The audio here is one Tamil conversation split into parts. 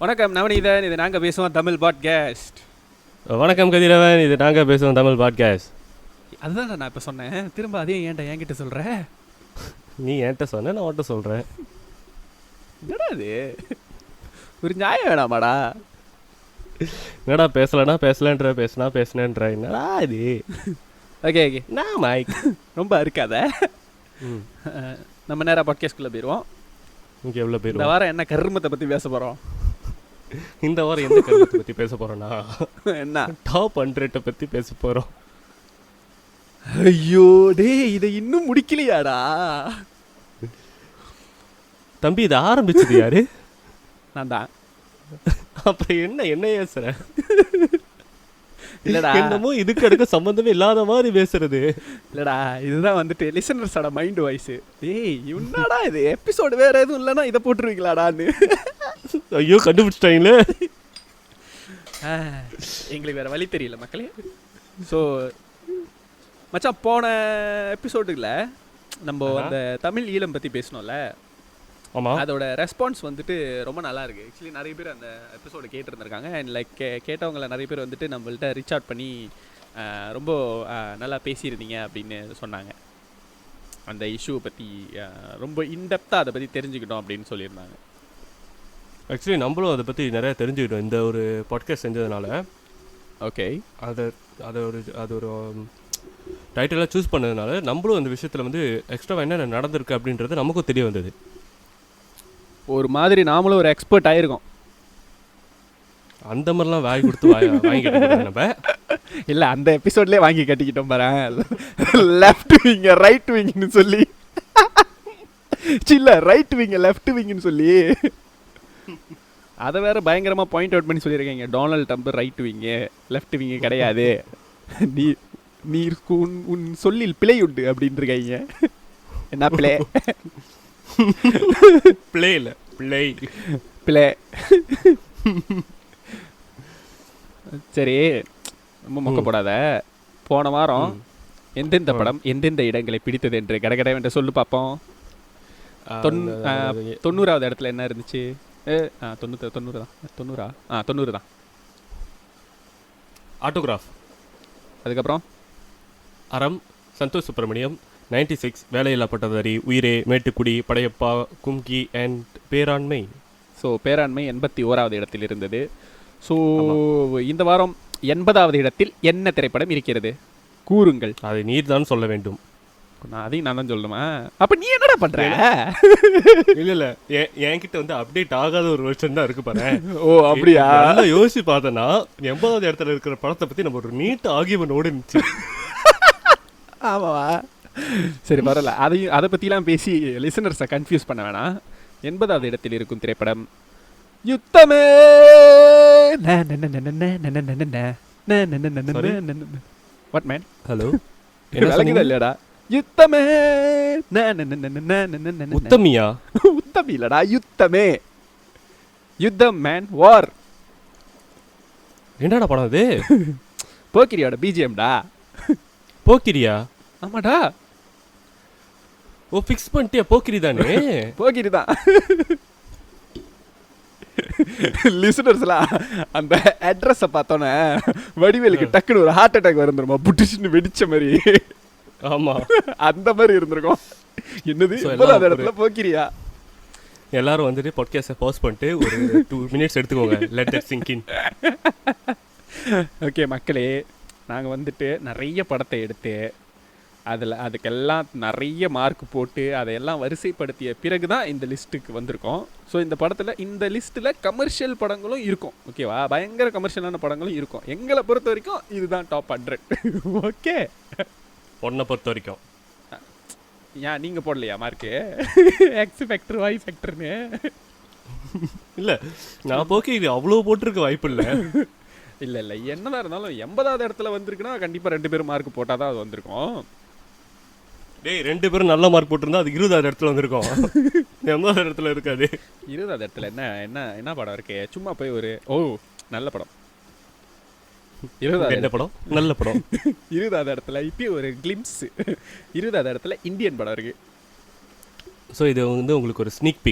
வணக்கம் நவநீதன், இது நாங்கள் பேசுவோம் தமிழ் பாட்காஸ்ட். வணக்கம் கதிரவன், இது நாங்கள் பேசுவோம் தமிழ் பாட்காஸ்ட். அதுதான் நான் இப்போ சொன்னேன், திரும்ப அதையும் ஏன்டா என்கிட்ட சொல்கிற? நீ என்கிட்ட சொன்ன, நான் உன்கிட்ட சொல்கிறேன். என்னடா அது, ஒரு நியாயம் வேணாமாடா? என்னடா பேசலன்னா பேசலன்ற, பேசுனா பேசுனேன்ற, என்னடா இது? ஓகே ஓகே, நான் மைக் ரொம்ப இருக்காத. நம்ம நேராக பாட்காஸ்ட்குள்ளே போயிடுவோம். இங்கே எவ்வளோ பேர் இந்த வாரம் என்ன கருமத்தை பற்றி பேச போகிறோம்? இந்த வாரம் எந்த கருத்தை பற்றி பேச போகிறோன்னா, என்ன டாப் 100 பற்றி பேச போகிறோம். ஐயோ டே, இதை இன்னும் முடிக்கலையாடா? தம்பி, இதை ஆரம்பிச்சது யாரு? நான் தான். அப்புறம் என்ன ஏசுற? இல்லடா, என்னமோ இதுக்கு அடுக்க சம்பந்தமே இல்லாத மாதிரி பேசுறது. இல்லடா, இதுதான் வந்துட்டு லிசனர்ஸோட மைண்ட் வாய்ஸ். ஏய் என்னடா இது, எபிசோடு வேற எதுவும் இல்லைன்னா இதை போட்டுருவீங்களாடான்னு. ஐயோ, கண்டுபிடிச்சிட்டாங்களே. எங்களுக்கு வேற வழி தெரியல மக்களே. ஸோ மச்சான், போன எபிசோடுல நம்ம அந்த தமிழ் ஈழம் பற்றி பேசணும்ல, ஆமாம், அதோட ரெஸ்பான்ஸ் வந்துட்டு ரொம்ப நல்லா இருக்கு. ஆக்சுவலி நிறைய பேர் அந்த எபிசோடு கேட்டிருந்திருக்காங்க. அண்ட் லைக் கேட்டவங்களை நிறைய பேர் வந்துட்டு நம்மள்ட்ட ரீச் அவுட் பண்ணி ரொம்ப நல்லா பேசியிருந்தீங்க அப்படின்னு சொன்னாங்க. அந்த இஷ்யூவை பற்றி ரொம்ப இன்டெப்த்தாக அதை பற்றி தெரிஞ்சுக்கிட்டோம் அப்படின்னு சொல்லியிருந்தாங்க. ஆக்சுவலி நம்மளும் அதை பற்றி நிறையா தெரிஞ்சுக்கிட்டோம் இந்த ஒரு பாட்காஸ்ட் செஞ்சதுனால. ஓகே, அது ஒரு டைட்டிலாக சூஸ் பண்ணதுனால நம்மளும் அந்த விஷயத்தில் வந்து எக்ஸ்ட்ரா என்னென்ன நடந்திருக்கு அப்படின்றது நமக்கும் தெரிய வந்தது. ஒரு மாதிரி நாமளும் ஒரு எக்ஸ்பர்ட் ஆயிருக்கோம். அந்த மாதிரிலாம் வாங்கி கொடுத்து வாங்கிக்கிட்டோம் நம்ம. இல்லை, அந்த எபிசோட்லேயே வாங்கி கட்டிக்கிட்டோம் பாரு. லெஃப்ட் விங்க ரைட் விங்னு சொல்லி, இல்லை ரைட் விங்க லெஃப்ட் விங்னு சொல்லி அதை வேற பயங்கரமாக பாயிண்ட் அவுட் பண்ணி சொல்லியிருக்கீங்க. Donald Trump right wing left wing கிடையாது, நீ உன் சொல்லில் பிழை உண்டு அப்படின்னு இருக்காங்க. என்ன பிழை? பிளே இல்லை, பிழை. சரி, ரொம்ப மொக்க போடாத. போன வாரம் எந்தெந்த படம் எந்தெந்த இடங்களை பிடித்தது என்று கடகட என்று சொல்லு பார்ப்போம். 90வது இடத்துல என்ன இருந்துச்சு? 90 தான். ஆட்டோகிராஃப். அதுக்கப்புறம் அறம், சந்தோஷ் சுப்பிரமணியம், 96, வேலையில்லா பட்டதாரி, உயிரே, மேட்டுக்குடி, படையப்பா, கும்கி அண்ட் பேராண்மை. ஸோ பேராண்மை 81வது இடத்தில் இருந்தது. ஸோ இந்த வாரம் 80வது இடத்தில் என்ன திரைப்படம் இருக்கிறது? கூறுங்கள். அதை நீர் தான் சொல்ல வேண்டும். அதையும் நான் தான் சொல்லணுமா? அப்போ நீ என்னடா பண்ற? இல்லை, என்கிட்ட வந்து அப்டேட் ஆகாத ஒரு வருஷம் தான் இருக்கு பாரு. ஓ அப்படியா? யோசிச்சு பார்த்தனா 80வது இடத்துல இருக்கிற படத்தை பற்றி நம்ம ஒரு நீட் ஆகியவன் ஓடிச்சு. ஆமாவா? சரி பரவாயில்ல, அதை பற்றிலாம் பேசி லிசனர்ஸை கன்ஃபியூஸ் பண்ண வேணாம். 80வது இடத்தில் இருக்கும் திரைப்படம் யுத்தமே. What man? ஹலோ, விளங்குதா இல்லையாடா? யுத்தமே. உத்தமியா? உத்தமி இல்லடா, யுத்தமே. யுத்தம் மேன், வார். என்னடா படம் அது? போக்கிரியோட பிஜிஎம்டா. போக்கிரியா? ஆமாடா. ஓ, ஃபிக்ஸ் பண்ணிட்டியா? போக்கிரி தானே? போக்கிரி தான். லிசனர்ஸ்லாம் அந்த அட்ரஸை பார்த்தோன்னே வடிவேலுக்கு டக்குன்னு ஒரு ஹார்ட் அட்டாக் வந்துருமா, புட்டுச்சுன்னு வெடிச்ச மாதிரி. ஆமா, அந்த மாதிரி இருந்திருக்கும். என்னது அந்த இடத்துல போக்கிரியா? எல்லாரும் வந்துட்டு பாட்காஸ்டை பாஸ் பண்ணிட்டு ஒரு 2 minutes எடுத்துக்கோங்க. Let that sink in. Okay மக்களே, நாங்கள் வந்துட்டு நிறைய படத்தை எடுத்து அதுக்கெல்லாம் நிறைய மார்க் போட்டு அதையெல்லாம் வரிசைப்படுத்திய பிறகு தான் இந்த லிஸ்ட்டுக்கு வந்திருக்கோம். ஸோ இந்த லிஸ்ட்டில் கமர்ஷியல் படங்களும் இருக்கும். ஓகேவா? பயங்கர கமர்ஷியலான படங்களும் இருக்கும். எங்களை பொறுத்த வரைக்கும் இதுதான் டாப் 100. ஓகே, பொண்ணை பொறுத்த வரைக்கும். ஏன் நீங்கள் போடலையா மார்க்கு? எக்ஸ் ஃபேக்டர் ஒய் ஃபேக்டர்னு? இல்லை, நான் போக்கிரி அவ்வளோ போட்டிருக்க வாய்ப்பு இல்லை. இல்லை, என்னதான் இருந்தாலும் 80வது இடத்துல வந்திருக்குன்னா கண்டிப்பாக 2 பேரும் மார்க் போட்டால் தான் அது வந்திருக்கும். டேய், 2 பேரும் நல்ல மார்க் போட்டிருந்தா அது 20வது இடத்துல வந்திருக்கும். 80வது இடத்துல இருக்காது. 20வது இடத்துல என்ன படம் இருக்கு? சும்மா போய் ஒரு நல்ல படம். 20வது படம் நல்ல படம். 20வது இடத்துல இப்போ ஒரு கிளிம்ஸ். 20வது இடத்துல இந்தியன் படம் இருக்கு. ஸோ இது வந்து உங்களுக்கு ஒரு ஸ்னீக்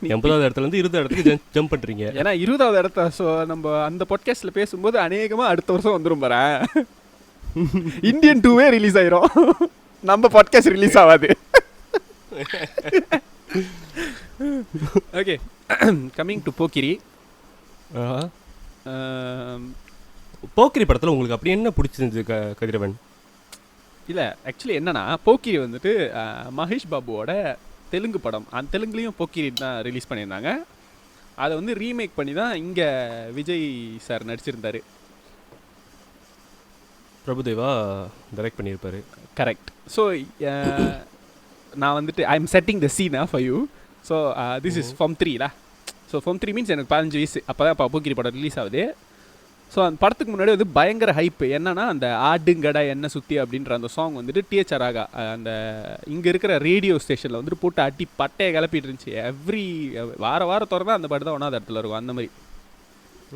80வது இடத்துலேருந்து 20 இடத்துக்கு ஜம்ப் பண்ணுறீங்க. ஏன்னா 20வது இடத்த ஸோ நம்ம அந்த பாட்காஸ்ட்டில் பேசும்போது அநேகமாக அடுத்த வருஷம் வந்துடும் பாரேன். இந்தியன் 2வே ரிலீஸ் ஆயிரும், நம்ம பாட்காஸ்ட் ரிலீஸ் ஆகாது. ஓகே, கம்மிங் டு போக்கிரி. போக்கிரி படத்தில் உங்களுக்கு அப்படி என்ன பிடிச்சிருந்துச்சு கதிரவன்? இல்லை ஆக்சுவலி என்னன்னா, போக்கிரி வந்துட்டு மகேஷ் பாபுவோட தெலுங்கு படம். அந்த தெலுங்குலேயும் போக்கிரி தான் ரிலீஸ் பண்ணியிருந்தாங்க. அதை வந்து ரீமேக் பண்ணி தான் இங்கே விஜய் சார் நடிச்சிருந்தார். பிரபுதேவா டைரக்ட் பண்ணியிருப்பாரு. கரெக்ட். ஸோ நான் வந்துட்டு I am setting the scene for you. So this is form 3 so form 3 means எனக்கு 15 வயசு அப்போ தான் இப்போ போக்கிரி படம் ரிலீஸ் ஆகுது. ஸோ அந்த படத்துக்கு முன்னாடி வந்து பயங்கர ஹைப்பு. என்னன்னா அந்த ஆடுங்கடை என்ன சுற்றி அப்படின்ற அந்த சாங் வந்துட்டு டிஹெச் ராகா அந்த இங்கே இருக்கிற ரேடியோ ஸ்டேஷனில் வந்துட்டு போட்டு அடி பட்டையை கிளப்பிட்டு இருந்துச்சு. வாரம் திறந்தா அந்த பாட்டு தான் ஒன்றாவது இடத்துல இருக்கும். அந்த மாதிரி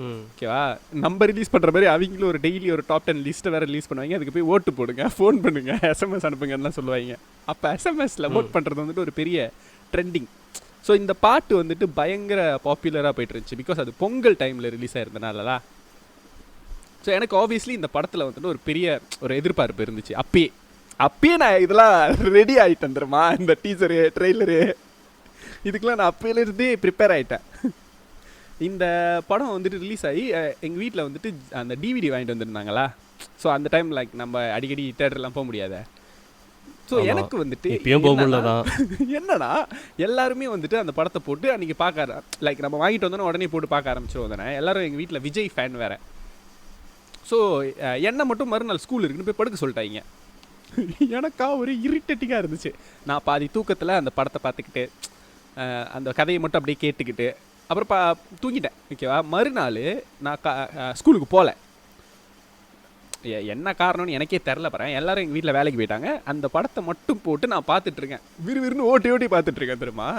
ஓகேவா. நம்ம ரிலீஸ் பண்ணுற மாதிரி அவங்களும் ஒரு டெய்லி ஒரு டாப் 10 லிஸ்ட்டை வேறு ரிலீஸ் பண்ணுவாங்க. அதுக்கு போய் ஓட்டு போடுங்க, ஃபோன் பண்ணுங்க, எஸ்எம்எஸ் அனுப்புங்கன்னு சொல்லுவாங்க. அப்போ எஸ்எம்எஸில் ஓட் பண்ணுறது வந்துட்டு ஒரு பெரிய ட்ரெண்டிங். ஸோ இந்த பாட்டு வந்துட்டு பயங்கர பாப்புலராக போயிட்டு இருந்துச்சு. பிகாஸ் அது பொங்கல் டைமில் ரிலீஸ் ஆயிருந்தனாலலாம். ஸோ எனக்கு ஆப்வியஸ்லி இந்த படத்தில் வந்துட்டு ஒரு பெரிய ஒரு எதிர்பார்ப்பு இருந்துச்சு. அப்பயே நான் இதெல்லாம் ரெடி ஆகிட்டேன் தெரியுமா. இந்த டீசரு ட்ரெய்லரு இதுக்கெலாம் நான் அப்போலேருந்தே ப்ரிப்பேர் ஆகிட்டேன். இந்த படம் வந்துட்டு ரிலீஸ் ஆகி எங்கள் வீட்டில் வந்துட்டு அந்த டிவிடி வாங்கிட்டு வந்துருந்தாங்களா. ஸோ அந்த டைம் லைக் நம்ம அடிக்கடி தேட்டர்லாம் போக முடியாத. ஸோ எனக்கு வந்துட்டு என்னன்னா எல்லாருமே வந்துட்டு அந்த படத்தை போட்டு அன்றைக்கி பார்க்க லைக் நம்ம வாங்கிட்டு வந்தோன்னா உடனே போட்டு பார்க்க ஆரம்பிச்சிருவோம் தானே. எல்லோரும் எங்கள் வீட்டில் விஜய் ஃபேன் வேறு. ஸோ என்னை மட்டும் மறுநாள் ஸ்கூல் இருக்குன்னு போய் படுக்க சொல்லிட்டாங்க. எனக்கா ஒரு இரிட்டேட்டிங்காக இருந்துச்சு. நான் பாதி தூக்கத்தில் அந்த படத்தை பார்த்துக்கிட்டு அந்த கதையை மட்டும் அப்படியே கேட்டுக்கிட்டு அப்புறம் தூங்கிட்டேன். ஓகேவா. மறுநாள் நான் ஸ்கூலுக்கு போகல. என்ன காரணம்னு எனக்கே தெரில. பாறேன் எல்லோரும் எங்கள் வீட்டில் வேலைக்கு போயிட்டாங்க. அந்த படத்தை மட்டும் போட்டு நான் பார்த்துட்ருக்கேன். விறுவிறுன்னு ஓட்டி பார்த்துட்ருக்கேன் தெரியுமா.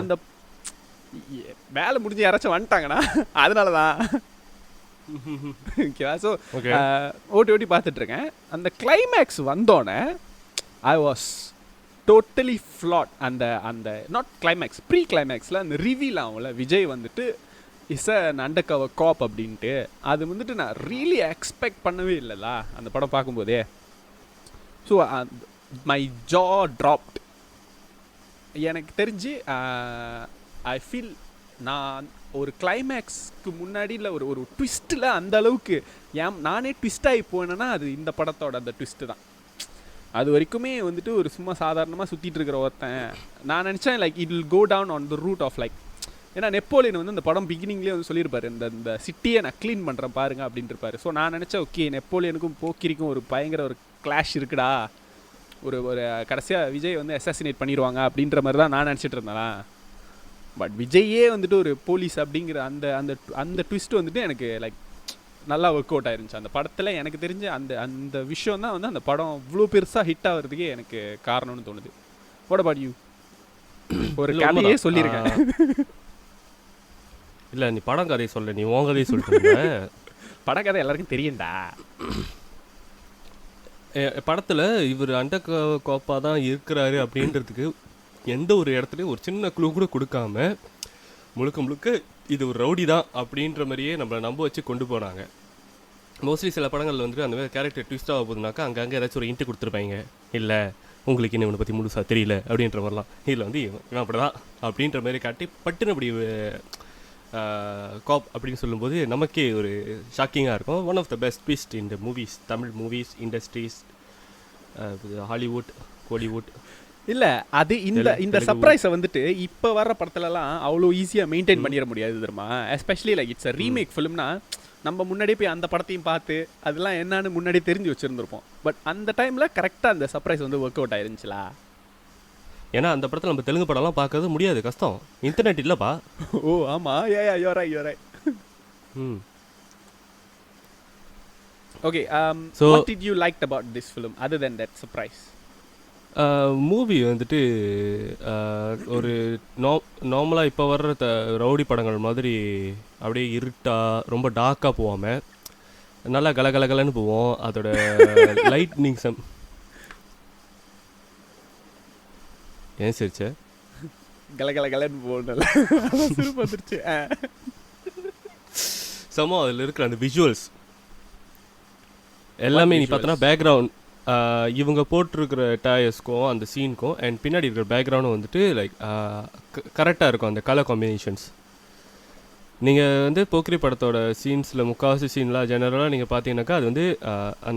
அந்த வேலை முடிஞ்சு யாராச்சும் வந்துட்டாங்கண்ணா அதனால தான். ஓகேவா. ஸோ ஓட்டி பார்த்துட்ருக்கேன். அந்த கிளைமேக்ஸ் வந்தோடனே ஐ வாஸ் டோட்டலி ஃப்ளாட். அந்த நாட் கிளைமேக்ஸ், ப்ரீ கிளைமேக்ஸில் அந்த ரிவீல் ஆகும்ல, விஜய் வந்துட்டு இஸ் அன் அண்டர் கவர் காப் அப்படின்ட்டு. அது வந்துட்டு நான் ரியலி எக்ஸ்பெக்ட் பண்ணவே இல்லைல்ல அந்த படம் பார்க்கும்போதே. So my jaw dropped. எனக்கு தெரிஞ்சு ஐ ஃபீல் நான் ஒரு கிளைமேக்ஸ்க்கு முன்னாடி இல்லை ஒரு ட்விஸ்ட்டில் அந்த அளவுக்கு நானே ட்விஸ்ட் ஆகி போனேன்னா அது இந்த படத்தோட அந்த ட்விஸ்ட்டு தான். அது வரைக்குமே வந்துட்டு ஒரு சும்மா சாதாரணமாக சுற்றிட்டு இருக்கிற ஒருத்தன் நான் நினச்சேன் like it will go down on the route of like. ஏன்னா நெப்போலியன் வந்து இந்த படம் பிகினிங்லேயே வந்து சொல்லியிருப்பாரு, இந்த சிட்டியை நான் க்ளீன் பண்ணுறேன் பாருங்க அப்படின்ட்டு இருப்பாரு. ஸோ நான் நினச்சேன் ஓகே நெப்போலியனுக்கும் போக்கிரிக்கும் ஒரு பயங்கர ஒரு கிளாஷ் இருக்குடா, ஒரு கடைசியாக விஜய் வந்து அசாசினேட் பண்ணிடுவாங்க அப்படின்ற மாதிரி தான் நான் நினச்சிட்டு இருந்தேன். பட் விஜய்யே வந்துட்டு ஒரு போலீஸ் அப்படிங்கிற அந்த அந்த அந்த ட்விஸ்ட் வந்துட்டு எனக்கு லைக் நல்லா ஒர்க் அவுட் ஆயிருந்துச்சு அந்த படத்தில். எனக்கு தெரிஞ்ச அந்த விஷயம் தான் வந்து அந்த படம் இவ்வளோ பெருசாக ஹிட் ஆகிறதுக்கே எனக்கு காரணம்னு தோணுது. What about you? ஒரு கதையே சொல்லியிருக்கேன். இல்லை நீ படம் கதையை சொல்ல, நீ உன் கதையை சொல்லிட்டு. படக்கதை எல்லாருக்கும் தெரியும்டா. படத்தில் இவர் அண்டர் கோப்பா தான் இருக்கிறாரு அப்படின்றதுக்கு எந்த ஒரு இடத்துலையும் ஒரு சின்ன க்ளூ கூட கொடுக்காம முழுக்க இது ஒரு ரவுடி தான் அப்படின்ற மாதிரியே நம்மளை நம்ப வச்சு கொண்டு போனாங்க. மோஸ்ட்லி சில படங்களில் வந்துட்டு அந்த மாதிரி கேரக்டர் ட்விஸ்ட் ஆக போகுதுனாக்கா அங்கங்கே ஏதாச்சும் ஒரு இன்ட்டு கொடுத்துருப்பாங்க. இல்லை உங்களுக்கு இன்னும் இவனை பற்றி முழுசாக தெரியல அப்படின்ற மாதிரிலாம். இதில் வந்து இவன் அப்படி தான் அப்படின்ற மாதிரி காட்டி பட்டுன்னு அப்படி காப் அப்படின்னு சொல்லும்போது நமக்கே ஒரு ஷாக்கிங்காக இருக்கும். One of the best twist இந்த movies, Tamil movies industries, Hollywood, Kollywood. இல்லை அது இந்த சர்ப்ரைஸை வந்துட்டு இப்போ வர்ற படத்துலலாம் அவ்வளோ ஈஸியாக மெயின்டைன் பண்ணிட முடியாது தெரியுமா. Especially like it's a remake ஃபிலிம்னா நம்ம முன்னாடியே போய் அந்த படத்தையும் பார்த்து அதெல்லாம் என்னன்னு முன்னாடியே தெரிஞ்சு வச்சுருந்துருப்போம். பட் அந்த டைமில் கரெக்டாக அந்த சர்ப்ரைஸ் வந்து ஒர்க் அவுட் ஆயிருந்துச்சுலா. ஏன்னா அந்த படத்தில் நம்ம தெலுங்கு படம்லாம் பார்க்கறது முடியாது, கஷ்டம், இன்டர்நெட் இல்லைப்பா. ஓ ஆமாம், யோரை. Okay, so what did you like about this film other than that surprise? Movie வந்துட்டு ஒரு நார்மலாக இப்போ வர்ற ரவுடி படங்கள் மாதிரி அப்படியே இருட்டாக ரொம்ப டார்க்காக போகாமல் நல்லா கலகலகலன்னு போவோம். அதோட லைட்னிங் ஏன் சரிச்ச கலகலன்னு போகணும்ல சிரிப்பு வந்துருச்சு. சமோ அதில் இருக்கிற அந்த விஷுவல்ஸ் எல்லாமே நீ பார்த்தோன்னா பேக்ரவுண்ட் இவங்க போட்டிருக்கிற டயர்ஸ்க்கும் அந்த சீனுக்கும் அண்ட் பின்னாடி இருக்கிற பேக்ரவுண்டும் வந்துட்டு லைக் கரெக்டாக இருக்கும் அந்த கலர் காம்பினேஷன்ஸ். நீங்கள் வந்து போக்கிரி படத்தோட சீன்ஸில் முக்கால்வாசி சீன்லாம் ஜெனரலாக நீங்கள் பார்த்தீங்கன்னாக்கா அது வந்து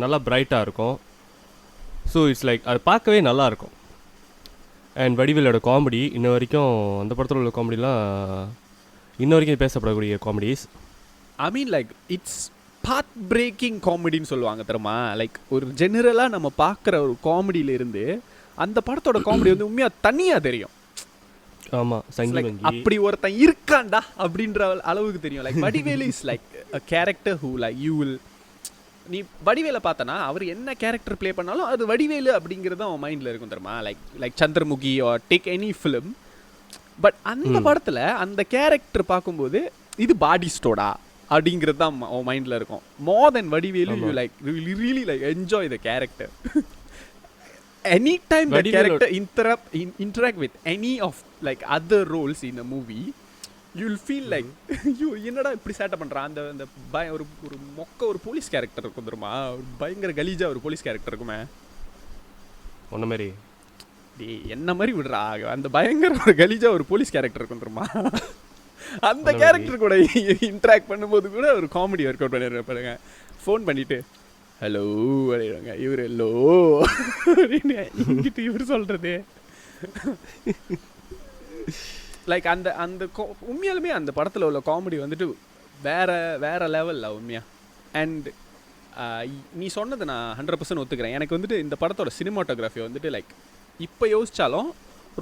நல்லா பிரைட்டாக இருக்கும். ஸோ இட்ஸ் லைக் அது பார்க்கவே நல்லாயிருக்கும். அண்ட் வடிவேலோட காமெடி இன்ன வரைக்கும் அந்த படத்தில் உள்ள காமெடிலாம் இன்ன வரைக்கும் பேசப்படக்கூடிய comedies. I mean like it's path breaking காமெடின்னு சொல்லுவாங்க தெரியுமா. லைக் ஒரு ஜெனரலாக நம்ம பார்க்குற ஒரு காமெடியிலேருந்து அந்த படத்தோட காமெடி வந்து உண்மையாக தனியாக தெரியும். ஆமாம், அப்படி ஒருத்தன் இருக்காண்டா அப்படின்ற அளவுக்கு தெரியும். Like Vadivelu is like a character who like you will, நீ வடிவேலை பார்த்தனா அவர் என்ன கேரக்டர் ப்ளே பண்ணாலும் அது வடிவேலு அப்படிங்கிறது அவன் மைண்டில் இருக்கும் தெரியுமா. Like Chandramukhi or take any film. But அந்த படத்தில் அந்த கேரக்டர் பார்க்கும்போது இது பாடி ஸ்டோடா அப்படிங்கிறது தான் அவன் மைண்டில் இருக்கும். More then Vadivelu you like really like enjoy the character. Anytime that character interact with any of like other roles in a movie, you'll feel like you என்னடா இப்படி சேட்டை பண்றான். அந்த ஒரு மொக்க ஒரு போலீஸ் கேரக்டர் இருக்கும் தெரியுமா, பயங்கர கலீஜா ஒரு போலீஸ் கேரக்டர் இருக்குமே ஒன்ன மாதிரி. டேய் என்ன மாதிரி விடுறா, அந்த பயங்கர ஒரு கலீஜா ஒரு போலீஸ் கேரக்டர் இருக்கும் தெரியுமா, அந்த கேரக்டர் கூட இன்ட்ராக்ட் பண்ணும்போது கூட ஒரு காமெடி ஒர்க் அவுட் பண்ணிருப்பாருங்க. ஃபோன் பண்ணிட்டு ஹலோ அப்படிங்க, இவர் ஹலோ அப்படின்னு இங்கிட்டு இவர் சொல்கிறது லைக் அந்த அந்த உண்மையாலுமே அந்த படத்தில் உள்ள காமெடி வந்துட்டு வேற லெவலில் உண்மையாக. அண்ட் நீ சொன்னது நான் 100% ஒத்துக்கிறேன். எனக்கு வந்துட்டு இந்த படத்தோட சினிமாட்டோகிராஃபி வந்துட்டு லைக் இப்போ யோசித்தாலும்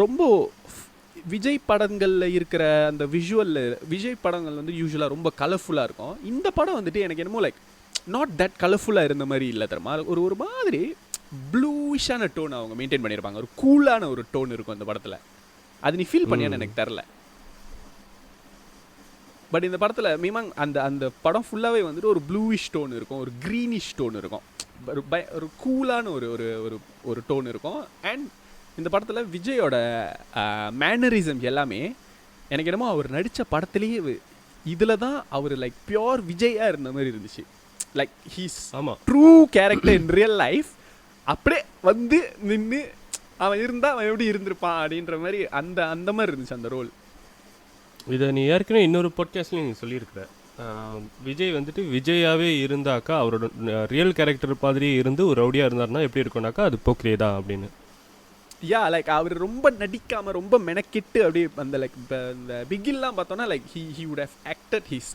ரொம்ப விஜய் படங்களில் இருக்கிற அந்த விஜய் படங்கள் வந்து யூஸ்வலாக ரொம்ப கலர்ஃபுல்லாக இருக்கும். இந்த படம் வந்துட்டு எனக்கு என்னமோ லைக் நாட் தட் கலர்ஃபுல்லாக இருந்த மாதிரி இல்லை தெரியுமா. ஒரு மாதிரி ப்ளூஷான டோன் அவங்க மெயின்டைன் பண்ணியிருப்பாங்க. ஒரு கூலான ஒரு டோன் இருக்கும் அந்த படத்தில். அது நீ ஃபீல் பண்ணியான்னு எனக்கு தெரில. பட் இந்த படத்தில் மீமாங் அந்த படம் ஃபுல்லாகவே வந்துட்டு ஒரு ப்ளூயிஷ் டோன் இருக்கும், ஒரு க்ரீனிஷ் டோன் இருக்கும், ஒரு கூலான ஒரு டோன் இருக்கும். அண்ட் இந்த படத்தில் விஜயோட மேனரிசம் எல்லாமே எனக்கு என்னமோ அவர் நடித்த படத்துலேயே இதில் தான் அவர் லைக் பியோர் விஜயாக இருந்த மாதிரி இருந்துச்சு. லைக் ஹீஸ் ட்ரூ கேரக்டர் இன் ரியல் லைஃப். அப்படியே வந்து நின்று அவன் இருந்தால் அவன் எப்படி இருந்திருப்பான் அப்படின்ற மாதிரி அந்த மாதிரி இருந்துச்சு அந்த ரோல். இதை நீ ஏற்கனவே இன்னொரு பாட்காஸ்ட்லையும் நீ சொல்லியிருக்கிற. விஜய் வந்துட்டு விஜயாவே இருந்தாக்கா அவரோட ரியல் கேரக்டர் மாதிரி இருந்து ஒரு ரவுடியாக இருந்தாருன்னா எப்படி இருக்கும்னாக்கா அது போக்கிரியே தான் அப்படின்னு. யா லைக் அவர் ரொம்ப நடிக்காமல் ரொம்ப மெனக்கிட்டு அப்படியே அந்த லைக் இப்போ இந்த பிகில்லாம் பார்த்தோன்னா like he would have acted his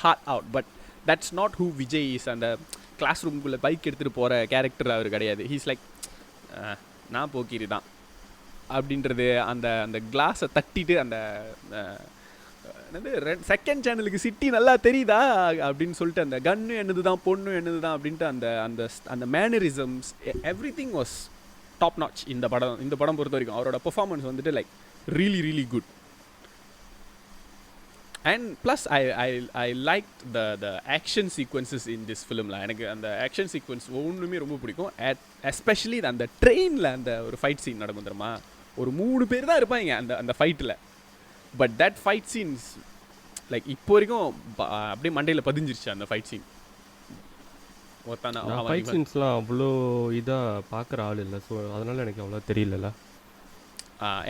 heart out. But that's not who Vijay is. அந்த கிளாஸ் ரூம்குள்ளே பைக் எடுத்துகிட்டு போகிற கேரக்டர் அவர் கிடையாது. ஹீஸ் லைக் நான் போக்கிரி தான் அப்படின்றது. அந்த கிளாஸை தட்டிட்டு அந்த என்னது செகண்ட் சேனலுக்கு சிட்டி நல்லா தெரியுதா அப்படின்னு சொல்லிட்டு அந்த கன்னு என்னது தான் பொண்ணு என்னது தான் அப்படின்ட்டு அந்த mannerisms everything was top notch. இந்த படம் பொறுத்த வரைக்கும் அவரோட பெர்ஃபார்மன்ஸ் வந்துட்டு like really good. And plus I like the action sequences in this ஃபிலிமில். எனக்கு அந்த ஆக்ஷன் சீக்வன்ஸ் ஒன்றுமே ரொம்ப பிடிக்கும். எஸ்பெஷலி அந்த ட்ரெயினில் அந்த ஒரு ஃபைட் சீன் நடக்கும் தெரியுமா. ஒரு 3 பேர் தான் இருப்பாங்க அந்த ஃபைட்டில். But that fight scenes like இப்போ வரைக்கும் அப்படியே மண்டையில் பதிஞ்சிருச்சு அந்த ஃபைட் சீன். ஃபைட் சீன்ஸ்லாம் அவ்வளோ இதாக பார்க்குற ஆள் இல்லை. ஸோ அதனால் எனக்கு அவ்வளோ தெரியல.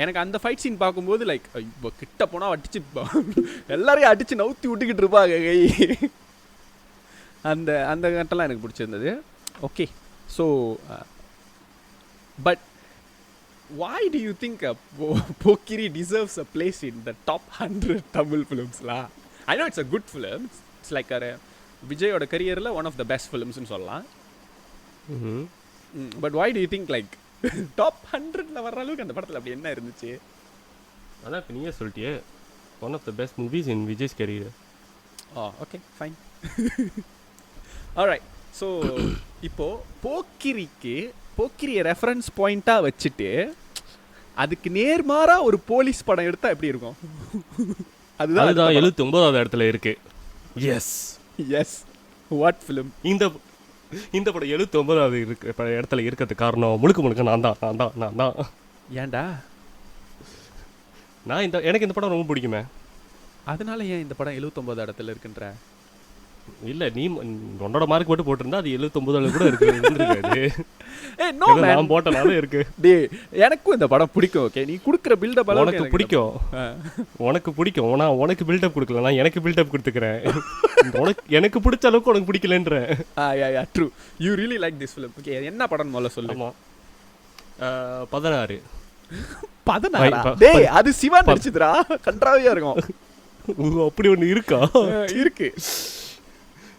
எனக்கு அந்த ஃபைட் சீன் பார்க்கும்போது லைக் இப்போ கிட்ட போனால் அடிச்சு எல்லாரையும் அடித்து நவுத்தி விட்டுக்கிட்டு இருப்பாங்க கை. அந்த கட்டெல்லாம் எனக்கு பிடிச்சிருந்தது. Okay, so but why do you think Pokiri deserves a place in the top 100 Tamil films la? I know it's a good film. It's like விஜயோட கரியரில் ஒன் ஆஃப் த பெஸ்ட் ஃபிலிம்ஸ்னு சொல்லலாம். But why do you think like top 100ல வர்ற அளவுக்கு அந்த படத்தில் அப்படி என்ன இருந்துச்சு? அதான் இப்போ நீயே சொல்லிட்டியே, one of the best movies in Vijay's career. Okay fine. Alright, so இப்போது போக்கிரியை ரெஃபரன்ஸ் பாயிண்ட்டாக வச்சுட்டு அதுக்கு நேர்மாறாக ஒரு போலீஸ் படம் எடுத்தால் எப்படி இருக்கும்? அதுதான் 79வது இடத்துல இருக்கு. Yes what film? இந்த படம் 79வது இடத்துல இருக்கிறது காரணம் முழுக்க நான் தான். ஏன்டா? எனக்கு இந்த படம் ரொம்ப பிடிக்குமே. அதனால ஏன் இந்த படம் 79 இடத்துல இருக்குன்ற? இல்லை, நீ உன்னோட மார்க் மட்டும் போட்டிருந்தா அது 79 கூட இருந்திருக்காது. ஏய் நோ ஏதோ மேன், நான் போட்டனால இருக்கு. டேய் எனக்கும் இந்த படம் பிடிக்கும். ஓகே, நீ குடுக்குற பில்டப் உனக்கு பிடிக்கும், உனக்கு பிடிக்கும். நான் உனக்கு பில்டப் கொடுக்கல, நான் எனக்கு பில்டப் கொடுத்துக்கிறேன். எனக்கு பிடிச்ச அளவுக்கு உனக்கு பிடிக்கலன்றேன். Yeah true, you really like this film. Okay, என்ன படம் முதல்ல சொல்லு. ஆமாம், 16. 16? டேய் அது சிவா நடிச்சதுடா, கன்றாவியா இருக்கும். அப்படி ஒன்று இருக்கா? இருக்கு.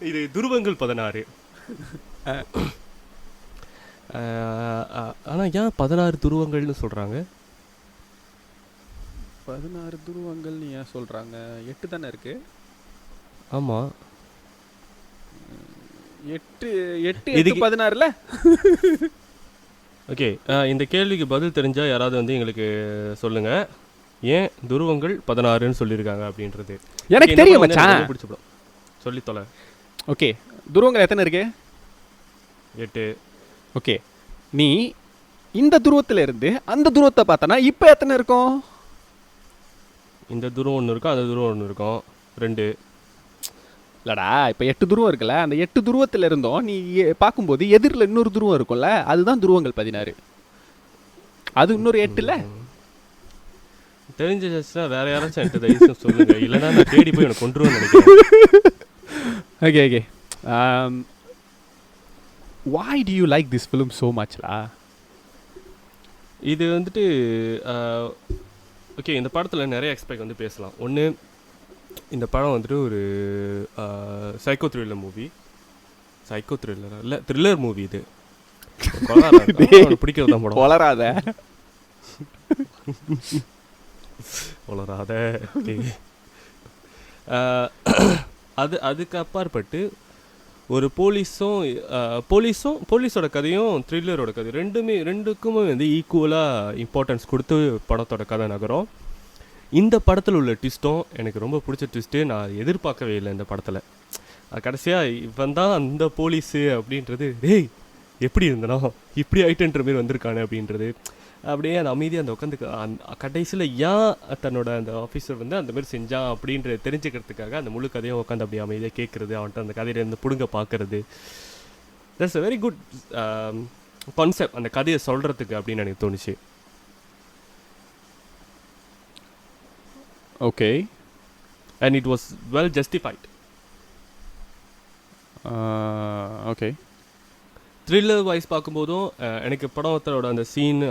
இது துருவங்கள் 16. ஆனால் ஏன் 16 துருவங்கள்னு சொல்கிறாங்க? 16 துருவங்கள்னு ஏன் சொல்கிறாங்க? 8 தானே இருக்கு. ஆமாம், 8 16ல. ஓகே, இந்த கேள்விக்கு பதில் தெரிஞ்சால் யாராவது வந்து எங்களுக்கு சொல்லுங்கள், ஏன் துருவங்கள் 16ன்னு சொல்லியிருக்காங்க அப்படின்றது. எனக்கு தெரியும் மச்சான், பிடிச்ச படம் சொல்லி தொலை. ஓகே, துருவங்கள் எத்தனை இருக்கு? 8. ஓகே, நீ இந்த துருவத்தில் இருந்து அந்த துருவத்தை பார்த்தனா இப்போ எத்தனை இருக்கும்? இந்த துருவம் ஒன்று இருக்கும், அந்த துருவம் ஒன்று இருக்கும், 2. இல்லடா, இப்போ 8 துருவம் இருக்குல்ல, அந்த 8 துருவத்தில் இருந்தோம் நீ பார்க்கும்போது எதிரில் இன்னொரு துருவம் இருக்கும்ல, அதுதான் துருவங்கள் 16. அது இன்னொரு 8 தெரிஞ்சிச்சுன்னா வேற யாராச்சும் என்கிட்ட தயவுசெய்து சொல்லுங்க, இல்லைன்னா நான் தேடி போய் எனக்கு கொண்டுருவேன்னு நினைக்கிறேன். Okay okay, why do you like this film so much லா? இது வந்துட்டு ஓகே, இந்த படத்தில் நிறைய எக்ஸ்பெக்ட் வந்து பேசலாம். ஒன்று, இந்த படம் வந்துட்டு ஒரு சைக்கோ த்ரில்லர் மூவி. சைக்கோ த்ரில்லரா இல்லை, த்ரில்லர் மூவி. இது பிடிக்கிறது தான் படம். வளராத வளராத. அதுக்கு அப்பாற்பட்டு ஒரு போலீஸோட கதையும் த்ரில்லரோட கதை ரெண்டுக்குமே வந்து ஈக்குவலாக இம்பார்ட்டன்ஸ் கொடுத்து படத்தோட கதை நகரும். இந்த படத்தில் உள்ள ட்விஸ்ட்டும் எனக்கு ரொம்ப பிடிச்ச ட்விஸ்ட்டு. நான் எதிர்பார்க்கவே இல்லை இந்த படத்தில். கடைசியாக இவன் தான் அந்த போலீஸு அப்படின்றது, டேய் எப்படி இருந்தனோ இப்படி ஆயிட்டுன்ற மாரி வந்திருக்கானு அப்படின்றது. அப்படியே அந்த அமைதியாக அந்த உட்காந்து கடைசியில் ஏன் தன்னோட அந்த ஆஃபீஸர் வந்து அந்த மாதிரி செஞ்சான் அப்படின்ற தெரிஞ்சுக்கிறதுக்காக அந்த முழு கதையும் உட்காந்து அப்படியே அமைதியாக கேட்குறது, அவன்கிட்ட அந்த கதையிலேருந்து பிடுங்க பார்க்குறது. That's a very good concept அந்த கதையை சொல்கிறதுக்கு அப்படின்னு எனக்கு தோணுச்சு. Okay, and it was well justified. Okay, thriller wise பார்க்கும்போதும் எனக்கு படத்தோட அந்த சீன்,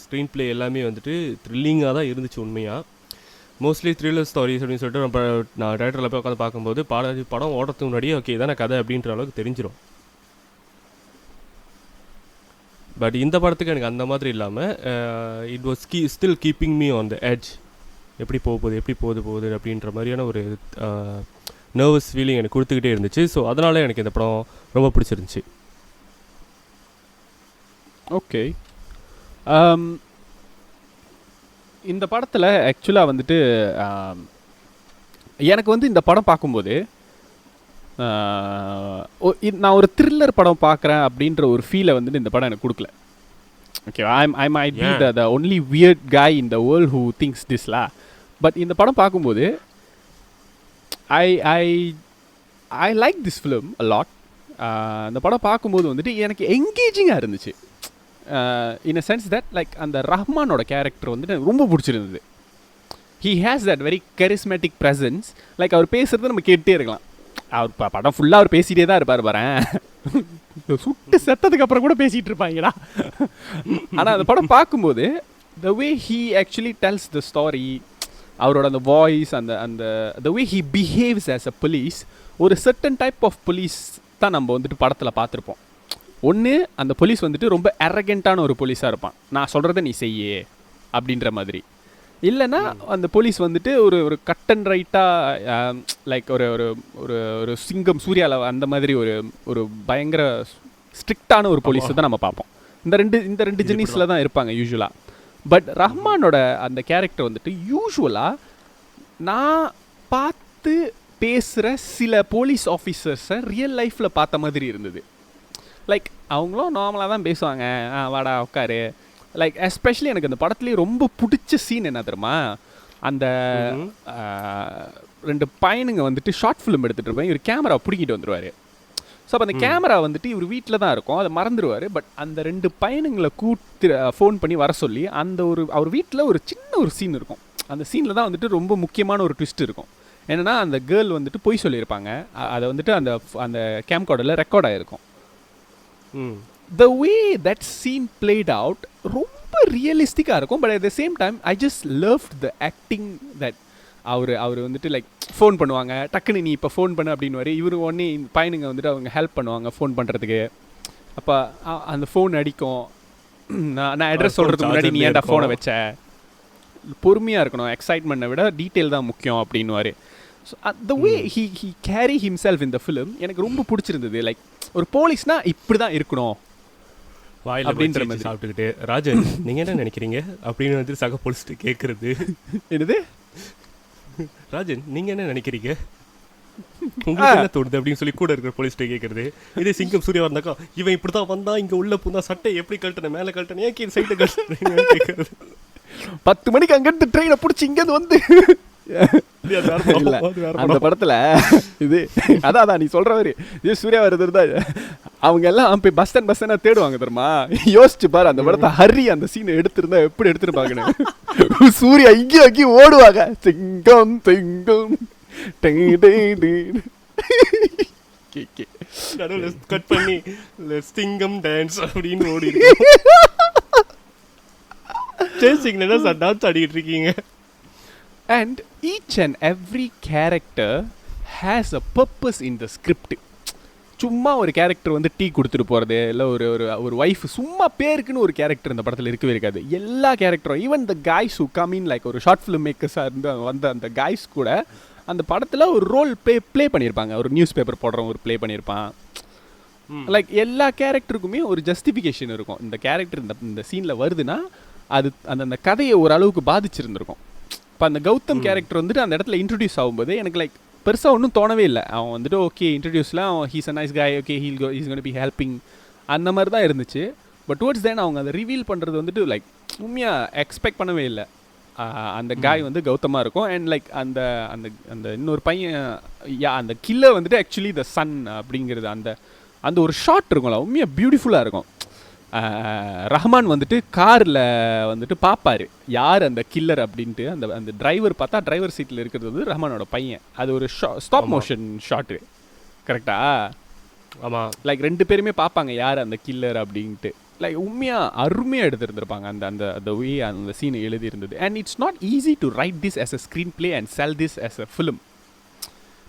ஸ்க்ரீன் ப்ளே எல்லாமே வந்துட்டு த்ரில்லிங்காக தான் இருந்துச்சு உண்மையாக. மோஸ்ட்லி த்ரில்லர் ஸ்டோரிஸ் அப்படின்னு சொல்லிட்டு நான் டேரக்டரில் போய் உட்காந்து பார்க்கும்போது படம் ஓடுறதுக்கு முன்னாடியே ஓகே இதான கதை அப்படின்ற அளவுக்கு தெரிஞ்சிடும். பட் இந்த படத்துக்கு எனக்கு அந்த மாதிரி இல்லாமல் it was still keeping me on the edge. எப்படி போகுது அப்படின்ற மாதிரியான ஒரு நர்வஸ் ஃபீலிங் எனக்கு கொடுத்துக்கிட்டே இருந்துச்சு. ஸோ அதனால் எனக்கு இந்த படம் ரொம்ப பிடிச்சிருந்துச்சி. ஓகே, இந்த படத்தில் ஆக்சுவலாக வந்துட்டு எனக்கு வந்து இந்த படம் பார்க்கும்போது நான் ஒரு த்ரில்லர் படம் பார்க்குறேன் அப்படின்ற ஒரு ஃபீலை வந்துட்டு இந்த படம் எனக்கு கொடுக்கல. Okay, I might be the only weird guy in the world who thinks this லா. பட் இந்த படம் பார்க்கும்போது I like this film a lot. இந்த படம் பார்க்கும்போது வந்துட்டு எனக்கு என்கேஜிங்காக இருந்துச்சு. In a sense that like அந்த ரஹ்மானோட கேரக்டர் வந்துட்டு எனக்கு ரொம்ப பிடிச்சிருந்தது. He has that very charismatic presence. Like அவர் பேசுகிறது நம்ம கேட்டே இருக்கலாம். அவர் படம் ஃபுல்லாக அவர் பேசிகிட்டே தான் இருப்பார் பாரேன். சுட்டு செத்ததுக்கு அப்புறம் கூட பேசிகிட்டு இருப்பாங்கடா. ஆனால் அந்த படம் பார்க்கும்போது த வே ஹீ ஆக்சுவலி டெல்ஸ் த ஸ்டாரி, அவரோட அந்த வாய்ஸ், அந்த the way he behaves as a police, ஒரு சர்டன் டைப் ஆஃப் போலீஸ் தான் நம்ம வந்துட்டு படத்தில் பார்த்துருப்போம். ஒன்று, அந்த போலீஸ் வந்துட்டு ரொம்ப அரகெண்ட்டான ஒரு போலீஸாக இருப்பான், நான் சொல்கிறத நீ செய்யே அப்படின்ற மாதிரி. இல்லைன்னா அந்த போலீஸ் வந்துட்டு ஒரு கட் அண்ட் ரைட்டாக லைக் ஒரு ஒரு ஒரு ஒரு சிங்கம் சூர்யாவில் அந்த மாதிரி ஒரு பயங்கர ஸ்ட்ரிக்டான ஒரு போலீஸை தான் நம்ம பார்ப்போம். இந்த ரெண்டு ஜெனிஸில் தான் இருப்பாங்க யூஸ்வலாக. பட் ரஹ்மானோட அந்த கேரக்டர் வந்துட்டு யூஸ்வலாக நான் பார்த்து பேசுகிற சில போலீஸ் ஆஃபீஸர்ஸை ரியல் லைஃப்பில் பார்த்த மாதிரி இருந்தது. லைக் அவங்களும் நார்மலாக தான் பேசுவாங்க, வாடா உட்காரு. லைக் எஸ்பெஷலி எனக்கு அந்த படத்துலேயே ரொம்ப பிடிச்ச சீன் என்ன தெரியுமா, அந்த ரெண்டு பையனுங்க வந்துட்டு ஷார்ட் ஃபிலிம் எடுத்துகிட்டு இருப்பாங்க, இவர் கேமரா பிடிக்கிட்டு வந்துடுவார். ஸோ அப்போ அந்த கேமரா வந்துட்டு இவர் வீட்டில் தான் இருக்கும், அதை மறந்துடுவார். பட் அந்த ரெண்டு பையனுங்களை ஃபோன் பண்ணி வர சொல்லி அந்த அவர் வீட்டில் ஒரு சின்ன ஒரு சீன் இருக்கும். அந்த சீனில் தான் வந்துட்டு ரொம்ப முக்கியமான ஒரு ட்விஸ்ட் இருக்கும். என்னென்னா அந்த கேர்ள் வந்துட்டு பொய் சொல்லியிருப்பாங்க, அதை வந்துட்டு அந்த அந்த கேம்கார்டில் ரெக்கார்ட் ஆகிருக்கும். The way that scene played out ரொம்ப ரியலிஸ்டிக்காக இருக்கும். But at the same time I just loved the acting that அவர் வந்துட்டு லைக் ஃபோன் பண்ணுவாங்க, டக்குன்னு நீ இப்போ ஃபோன் பண்ணு அப்படின்னு இவர் உடனே பையனுங்க வந்துட்டு அவங்க ஹெல்ப் பண்ணுவாங்க ஃபோன் பண்ணுறதுக்கு. அப்போ அந்த ஃபோன் அடிக்கும், நான் அட்ரஸ் சொல்கிறதுக்கு முன்னாடி நீ ஏன்டா ஃபோனை வச்ச, பொறுமையாக இருக்கணும், எக்ஸைட்மெண்ட்டை விட டீட்டெயில் தான் முக்கியம் அப்படின்னுவார். So the way he carry himself இந்த ஃபிலிம் எனக்கு ரொம்ப பிடிச்சிருந்தது. லைக் ஒரு போலீஸ்னா இப்படி தான் இருக்கணும் அப்படின்ற மாதிரி சாப்பிட்டுக்கிட்டு, ராஜன் நீங்கள் என்ன நினைக்கிறீங்க அப்படின்னு வந்து சக போலீஸ்ட்டு கேட்குறது. என்னது ராஜன் நீங்கள் என்ன நினைக்கிறீங்க, உங்களுக்கு என்ன தோணுது அப்படின்னு சொல்லி கூட இருக்கிற போலீஸ்ட்டே கேட்குறது. இதே சிங்கம் சூர்யா இருந்தாக்கா, இவன் இப்படி தான் வந்தான், இங்கே உள்ள பூந்தா சட்டை எப்படி கழட்டணும், மேலே கழட்டணும், ஏன் கீழே சைட்டை கழட்டணும் கேட்குறது. 10 மணிக்கு அங்கேருந்து ட்ரெயினை பிடிச்சி இங்கேருந்து வந்து அந்த படத்துல இது அதான் நீ சொல்றவரு இது சூர்யா வருது, அவங்க எல்லாம் போய் பஸ் ஸ்டாண்ட் தேடுவாங்க தெரியுமா. யோசிச்சு பாரு அந்த படத்தை ஹரி அந்த சீனை எடுத்திருந்தா எப்படி எடுத்திருப்பாங்கன்னு. சூர்யா இங்கேயும் அங்கேயும் ஓடுவாங்க, சிங்கம் சிங்கம் கட் பண்ணி சிங்கம் டான்ஸ் அப்படின்னு ஓடி டான்ஸ் ஆடிட்டு இருக்கீங்க. And each and every character has a purpose in the script. சும்மா ஒரு கேரக்டர் வந்து டீ கொடுத்துட்டு போகிறது, இல்லை ஒரு ஒரு ஒய்ஃப் சும்மா பேருக்குன்னு ஒரு கேரக்டர் இந்த படத்தில் இருக்கவே இருக்காது. எல்லா கேரக்டரும், even the guys who come in like ஒரு ஷார்ட் ஃபிலிம் மேக்கர்ஸாக இருந்து வந்த அந்த காய்ஸ் கூட அந்த படத்தில் ஒரு ரோல் ப்ளே பண்ணியிருப்பாங்க. ஒரு நியூஸ் பேப்பர் போடுறவங்க ஒரு ப்ளே பண்ணியிருப்பான். லைக் எல்லா கேரக்டருக்குமே ஒரு ஜஸ்டிஃபிகேஷன் இருக்கும். இந்த கேரக்டர் இந்த சீனில் வருதுன்னா அது அந்த கதையை ஓரளவுக்கு பாதிச்சிருந்துருக்கும். இப்போ அந்த கௌதம் கேரக்டர் வந்துட்டு அந்த இடத்துல இன்ட்ரடியூஸ் ஆகும்போது எனக்கு லைக் பெருசாக ஒன்றும் தோணவே இல்லை. அவன் வந்துட்டு ஓகே இன்ட்ரடியூஸில் அவன் ஹீஸ் அ நைஸ் காய், okay he's gonna be helping, அந்த மாதிரி தான் இருந்துச்சு. பட் டுவர்ட்ஸ் தென் அவங்க அதை ரிவீல் பண்ணுறது வந்துட்டு லைக் உண்மையாக எக்ஸ்பெக்ட் பண்ணவே இல்லை. அந்த காய் வந்து கௌதமாக இருக்கும். அண்ட் லைக் அந்த அந்த அந்த இன்னொரு பையன் அந்த கில்லர் வந்துட்டு ஆக்சுவலி த சன் அப்படிங்கிறது அந்த அந்த ஒரு ஷாட் இருக்கும்ல, உண்மையாக பியூட்டிஃபுல்லாக இருக்கும். ரஹ்மான் வந்துட்டு காரில் வந்துட்டு பார்ப்பார் யார் அந்த கில்லர் அப்படின்ட்டு. அந்த அந்த டிரைவர் பார்த்தா டிரைவர் சீட்டில் இருக்கிறது வந்து ரஹ்மானோட பையன். அது ஒரு ஸ்டாப் மோஷன் ஷாட்டு, கரெக்டா? ஆமாம். லைக் 2 பேருமே பார்ப்பாங்க யார் அந்த கில்லர் அப்படின்ட்டு. லைக் உண்மையாக அருமையாக எடுத்துருந்துருப்பாங்க அந்த அந்த அந்த வே அந்த சீனை எழுதியிருந்தது. And it's not easy to write this as a screenplay and sell this as a film,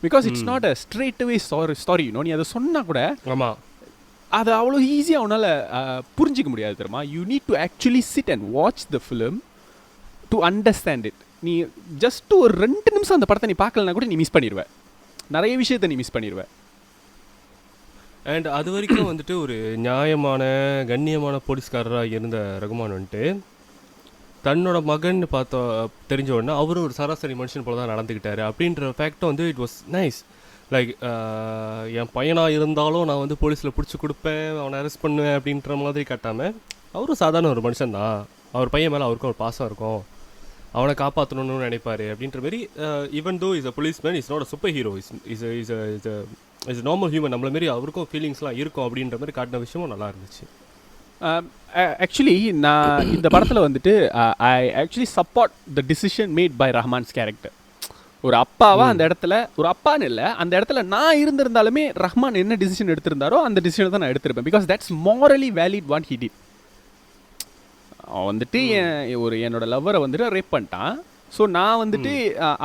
because it's not a straight away story. நீ அதை சொன்னால் கூட ஆமாம் அது அவ்வளோ ஈஸியாக அவனால் புரிஞ்சிக்க முடியாது தெரியுமா. You need to actually sit and watch the film to understand it. நீ ஜஸ்ட் ஒரு 2 நிமிஷம் அந்த படத்தை நீ பார்க்கலனா கூட நீ மிஸ் பண்ணிடுவேன், நிறைய விஷயத்தை நீ மிஸ் பண்ணிடுவேன். அண்ட் அது வரைக்கும் வந்துட்டு ஒரு நியாயமான கண்ணியமான போலீஸ்காரராக இருந்த ரகுமான் வந்துட்டு தன்னோட மகன் தெரிஞ்ச உடனே அவரும் ஒரு சராசரி மனுஷன் போல தான் நடந்துக்கிட்டாரு அப்படின்ற ஃபேக்டும் வந்து இட் வாஸ் நைஸ். லைக் என் பையனாக இருந்தாலும் நான் வந்து போலீஸில் பிடிச்சி கொடுப்பேன், அவனை அரெஸ்ட் பண்ணுவேன் அப்படின்ற மாதிரி காட்டாமல் அவரும் சாதாரண ஒரு மனுஷன் தான், அவர் பையன் மேலே அவருக்கும் ஒரு பாசம் இருக்கும், அவனை காப்பாற்றணும்னு நினைப்பார் அப்படின்ற மாதிரி. Even though is a policeman, is not a super hero, is normal human, நம்மள மாரி அவருக்கும் ஃபீலிங்ஸ்லாம் இருக்கும் அப்படின்ற மாதிரி காட்டின விஷயமும் நல்லா இருந்துச்சு. ஆக்சுவலி நான் இந்த படத்தில் வந்துட்டு I actually support the decision made by Rahman's character. ஒரு அப்பாவா அந்த இடத்துல, ஒரு அப்பான்னு இல்லை, அந்த இடத்துல நான் இருந்திருந்தாலுமே ரஹ்மான் என்ன டிசிஷன் எடுத்திருந்தாரோ அந்த டிசிஷனை தான் நான் எடுத்திருப்பேன். Because that's morally valid what he did. அவன் வந்துட்டு என்னோட லவ்வரை வந்துட்டு ரேப் பண்ணிட்டான். ஸோ நான் வந்துட்டு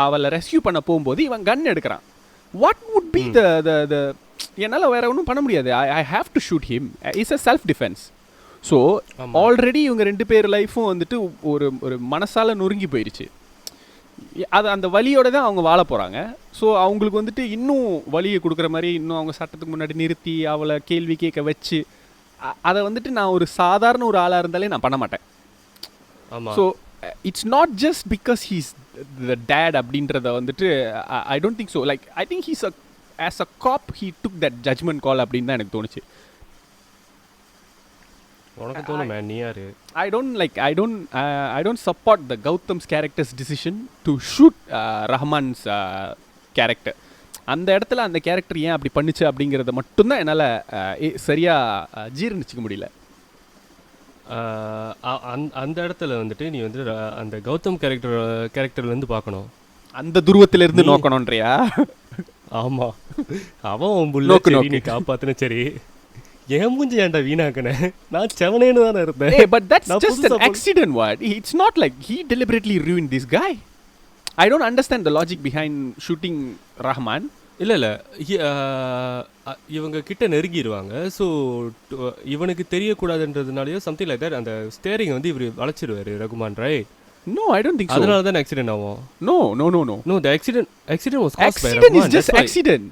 அவளை ரெஸ்கியூ பண்ண போகும்போது இவன் கன் எடுக்கிறான். வாட் வுட் பி த என்னால் வேற ஒன்றும் பண்ண முடியாது. I have to shoot him. It's a self defence. So already இவங்க 2 பேர் லைஃப்பும் வந்துட்டு ஒரு ஒரு மனசால நொறுங்கி போயிடுச்சு. அது அந்த வலியோட தான் அவங்க வாழ போகிறாங்க. ஸோ அவங்களுக்கு வந்துட்டு இன்னும் வலியை கொடுக்குற மாதிரி இன்னும் அவங்க சட்டத்துக்கு முன்னாடி நிறுத்தி அவளை கேள்வி கேட்க வச்சு அதை வந்துட்டு நான் ஒரு சாதாரண ஒரு ஆளாக இருந்தாலே நான் பண்ண மாட்டேன். So it's not just because he's the dad அப்படின்றத வந்துட்டு I don't think so. Like I think he's as a cop he took that judgment call அப்படின்னு தான் எனக்கு தோணுச்சு. உனக்கு தோணும் மேன், நீ யாரு? I don't support the Gautam's character's decision to shoot Rahman's character. அந்த இடத்துல அந்த கேரக்டர் ஏன் அப்படி பண்ணுச்சு அப்படிங்கிறத மட்டும்தான் என்னால் சரியாக ஜீரணிச்சிக்க முடியல. அந்த இடத்துல வந்துட்டு நீ வந்து அந்த கௌதம் கேரக்டர்லேருந்து பார்க்கணும், அந்த துருவத்திலிருந்து நோக்கணும்ன்றியா? ஆமாம், அவன் புள்ள நீ காப்பாத்துன சரி, ஏன் மூஞ்சி ஏன்டா வீணாக்குன? நான் செவனேன்னு தானே இருந்தேன். But that's just an accident. What? It's not like he deliberately ruined this guy. I don't understand the logic behind shooting Rahman. இல்லை இவங்க கிட்ட நெருங்கிடுவாங்க. ஸோ இவனுக்கு தெரியக்கூடாதுன்றதுனாலயோ சம்திங் லைக் தட் அந்த ஸ்டேரிங் வந்து இவர் வளைச்சிருவாரு Rahman, right? No, I don't think so. அதனால தான் ஆக்சிடென்ட் ஆகும். No, the accident was caused by accident is just accident.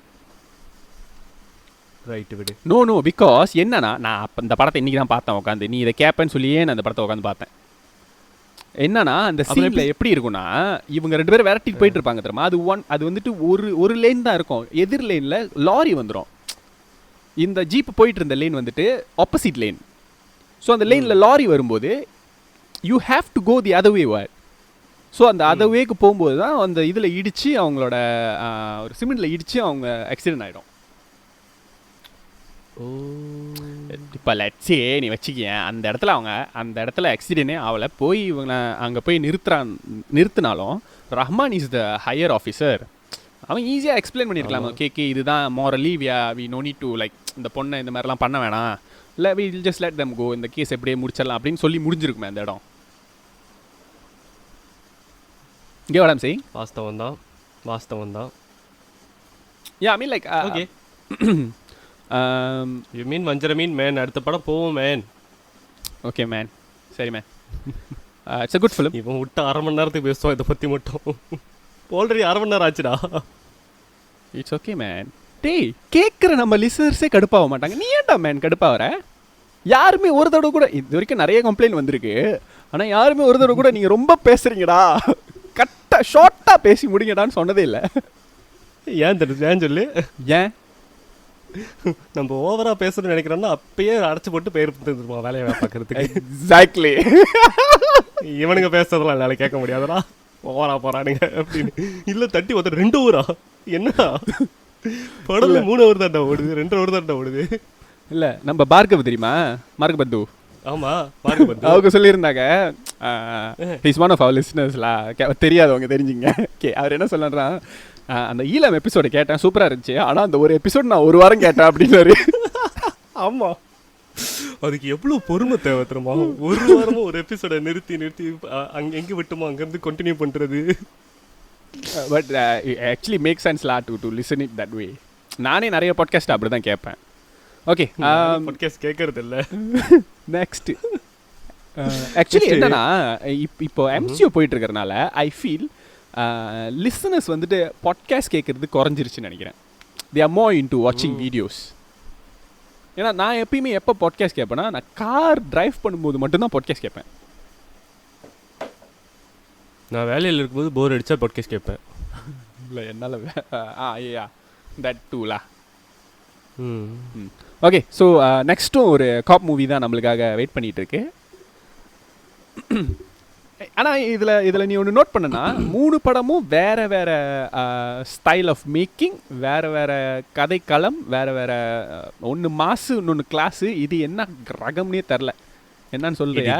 Right விடு. No, because என்னன்னா நான் இந்த படத்தை இன்னைக்கு தான் பார்த்தேன் உட்காந்து. நீ இதை கேப்பேன்னு சொல்லியே நான் அந்த படத்தை உட்காந்து பார்த்தேன். என்னன்னா அந்த சீன்ல எப்படி இருக்கும்னா, இவங்க 2 பேரும் விரட்டிட்டு போயிட்டு இருப்பாங்க தெரியுமா, அது வந்துட்டு ஒரு லேன் தான் இருக்கும். எதிர் லேன்ல லாரி வந்துடும். இந்த ஜீப் போயிட்டு இருந்த லேன் வந்துட்டு ஆப்போசிட் லேன். ஸோ அந்த லேனில் லாரி வரும்போது you have to go the other way ward. So அந்த அதர் வேக்கு போகும்போது தான் அந்த இதில் இடித்து அவங்களோட ஒரு சிமெண்ட்டில் இடித்து அவங்க ஆக்சிடென்ட் ஆகிடும். இப்போ லட்சே நீ வச்சுக்கேன், அந்த இடத்துல ஆக்சிடென்டே அவளை போய் இவங்க அங்கே போய் நிறுத்தினாலும் Rahman is the higher officer. அவன் ஈஸியாக எக்ஸ்பிளைன் பண்ணியிருக்கலாம், கேக்கு இதுதான் morally we no need to like இந்த பொண்ணை இந்த மாதிரிலாம் பண்ண வேணாம், இல்லை we just let them go, இந்த கேஸ் எப்படியே முடிச்சிடலாம் அப்படின்னு சொல்லி முடிஞ்சிருக்குமே அந்த இடம். இங்கே what I'm saying? வாஸ்தவம் தான். Yeah, I mean like okay. You mean வஞ்சர மீன் மேன், அடுத்த படம் போவோம் மேன். ஓகே மேன், சரி man. It's a good film. இவன் விட்டு 1/2 மணி நேரத்துக்கு பேசுவோம் இதை பற்றி மட்டும். ஆல்ரெடி 1/2 மணி நேரம் ஆச்சுடா. It's okay man. டேய், கேட்குற நம்ம லிசனர்ஸே கடுப்பாக மாட்டாங்க, நீ ஏன்டா மேன் கடுப்பாகிற? யாருமே ஒரு தடவை கூட இது வரைக்கும் நிறைய கம்ப்ளைண்ட் வந்திருக்கு, ஆனால் யாருமே ஒரு தடவை கூட நீங்கள் ரொம்ப பேசுகிறீங்கடா, ஷார்ட்டாக பேசி முடிங்கடான்னு சொன்னதே இல்லை. ஏன் சொல்லு. ஏன் நம்ம ஓவராக பேசுகிறோன்னு நினைக்கிறோம்னா அப்பயே அடைச்சி போட்டு பேர் தந்துருமா வேலையை பார்க்கறதுக்கு. எக்ஸாக்ட்லி. இவனுங்க பேசுறதெல்லாம் என்னால் கேட்க முடியாதுடா, ஓவரா போகிறானுங்க அப்படின்னு. இல்லை தட்டி ஒருத்தர் 2 ஊரா என்னடா படம் 3 hour தாண்டா ஓடுது, 2 hour தாண்டா ஓடுது. இல்லை நம்ம பார்கவ் தெரியுமா, மார்கபந்து. ஆமாம், அவங்க சொல்லியிருந்தாங்க, இஸ் ஒன் ஆஃப் அவர் லிஸ்னர்ஸ்லாம் தெரியாதவங்க தெரிஞ்சுங்க. அவர் என்ன சொல்லுறா, அந்த ஈழம் எபிசோடு கேட்டேன், சூப்பராக இருந்துச்சு, ஆனால் அந்த ஒரு எபிசோட் நான் 1 வாரம் கேட்டேன் அப்படின்னாரு. ஆமாம், அதுக்கு எவ்வளோ பொறுமை தேவை தெரியுமா? 1 வாரமும் ஒரு எபிசோடை நிறுத்தி அங்கே எங்கே விட்டுமோ அங்கேருந்து கண்டினியூ பண்ணுறது. பட் ஆக்சுவலி மேக் சென்ஸ் லா to listen it that way. நானே நிறைய பாட்காஸ்ட் அப்படி தான் கேட்பேன். ஓகே, பாட்காஸ்ட் கேட்கறது இல்லை. நெக்ஸ்ட் ஆக்சுவலி என்னன்னா, இப்போ எம்சிஓ போயிட்டு இருக்கிறனால ஐ ஃபீல் லிசனர்ஸ் வந்துட்டு பாட்காஸ்ட் கேட்குறது குறைஞ்சிருச்சுன்னு நினைக்கிறேன். தி ஆர் மோர் இன்டு வாட்சிங் வீடியோஸ். ஏன்னா நான் எப்பயுமே எப்போ பாட்காஸ்ட் கேட்பேன்னா, நான் கார் டிரைவ் பண்ணும்போது மட்டும்தான் பாட்காஸ்ட் கேட்பேன். நான் வேலையில் இருக்கும்போது போர் அடித்தா பாட்காஸ்ட் கேட்பேன். இல்லை என்னால் ஐயா தட் டூலா. ஓகே, ஸோ நெக்ஸ்ட்டும் ஒரு காப் மூவி தான் நம்மளுக்காக வெயிட் பண்ணிகிட்டு இருக்கு. ஆனால் இதில் நீ ஒன்று நோட் பண்ணனா, 3 படமும் வேறு வேறு ஸ்டைல் ஆஃப் மேக்கிங், வேறு கதைக்களம், வேறு ஒன்று மாசு இன்னொன்று கிளாஸு. இது என்ன ரகம்னே தெரில, என்னன்னு சொல்றியா?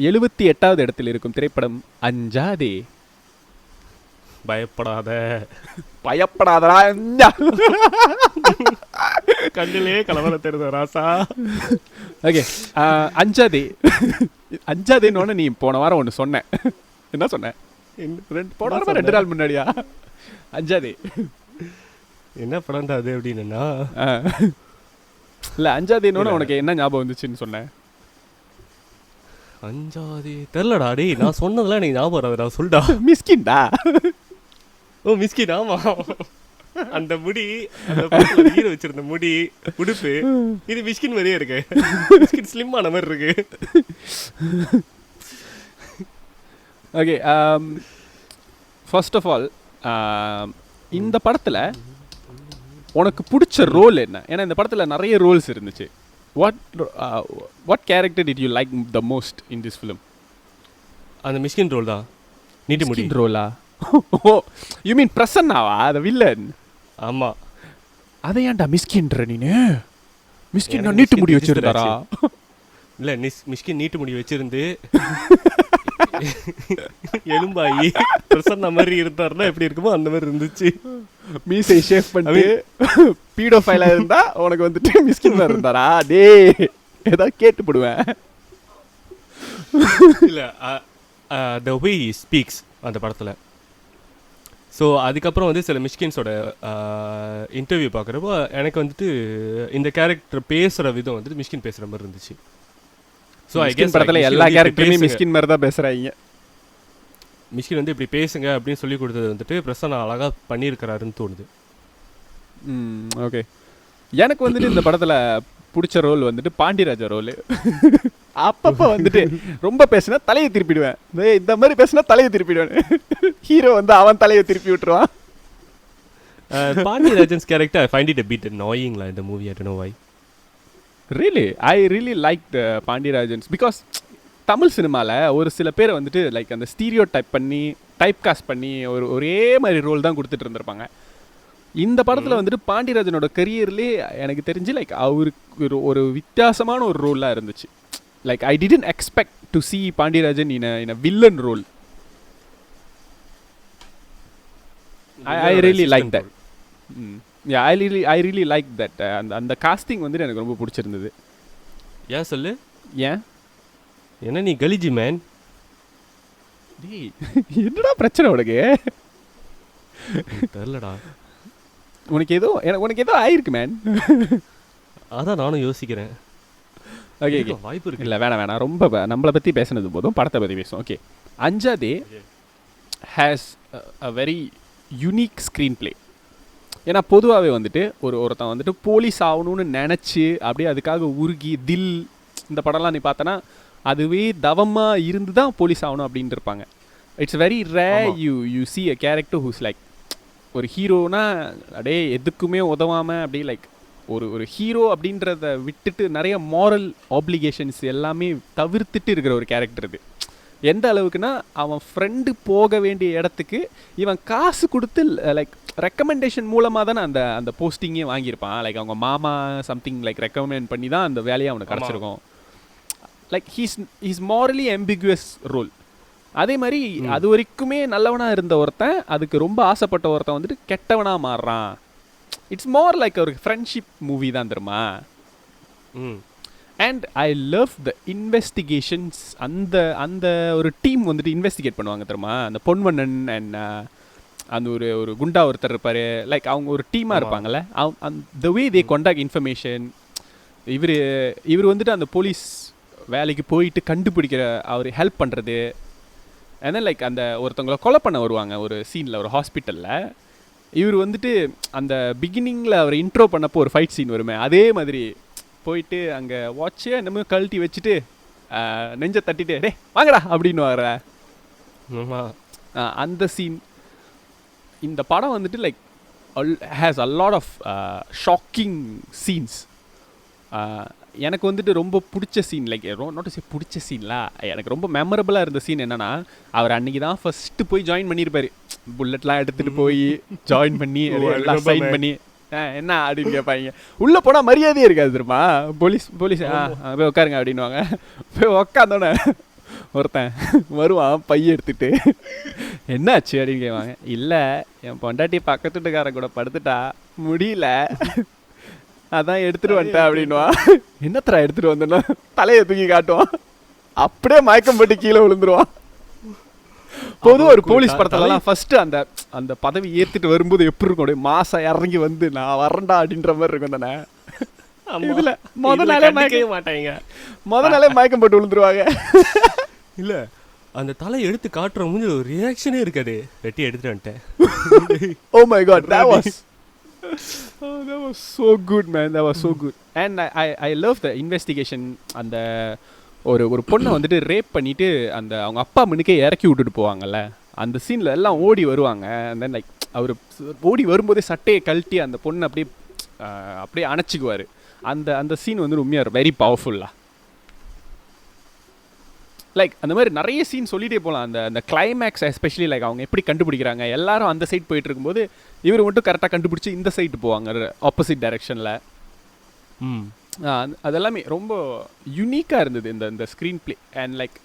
78வது இடத்தில் இருக்கும் திரைப்படம் அஞ்சாதே. பயப்படாதடா கண்ணிலே கலவர தெரியுது ராசா. ஓகே, அஞ்சாதேன்னு நீ போன வாரம் ஒன்று சொன்ன, என்ன சொன்ன? போன வாரம் 2 நாள் முன்னாடியா? அஞ்சாதே என்ன படம்டா அது அப்படின்னா? இல்லை, அஞ்சாதேன்னு உனக்கு என்ன ஞாபகம் வந்துச்சுன்னு சொன்னேன்? அஞ்சாதே தெரிலடா. டே, நான் சொன்னதெல்லாம் எனக்கு ஞாபகம் வராதுடா, சொல்டா. மிஸ்கின்டா. ஓ மிஸ்கின், ஆமா. அந்த முடி, ஈர வச்சிருந்த முடி, உடுப்பு, இது மிஸ்கின் மாதிரியே இருக்கு. மிஸ்கின் ஸ்லிம் ஆன மாதிரி இருக்கு. ஓகே, ஃபர்ஸ்ட் ஆஃப் ஆல் இந்த படத்தில் உனக்கு பிடிச்ச ரோல் என்ன? ஏன்னா இந்த படத்தில் நிறைய ரோல்ஸ் இருந்துச்சு. What character did you like the most in this film? அந்த மிஸ்கின் ரோல் தான். நீட்டு முடி ரோலா? ஓ யூ மீன் பிரசன்னாவா அந்த வில்லன்? ஆமாம். அதை ஏன்டா மிஸ்கின்ற நீனு? மிஸ்கின் நீட்டு முடி வச்சிருந்தாரா? இல்லை, மிஸ்கின் நீட்டு முடி வச்சிருந்து எலும்பாயி பிரசன்னா மாதிரி இருந்தாருன்னா எப்படி இருக்குமோ அந்த மாதிரி இருந்துச்சு. மீசை ஷேவ் பண்ணி பீடோஃபைலா இருந்தா உனக்கு வந்துட்டு மிஸ்கின் மாதிரி இருந்தாரா? டேய் ஏதாவது கேட்டு போடுவேன். இல்லை, த வே ஹி ஸ்பீக்ஸ் அந்த படத்தில். ஸோ அதுக்கப்புறம் வந்து சில மிஸ்கின்ஸோட இன்டர்வியூ பார்க்குறப்போ எனக்கு வந்துட்டு இந்த கேரக்டர் பேசுகிற விதம் வந்துட்டு மிஸ்கின் பேசுகிற மாதிரி இருந்துச்சு. ஸோ ஐ கெஸ் படத்தில் எல்லா கேரக்டருமே மிஸ்கின் மாதிரி தான் பேசுகிறாங்க. மிஸ்கின் வந்து இப்படி பேசுங்க அப்படின்னு சொல்லி கொடுத்தது வந்துட்டு பிரசன்னா அழகாக பண்ணியிருக்கிறாருன்னு தோணுது. ஓகே. எனக்கு வந்துட்டு இந்த படத்தில் பிடிச்ச ரோல் வந்துட்டு பாண்டியராஜா ரோல். அப்பப்போ வந்துட்டு ரொம்ப பேசினா தலையை திருப்பிடுவேன், இந்த மாதிரி பேசினா தலையை திருப்பிடுவேன். ஹீரோ வந்து அவன் தலையை திருப்பி விட்டுருவான். Pandiarajan's character I find it a bit annoying in the movie. I don't know why. Really, I really liked Pandiarajan's because Tamil சினிமாவில் ஒரு சில பேரை வந்துட்டு லைக் அந்த ஸ்டீரியோ டைப் காஸ்ட் பண்ணி ஒரே மாதிரி ரோல் தான் கொடுத்துட்டு இருந்திருப்பாங்க. இந்த படத்தில் வந்துட்டு பாண்டியராஜனோட கரியர்லேயே எனக்கு தெரிஞ்சு லைக் அவருக்கு ஒரு வித்தியாசமான ஒரு ரோலாக இருந்துச்சு. Like I didn't expect to see Pandiarajan in a villain role. I really like that. Yeah, I really like that. அந்த காஸ்டிங் வந்துட்டு எனக்கு ரொம்ப பிடிச்சிருந்தது. ஏன் சொல்லு? ஏன் என்ன நீ கலிஜி மேன்? என்னடா பிரச்சனை உனக்கு? தெரியலடா. உனக்கு ஏதோ ஆயிருக்கு மேன். அதான் நானும் யோசிக்கிறேன். ஓகே வாய்ப்பு இருக்கு. இல்லை வேணாம் ரொம்ப நம்மளை பற்றி பேசுனது போதும், படத்தை பற்றி பேசுவோம். Okay. Anjathe has a very unique screen play. ஏன்னா பொதுவாகவே வந்துட்டு ஒருத்தன் வந்துட்டு போலீஸ் ஆகணும்னு நினச்சி அப்படியே அதுக்காக உருகி தில் இந்த படம்லாம் நீ பார்த்தனா அதுவே தவமாக இருந்து தான் போலீஸ் ஆகணும் அப்படின்ட்டு இருப்பாங்க. It's very rare you see a character who's like ஒரு ஹீரோனா அப்படியே எதுக்குமே உதவாமல் அப்படியே லைக் ஒரு ஹீரோ அப்படின்றத விட்டுட்டு நிறைய மாரல் ஆப்ளிகேஷன்ஸ் எல்லாமே தவிர்த்துட்டு இருக்கிற ஒரு கேரக்டர் இது. எந்த அளவுக்குன்னா அவன் ஃப்ரெண்டு போக வேண்டிய இடத்துக்கு இவன் காசு கொடுத்து லைக் ரெக்கமெண்டேஷன் மூலமாக தானே அந்த போஸ்டிங்கே வாங்கியிருப்பான். லைக் அவங்க மாமா சம்திங் லைக் ரெக்கமெண்ட் பண்ணி தான் அந்த வேலையை அவனுக்கு கிடச்சிருக்கும். Like he's morally ambiguous role. அதே மாதிரி அது வரைக்குமே நல்லவனாக இருந்த ஒருத்தன் அதுக்கு ரொம்ப ஆசைப்பட்ட ஒருத்தன் வந்துட்டு கெட்டவனாக மாறுறான். இட்ஸ் மோர் லைக் ஒரு ஃப்ரெண்ட்ஷிப் மூவி தான் தெரியுமா. And I love the investigations. அந்த ஒரு டீம் வந்துட்டு இன்வெஸ்டிகேட் பண்ணுவாங்க தெரியுமா. அந்த பொன்வண்ணன் அண்ட் அந்த ஒரு குண்டா ஒருத்தர் இருப்பார். லைக் அவங்க ஒரு டீமாக இருப்பாங்கல்ல. த வே தே கான்டாக்ட் இன்ஃபர்மேஷன். இவர் வந்துட்டு அந்த போலீஸ் வேலைக்கு போயிட்டு கண்டுபிடிக்கிற அவர் ஹெல்ப் பண்ணுறது. ஏன்னா லைக் அந்த ஒருத்தவங்களை கொலை பண்ண வருவாங்க ஒரு சீனில் ஒரு ஹாஸ்பிட்டலில். இவர் வந்துட்டு அந்த பிகினிங்கில் அவர் இன்ட்ரோ பண்ணப்போ ஒரு ஃபைட் சீன் வருமே அதே மாதிரி போயிட்டு அங்கே வாட்சே என்னமோ கழட்டி வச்சுட்டு நெஞ்சை தட்டிட்டு டே வாங்கடா அப்படின்னு வர அந்த சீன். இந்த படம் வந்துட்டு like has a lot of shocking scenes. எனக்கு வந்துட்டு ரொம்ப பிடிச்ச சீன் லைக் நாட் சே பிடிச்ச சீன்லாம் எனக்கு ரொம்ப மெமரபுளாக இருந்த சீன் என்னென்னா அவர் அன்றைக்கி தான் ஃபஸ்ட்டு போய் ஜாயின் பண்ணியிருப்பார். புல்லட்லாம் எடுத்துகிட்டு போய் ஜாயின் பண்ணி எல்லாம் சைன் பண்ணி என்ன அப்படின்னு கேட்பாங்க. உள்ளே போனால் மரியாதையே இருக்காது தெரியுமா. போலீஸ் போய் உட்காருங்க அப்படின்வாங்க. போய் உக்காந்தோன்னே ஒருத்தன் வருவான் பைய எடுத்துகிட்டு என்னாச்சு அப்படின்னு கேட்பாங்க. இல்லை என் பொண்டாட்டி பக்கத்து வீட்டுக்காரன் கூட படுத்துட்டா முடியல அதான் எடுத்துட்டு வந்துட்டேன் அப்படின்வா. என்னத்தரா எடுத்துட்டு வந்தேன்னா தலையை தூக்கி காட்டுவான். அப்படியே மயக்கம் போட்டு கீழே விழுந்துருவான். பொதுவாக ஒரு போலீஸ் படத்துலலாம் ஃபர்ஸ்ட் அந்த பதவி ஏற்றுட்டு வரும்போது எப்படி இருக்கும் அப்படியே மாசம் இறங்கி வந்து நான் வரேன்டா அப்படின்ற மாதிரி இருக்கும் தானே. இதில் முதல் நாளே மயக்கம் போட்டு விழுந்துருவாங்க. இல்லை அந்த தலை எடுத்து காட்டுற முடிஞ்ச ஒரு ரியாக்ஷனே இருக்காது. வெட்டி எடுத்துட்டு வந்துட்டேன். Oh my god, that was so good man, that was so good. And I love the investigation. அந்த ஒரு பொண்ணை வந்துட்டு ரேப் பண்ணிட்டு அந்த அவங்க அப்பா முன்னுக்கே இறக்கி விட்டுட்டு போவாங்கல்ல அந்த சீனில் எல்லாம் ஓடி வருவாங்க. அண்ட் தென் லைக் அவர் ஓடி வரும்போதே சட்டையை கழட்டி அந்த பொண்ணை அப்படியே அப்படியே அணைச்சிக்குவார். அந்த அந்த சீன் வந்து உண்மையாக வெரி பவர்ஃபுல்லாக. லைக் அந்த மாதிரி நிறைய சீன் சொல்லிகிட்டே போகலாம். அந்த அந்த கிளைமேக்ஸ் எஸ்பெஷலி லைக் அவங்க எப்படி கண்டுபிடிக்கிறாங்க, எல்லாரும் அந்த சைட் போயிட்டு இருக்கும்போது இவர் மட்டும் கரெக்டாக கண்டுபிடிச்சி இந்த சைடு போவாங்க ஆப்போசிட் டைரெக்ஷனில். அதெல்லாமே ரொம்ப யூனிக்காக இருந்தது இந்த இந்த screenplay. And like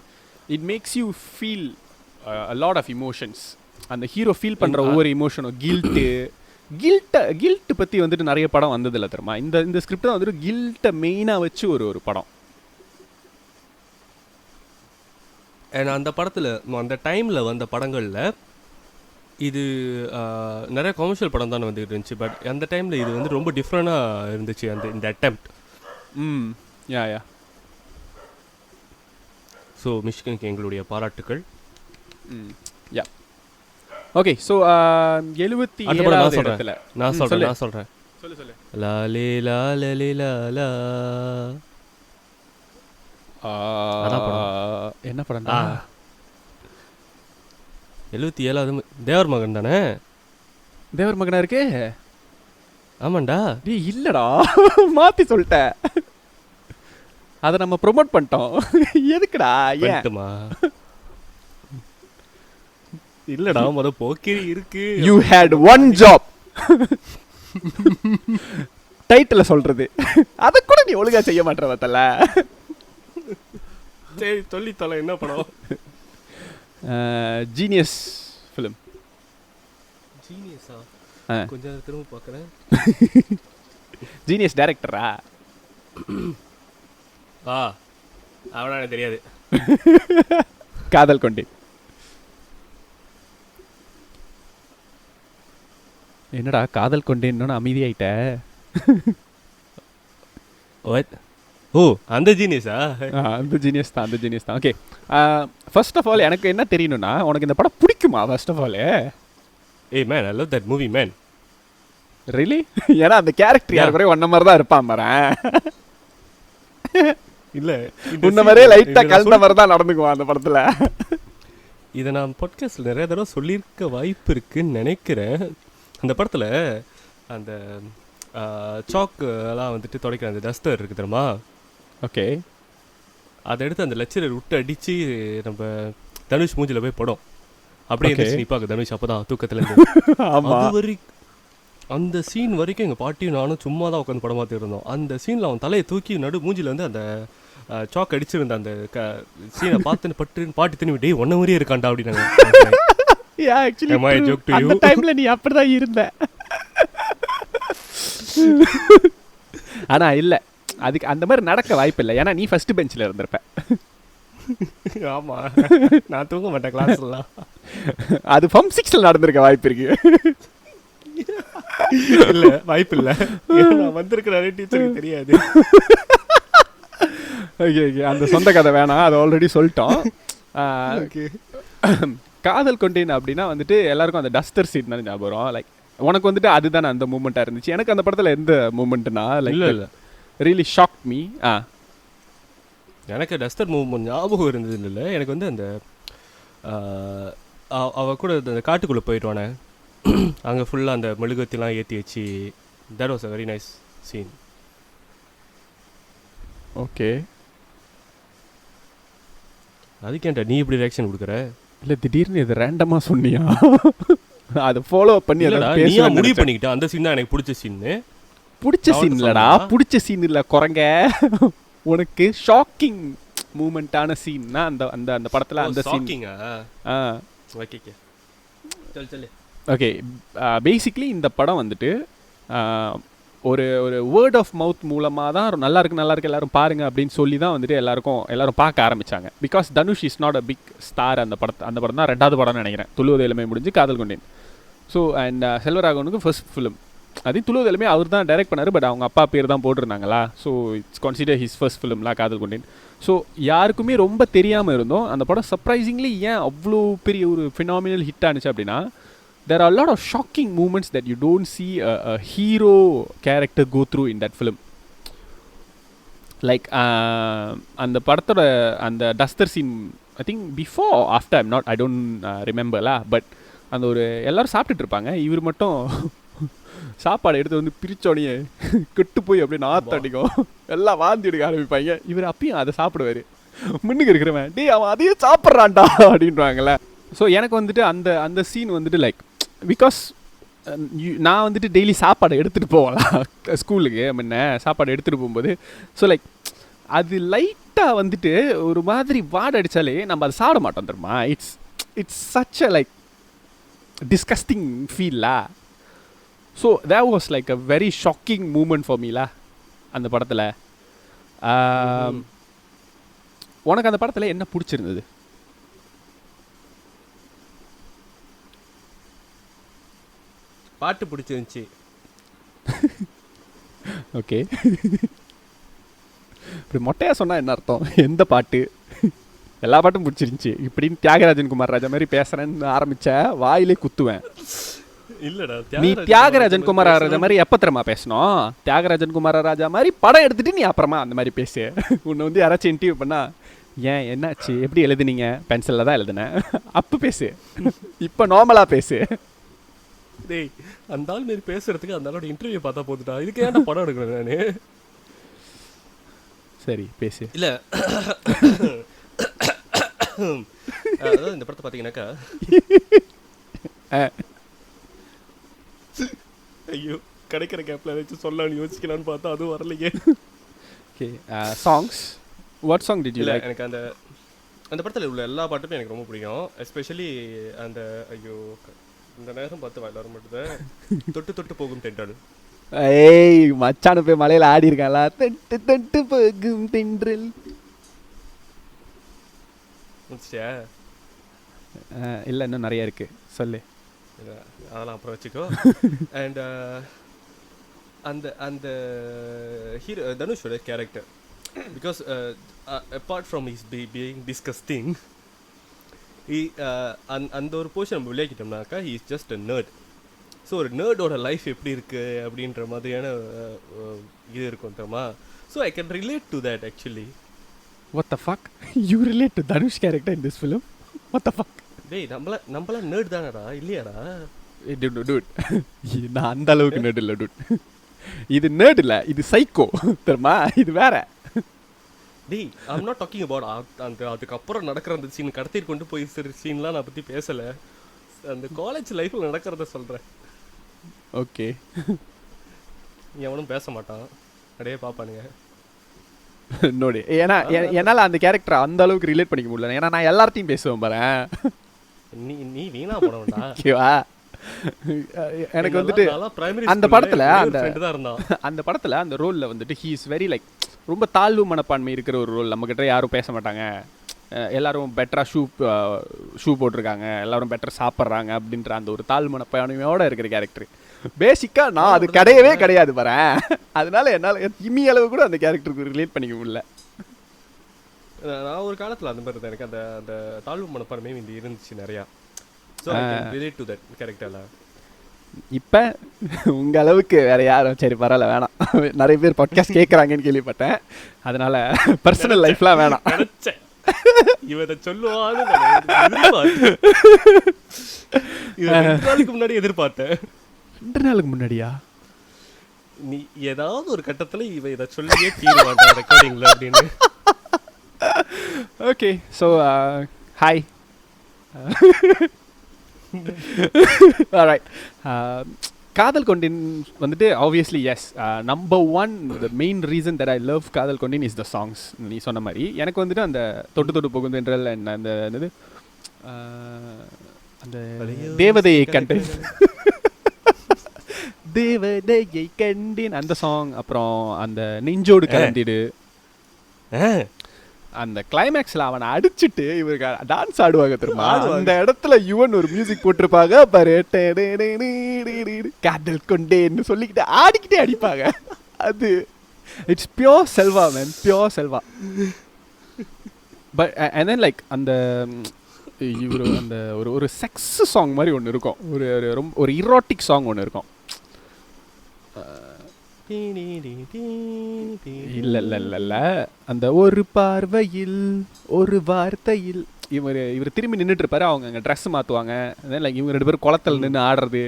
it makes you feel a lot of emotions. அந்த ஹீரோ ஃபீல் பண்ணுற ஒவ்வொரு இமோஷனும் கில்ட்டு பற்றி வந்துட்டு நிறைய படம் வந்ததில்லை தெரியுமா. இந்த இந்த ஸ்கிரிப்ட் தான் வந்துட்டு கில்ட்டை மெயினாக வச்சு ஒரு படம். அண்ட் அந்த படத்தில் அந்த டைமில் வந்த படங்களில் இது நிறைய கமர்ஷியல் படம் தானே வந்துட்டு இருந்துச்சு. பட் அந்த டைமில் இது வந்து ரொம்ப டிஃப்ரெண்டாக இருந்துச்சு அந்த இந்த அட்டெம்ப்ட். யா. ஸோ மிஷ்கினுக்கு எங்களுடைய பாராட்டுக்கள். Yeah okay. ஸோ 77வது இடத்துல நான் சொல்கிறேன் சொல்லு லாலே லாலே லாலா. என்ன படம்டா? 77வது தேவர் மகன் தானே? தேவர் மகனா இருக்கு. ஆமாண்டா. டேய் இல்லடா, மாத்தி சொல்லிட்டேன். அதை நம்ம ப்ரொமோட் பண்ணிட்டோம். எதுக்குடா? ஏன்மா இல்லடா, முத போக்கிரி இருக்கு. You had one job. Title சொல்றது அதை கூட நீ ஒழுங்கா செய்ய மாட்டேற பார்த்தல. சரி சொல்லி தொலை, என்ன படம்? Genius film. ஜீனியஸா? கொஞ்சம் திரும்ப பார்க்குறேன். ஜீனியஸ் டைரக்டரா? அவனா எனக்கு தெரியாது. காதல் கொண்டேன். என்னடா காதல் கொண்டேன்னு அமைதியாயிட்ட? ஓ அந்த ஜீனியஸா? அந்த ஜீனியஸ் தான். ஓகே, ஃபர்ஸ்ட் ஆஃப் ஆல் எனக்கு என்ன தெரியணும்னா, உனக்கு இந்த படம் பிடிக்குமா? ஃபர்ஸ்ட் ஆஃப் ஆல் ஏய் man, I love that movie man. Really? ஏன்னா அந்த கேரக்டர் யார் கூட ஒன்ன மாதிரி தான் இருப்பான் பாறேன். இல்லை உன்ன மாதிரியே லைட்டாக கலந்த மாதிரி தான் நடந்துக்குவான் அந்த படத்தில். இதை நான் பாட்காஸ்டில் நிறைய தடவை சொல்லியிருக்க வாய்ப்பு இருக்குன்னு நினைக்கிறேன். அந்த படத்தில் அந்த சாக்கு எல்லாம் வந்துட்டு துடைக்கிற அந்த டஸ்டர் இருக்குது தெரியுமா? ஓகே. அதை எடுத்து அந்த லெக்சரர் விட்டு அடித்து நம்ம தனுஷ் மூஞ்சில் போய் படம் அப்படியே நிற்பாங்க தனுஷ். அப்போ தான் தூக்கத்தில் இருந்து அந்த சீன் வரைக்கும் எங்கள் பாட்டியும் நானும் சும்மா தான் உட்காந்து படம் பார்த்துட்டு இருந்தோம். அந்த சீனில் அவன் தலையை தூக்கி நடு மூஞ்சில் வந்து அந்த சாக் அடிச்சிருந்த அந்த சீனை பார்த்துன்னு பட்டுன்னு பாட்டி திரும்பி டே ஒன்ன மாதிரியே இருக்காண்டா அப்படின்னாங்க. அந்த டைம்ல நீ அப்படிதான் இருந்த. ஆனா இல்ல, அதுக்கு அந்த மாதிரி நடக்க வாய்ப்பு இல்லை. ஏன்னா நீ ஃபர்ஸ்ட் பெஞ்சில் இருந்திருப்ப. ஆமா, நான் தூங்க மாட்டேன் கிளாஸ்லாம். அது ஃபார்ம் 6ல நடந்திருக்க வாய்ப்பு இருக்கு. இல்ல வாய்ப்பு இல்லை, நான் வந்திருக்கிறேன் டீச்சருக்கு தெரியாது. ஓகே ஓகே, அந்த சொந்த கதை வேணாம், அதை ஆல்ரெடி சொல்லிட்டோம். காதல் கொண்டேன் அப்படின்னா வந்துட்டு எல்லாருக்கும் அந்த டஸ்டர் சீன் தான் ஞாபகம் வரும். லைக் உனக்கு வந்துட்டு அதுதானே அந்த மூமெண்ட்டாக இருந்துச்சு. எனக்கு அந்த படத்தில் எந்த மூமெண்ட்னா லைக் இல்லை ரியலி ஷாக் மீ. எனக்கு டஸ்டர் மூவ்மெண்ட் ஞாபகம் இருந்தது இல்லை. எனக்கு வந்து அந்த அவ கூட அந்த காட்டுக்குள்ளே போயிடுவானே, அங்கே ஃபுல்லாக அந்த மெழுகுவத்திலாம் ஏற்றி வச்சு, that was a very nice scene. Okay, அதுக்கேன்டா நீ இப்படி ரியாக்ஷன் கொடுக்குற? இல்லை திடீர்னு இது ரேண்டமாக சொன்னியா? அதை ஃபாலோ பண்ணி நீ முடிவு பண்ணிக்கிட்ட அந்த சீன் தான் எனக்கு பிடிச்ச சீன்னு. பிடிச்ச சீன் இல்லடா, பிடிச்ச சீன் இல்லை குரங்க. உனக்கு ஷாக்கிங் மூமெண்ட்டான சீன்னா அந்த அந்த அந்த படத்தில் அந்த சீன். ஓகே, பேசிக்லி இந்த படம் வந்துட்டு ஒரு ஒரு வேர்ட் ஆஃப் மவுத் மூலமாக தான் நல்லா இருக்கு எல்லாரும் பாருங்க அப்படின்னு சொல்லி தான் வந்துட்டு எல்லாரும் பார்க்க ஆரம்பித்தாங்க. Because Dhanush is not a big star. அந்த படம் தான் 2வது படம்னு நினைக்கிறேன். துள்ளுவது இளமை முடிஞ்சு காதல் கொண்டேன். ஸோ அண்ட் செல்வராகவனுக்கு ஃபர்ஸ்ட் ஃபிலிம். அதையும் துள்ளுவது இளமை அவர் தான் டைரக்ட் பண்ணார். பட் அவங்க அப்பா பேர் தான் போட்டிருந்தாங்களா. So it's consider his first ஃபிலிம்லாம் காதல் கொண்டேன். ஸோ யாருக்குமே ரொம்ப தெரியாமல் இருந்தோம். அந்த படம் சர்ப்ரைசிங்லி ஏன் அவ்வளோ பெரிய ஒரு ஃபினாமினல் ஹிட் ஆனிச்சு அப்படின்னா, there are a lot of shocking moments that you don't see a hero character go through in that film. Like அந்த படத்தோட அந்த duster scene, I think before or after, I don't remember lah, but அந்த ஒரு எல்லாரும் சாப்பிட்டுட்டு இருப்பாங்க, இவர் மட்டும் சாப்பாடு எடுத்து வந்து பிரித்தோடனே கெட்டு போய் அப்படியே நாற்று அடிக்கும், எல்லாம் வாந்தி எடுக்க ஆரம்பிப்பாங்க. இவர் அப்பயும் அதை சாப்பிடுவார். முன்னுக்கு இருக்கிறவன் டேய் அவன் அதையே சாப்பிட்றான்டா அப்படின்வாங்கல்ல. ஸோ எனக்கு வந்துட்டு அந்த அந்த சீன் வந்துட்டு லைக் பிகாஸ் நான் வந்துட்டு டெய்லி சாப்பாடு எடுத்துகிட்டு போகலாம் ஸ்கூலுக்கு முன்ன சாப்பாடு எடுத்துகிட்டு போகும்போது. ஸோ லைக் அது லைட்டாக வந்துட்டு ஒரு மாதிரி வாடை அடித்தாலே நம்ம அதை சாப்பிட மாட்டோம் தெரியுமா. It's such a like disgusting ஃபீல்லா. So that was like a very shocking moment for மீலா அந்த படத்தில். உனக்கு அந்த படத்தில் என்ன பிடிச்சிருந்தது? பாட்டு பிடிச்சிருந்துச்சி. ஓகே, இப்படி மொட்டையாக சொன்னால் என்ன அர்த்தம்? எந்த பாட்டு? எல்லா பாட்டும் பிடிச்சிருந்துச்சி இப்படின்னு தியாகராஜன் குமார் ராஜா மாதிரி பேசுகிறேன்னு ஆரம்பித்த வாயிலே குத்துவேன். இல்லடா, நீ தியாகராஜன் குமார் ராஜா மாதிரி எப்போ தெரியுமா பேசணும்? தியாகராஜன் குமார் ராஜா மாதிரி படம் எடுத்துட்டு நீ அப்புறமா அந்த மாதிரி பேசு. உன்னை வந்து யாராச்சும் இன்டர்வியூ பண்ணா ஏன் என்னாச்சு எப்படி எழுதுனீங்க, பென்சிலில் தான் எழுதுனேன் அப்போ பேசு. இப்போ நார்மலாக பேசு. டேய் அந்த ஆள் மாரி பேசுறதுக்கு அந்த ஆளோட இன்டர்வியூ பார்த்தா போதுடா, இதுக்கு ஏன்டா படம் எடுக்கிறேன் நான்? சரி பேசு. இல்லை அதாவது இந்த படத்தை பார்த்தீங்கன்னாக்கா ஐயோ கிடைக்கிற கேப்பில் ஏதாச்சும் சொல்லலாம்னு யோசிக்கலான்னு பார்த்தா அதுவும் வரலையே. Okay, songs what song did you like? எனக்கு அந்த அந்த படத்தில் உள்ள எல்லா பாட்டுமே எனக்கு ரொம்ப பிடிக்கும். எஸ்பெஷலி அந்த ஐயோ இந்த நேரம் பார்த்து வர மட்டும் தொட்டு தொட்டு போகும் தென்றல். ஏய் மச்சான போய் மலையில் ஆடி இருக்காங்களா? தொட்டு தொட்டு போகும் தென்றல் முடிச்சியா? இல்லை இன்னும் நிறைய இருக்கு, சொல்லு. அதெல்லாம் அப்புறம் வச்சுக்கோ. அண்ட் அந்த அந்த ஹீரோ தனுஷோட character, because apart from his being disgusting, அந்த ஒரு போர்ஷன் நம்ம விளையாக்கிட்டோம்னாக்கா he is just a nerd. So ஒரு நர்டோட லைஃப் எப்படி இருக்குது அப்படின்ற மாதிரியான இது இருக்கும் தெரியுமா. So I can relate to that actually. What the fuck? You relate to Dhanush character in this film? What the fuck? டேய் நம்மள நர்ட் தானடா இல்லையாடா? Dude. நான் அந்த அளவுக்கு நர்ட் இல்லை dude. இது நர்ட் இல்லை, இது சைக்கோ தெரியுமா, இது வேற. டேய் ஐம் நாட் டாக்கிங் அபவுட் அந்த அதுக்கப்புறம் நடக்கிற அந்த சீன் கடத்திட்டு கொண்டு போய் சீன்லாம் நான் பற்றி பேசலை. அந்த காலேஜ் லைஃப்பில் நடக்கிறத சொல்கிறேன். ஓகே, எவனும் பேச மாட்டான், அப்படியே பார்ப்பானுங்க. நோடி ஏன்னா என்னால் அந்த கேரக்டரை அந்த அளவுக்கு ரிலேட் பண்ணிக்க முடியல. ஏன்னா நான் எல்லார்த்தையும் பேசுவேன் பாறேன். நீ வீணா போனவன்டா. ஓகேவா? எனக்கு வந்துட்டு அந்த படத்தில் அந்த படத்தில் அந்த ரோலில் வந்துட்டு ஹீ இஸ் வெரி லைக் ரொம்ப தாழ்வு மனப்பான்மை இருக்கிற ஒரு ரோல். நம்மக்கிட்ட யாரும் பேச மாட்டாங்க, எல்லோரும் பெட்டராக ஷூ போட்டிருக்காங்க, எல்லோரும் பெட்டர் சாப்பிட்றாங்க அப்படின்ற அந்த ஒரு தாழ்வு மனப்பான்மையோடு இருக்கிற கேரக்டர். பேசிக்காக நான் அது கிடையாது வரேன். அதனால என்னால் இம்மி அளவு கூட அந்த கேரக்டருக்கு ரிலேட் பண்ணிக்க முடியல. நான் ஒரு காலத்தில் அந்த மாதிரி தான் எனக்கு அந்த அந்த தாழ்வு மனப்பான்மையும் இந்த இருந்துச்சு நிறையா. ஸோ ரிலேட் டு தட் கேரக்டரில். இப்போ உங்கள் அளவுக்கு வேறு யாரும் சரி பரவாயில்ல வேணாம், நிறைய பேர் பாட்காஸ்ட் கேட்குறாங்கன்னு கேள்விப்பட்டேன். அதனால் பர்சனல் லைஃப்லாம் வேணாம். இவரை சொல்லுவான்னு நாளுக்கு முன்னாடி எதிர்பார்த்தேன். 2 நாளுக்கு முன்னாடியா? நீ ஏதாவது ஒரு கட்டத்தில் இவ இதை சொல்லியே தீர்வாண்டா ரெக்கார்டிங்கில் அப்படின்னு. Okay, so hi. Alright, Kadhal Kondein வந்துட்டு obviously as number 1 the main reason that I love Kadhal Kondein is the songs. நீ சொன்ன மாதிரி எனக்கு வந்துட்டு அந்த தொட்டு தொட்டு போகும் தென்றல் அண்ட் அந்த என்னது அந்த தேவதையை கண்டு தேவதையை கண்டின் அந்த சாங், அப்புறம் அந்த நெஞ்சோடு கலந்திடு, அந்த கிளைமேக்ஸில் அவனை அடிச்சுட்டு இவருக்கு டான்ஸ் ஆடுவாங்க தெரியுமா. அந்த இடத்துல யுவன் ஒரு மியூசிக் போட்டிருப்பாங்க பாரு, காதல் கொண்டேன்னு சொல்லிக்கிட்டு ஆடிக்கிட்டே அடிப்பாங்க. அது it's pure Selva man, pure Selva. But and then like அந்த இவர் அந்த ஒரு செக்ஸ் சாங் மாதிரி ஒன்று இருக்கும், ரொம்ப ஒரு இரோட்டிக் சாங் ஒன்று இருக்கும். இல்ல அந்த ஒரு பார்வையில் ஒரு வார்த்தையில் இவர் திரும்பி நின்றுட்டு இருப்பாரு, அவங்க அங்கே ட்ரெஸ் மாற்றுவாங்க, லைக் இவங்க 2 பேரும் குளத்தில் நின்று ஆடுறது.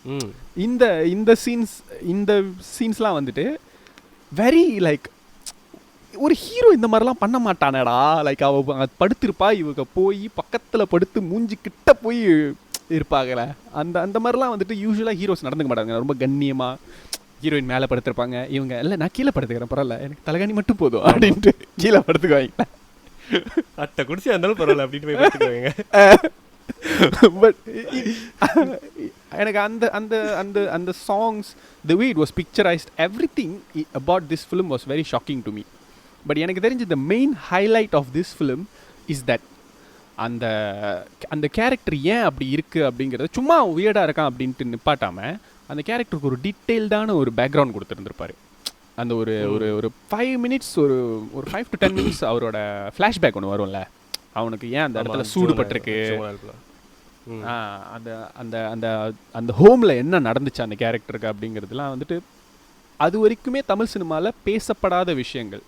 ம் இந்த இந்த சீன்ஸ்லாம் வந்துட்டு வெரி லைக் ஒரு ஹீரோ இந்த மாதிரிலாம் பண்ண மாட்டானடா. லைக் அவ படுத்திருப்பா, இவங்க போய் பக்கத்தில் படுத்து மூஞ்சி கிட்ட போய் இருப்பாங்கல்ல, அந்த அந்த மாதிரிலாம் வந்துட்டு யூஸ்வலாக ஹீரோஸ் நடந்துக்க மாட்டாங்க. ரொம்ப கண்ணியமாக ஹீரோயின் மேலே படுத்திருப்பாங்க, இவங்க இல்லை நான் கீழே படுத்துக்கிறேன் பரவாயில்ல எனக்கு தலைகாணி மட்டும் போதும் அப்படின்ட்டு கீழே படுத்துக்குவாங்க. அட்டை குடிச்சு இருந்தாலும் பரவாயில்ல அப்படின்ட்டு போய் பார்த்துக்குவாங்க. பட் எனக்கு அந்த அந்த அந்த அந்த songs, the way it was picturised, everything about this film was very shocking to me. But எனக்கு தெரிஞ்ச the main highlight of this film is that அந்த அந்த கேரக்டர் ஏன் அப்படி இருக்குது அப்படிங்கிறது சும்மா வியர்டாக இருக்கான் அப்படின்ட்டு நிப்பாட்டாமல் அந்த கேரக்டருக்கு ஒரு டீட்டெயில்டான ஒரு பேக்ரவுண்ட் கொடுத்துருந்துருப்பாரு. அந்த ஒரு ஒரு ஒரு 5 மினிட்ஸ் ஒரு ஒரு 5 to 10 மினிட்ஸ் அவரோட ஃப்ளாஷ்பேக் ஒன்று வரும்ல, அவனுக்கு ஏன் அந்த இடத்துல சூடுபட்டிருக்கு, அந்த அந்த அந்த அந்த ஹோமில் என்ன நடந்துச்சு அந்த கேரக்டருக்கு அப்படிங்கிறதுலாம் வந்துட்டு அது வரைக்குமே தமிழ் சினிமாவில் பேசப்படாத விஷயங்கள்.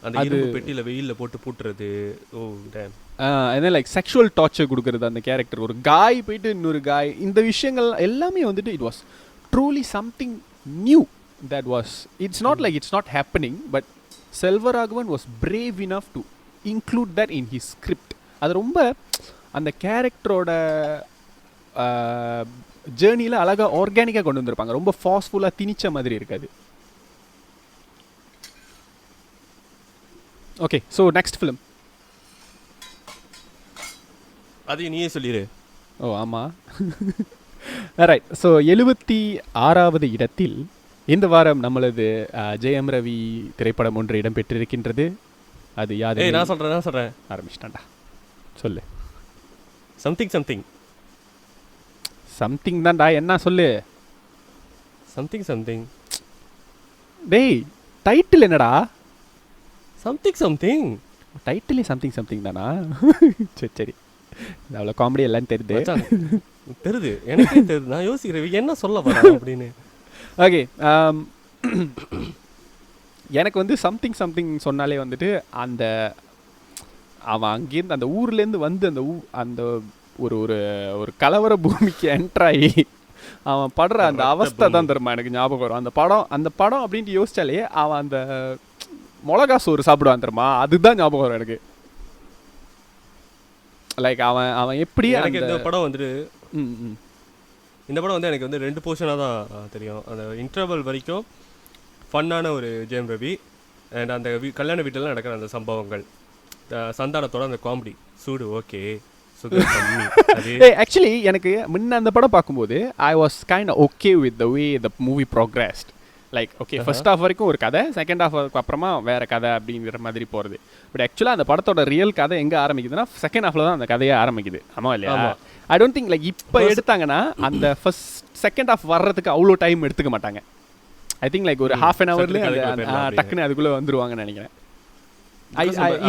அந்த இரும்பு பெட்டியில வெயில்ல போட்டு பூட்டுறது, ஓ டேம், என்ன லைக் செக்ஷுவல் டார்ச்சர் கொடுக்கறது அந்த கேரக்டர், ஒரு காய் போயிட்டு இன்னொரு காய், இந்த விஷயங்கள் எல்லாமே வந்துட்டு it was truly something new that was, it's not like it's not happening, but Selvaraghavan was brave enough to include that in his script. அது ரொம்ப அந்த கேரக்டரோட ஜேர்னியில் அழகாக ஆர்கானிக்காக கொண்டு வந்திருப்பாங்க, ரொம்ப ஃபாஸ்ட்ஃபுல்லாக திணிச்ச மாதிரி இருக்காது. ஓகே, ஸோ நெக்ஸ்ட் ஃபிலிம் அதையும் நீயே சொல்லிடு. ஓ ஆமாம், ரைட். ஸோ 76வது இடத்தில் இந்த வாரம் நம்மளது ஜெயம் ரவி திரைப்படம் ஒன்று இடம்பெற்றிருக்கின்றது. அது யாது? நான் சொல்கிறேன் ஆரம்பிச்சிட்டான்டா, சொல்லு. சம்திங் சம்திங் தான்டா, என்ன சொல்லு? சம்திங் டேய் டைட்டில் என்னடா? சம்திங் டைட்டிலே சம்திங் தானா? சரி அவ்வளோ காமெடி எல்லாம் தெரியுது எனக்கே தெரியுது. நான் யோசிக்கிறேன் என்ன சொல்ல வரேன் அப்படின்னு. ஓகே, எனக்கு வந்து சம்திங் சொன்னாலே வந்துட்டு அந்த அவன் அங்கேருந்து அந்த ஊர்லேருந்து வந்து அந்த அந்த ஒரு ஒரு ஒரு கலவர பூமிக்கு என்ட்ராகி அவன் படுற அந்த அவஸ்தை தான் தெரியுமா எனக்கு ஞாபகம் வரும். அந்த படம் அப்படின்ட்டு யோசிச்சாலே அவன் அந்த மிளகா சோறு சாப்பிடுவான் தெரியுமா, அதுதான் ஞாபகம் வரும் எனக்கு. லைக் அவன் எப்படி எனக்கு இந்த படம் வந்துட்டு இந்த படம் வந்து எனக்கு வந்து 2 போர்ஷனாக தான் தெரியும். அந்த இன்டர்வல் வரைக்கும் ஃபன்னான ஒரு ஜெயம் ரவி அண்ட் அந்த கல்யாண வீட்டிலலாம் நடக்கிற அந்த சம்பவங்கள், சந்தானத்தோட அந்த காமெடி சூடு ஓகே ஆக்சுவலி எனக்கு முன்ன அந்த படம் பார்க்கும்போது I was kind okay with the way the movie progressed. Like okay first half வரைக்கும் ஒரு கதை, செகண்ட் ஹாஃப் அப்புறமா வேறு கதை அப்படிங்கிற மாதிரி போகிறது. பட் ஆக்சுவலாக அந்த படத்தோட ரியல் கதை எங்கே ஆரம்பிக்குதுன்னா செகண்ட் ஹாஃபில் தான் அந்த கதையே ஆரம்பிக்குது. ஆமாம் இல்லையா? ஐ டோன்ட் திங்க் லைக் இப்போ எடுத்தாங்கன்னா அந்த செகண்ட் ஹாஃப் வர்றதுக்கு அவ்வளோ டைம் எடுத்துக்க மாட்டாங்க. ஐ திங்க் லைக் ஒரு ½ an hourலேயே டக்குன்னு அதுக்குள்ளே வந்துருவாங்கன்னு நினைக்கிறேன்.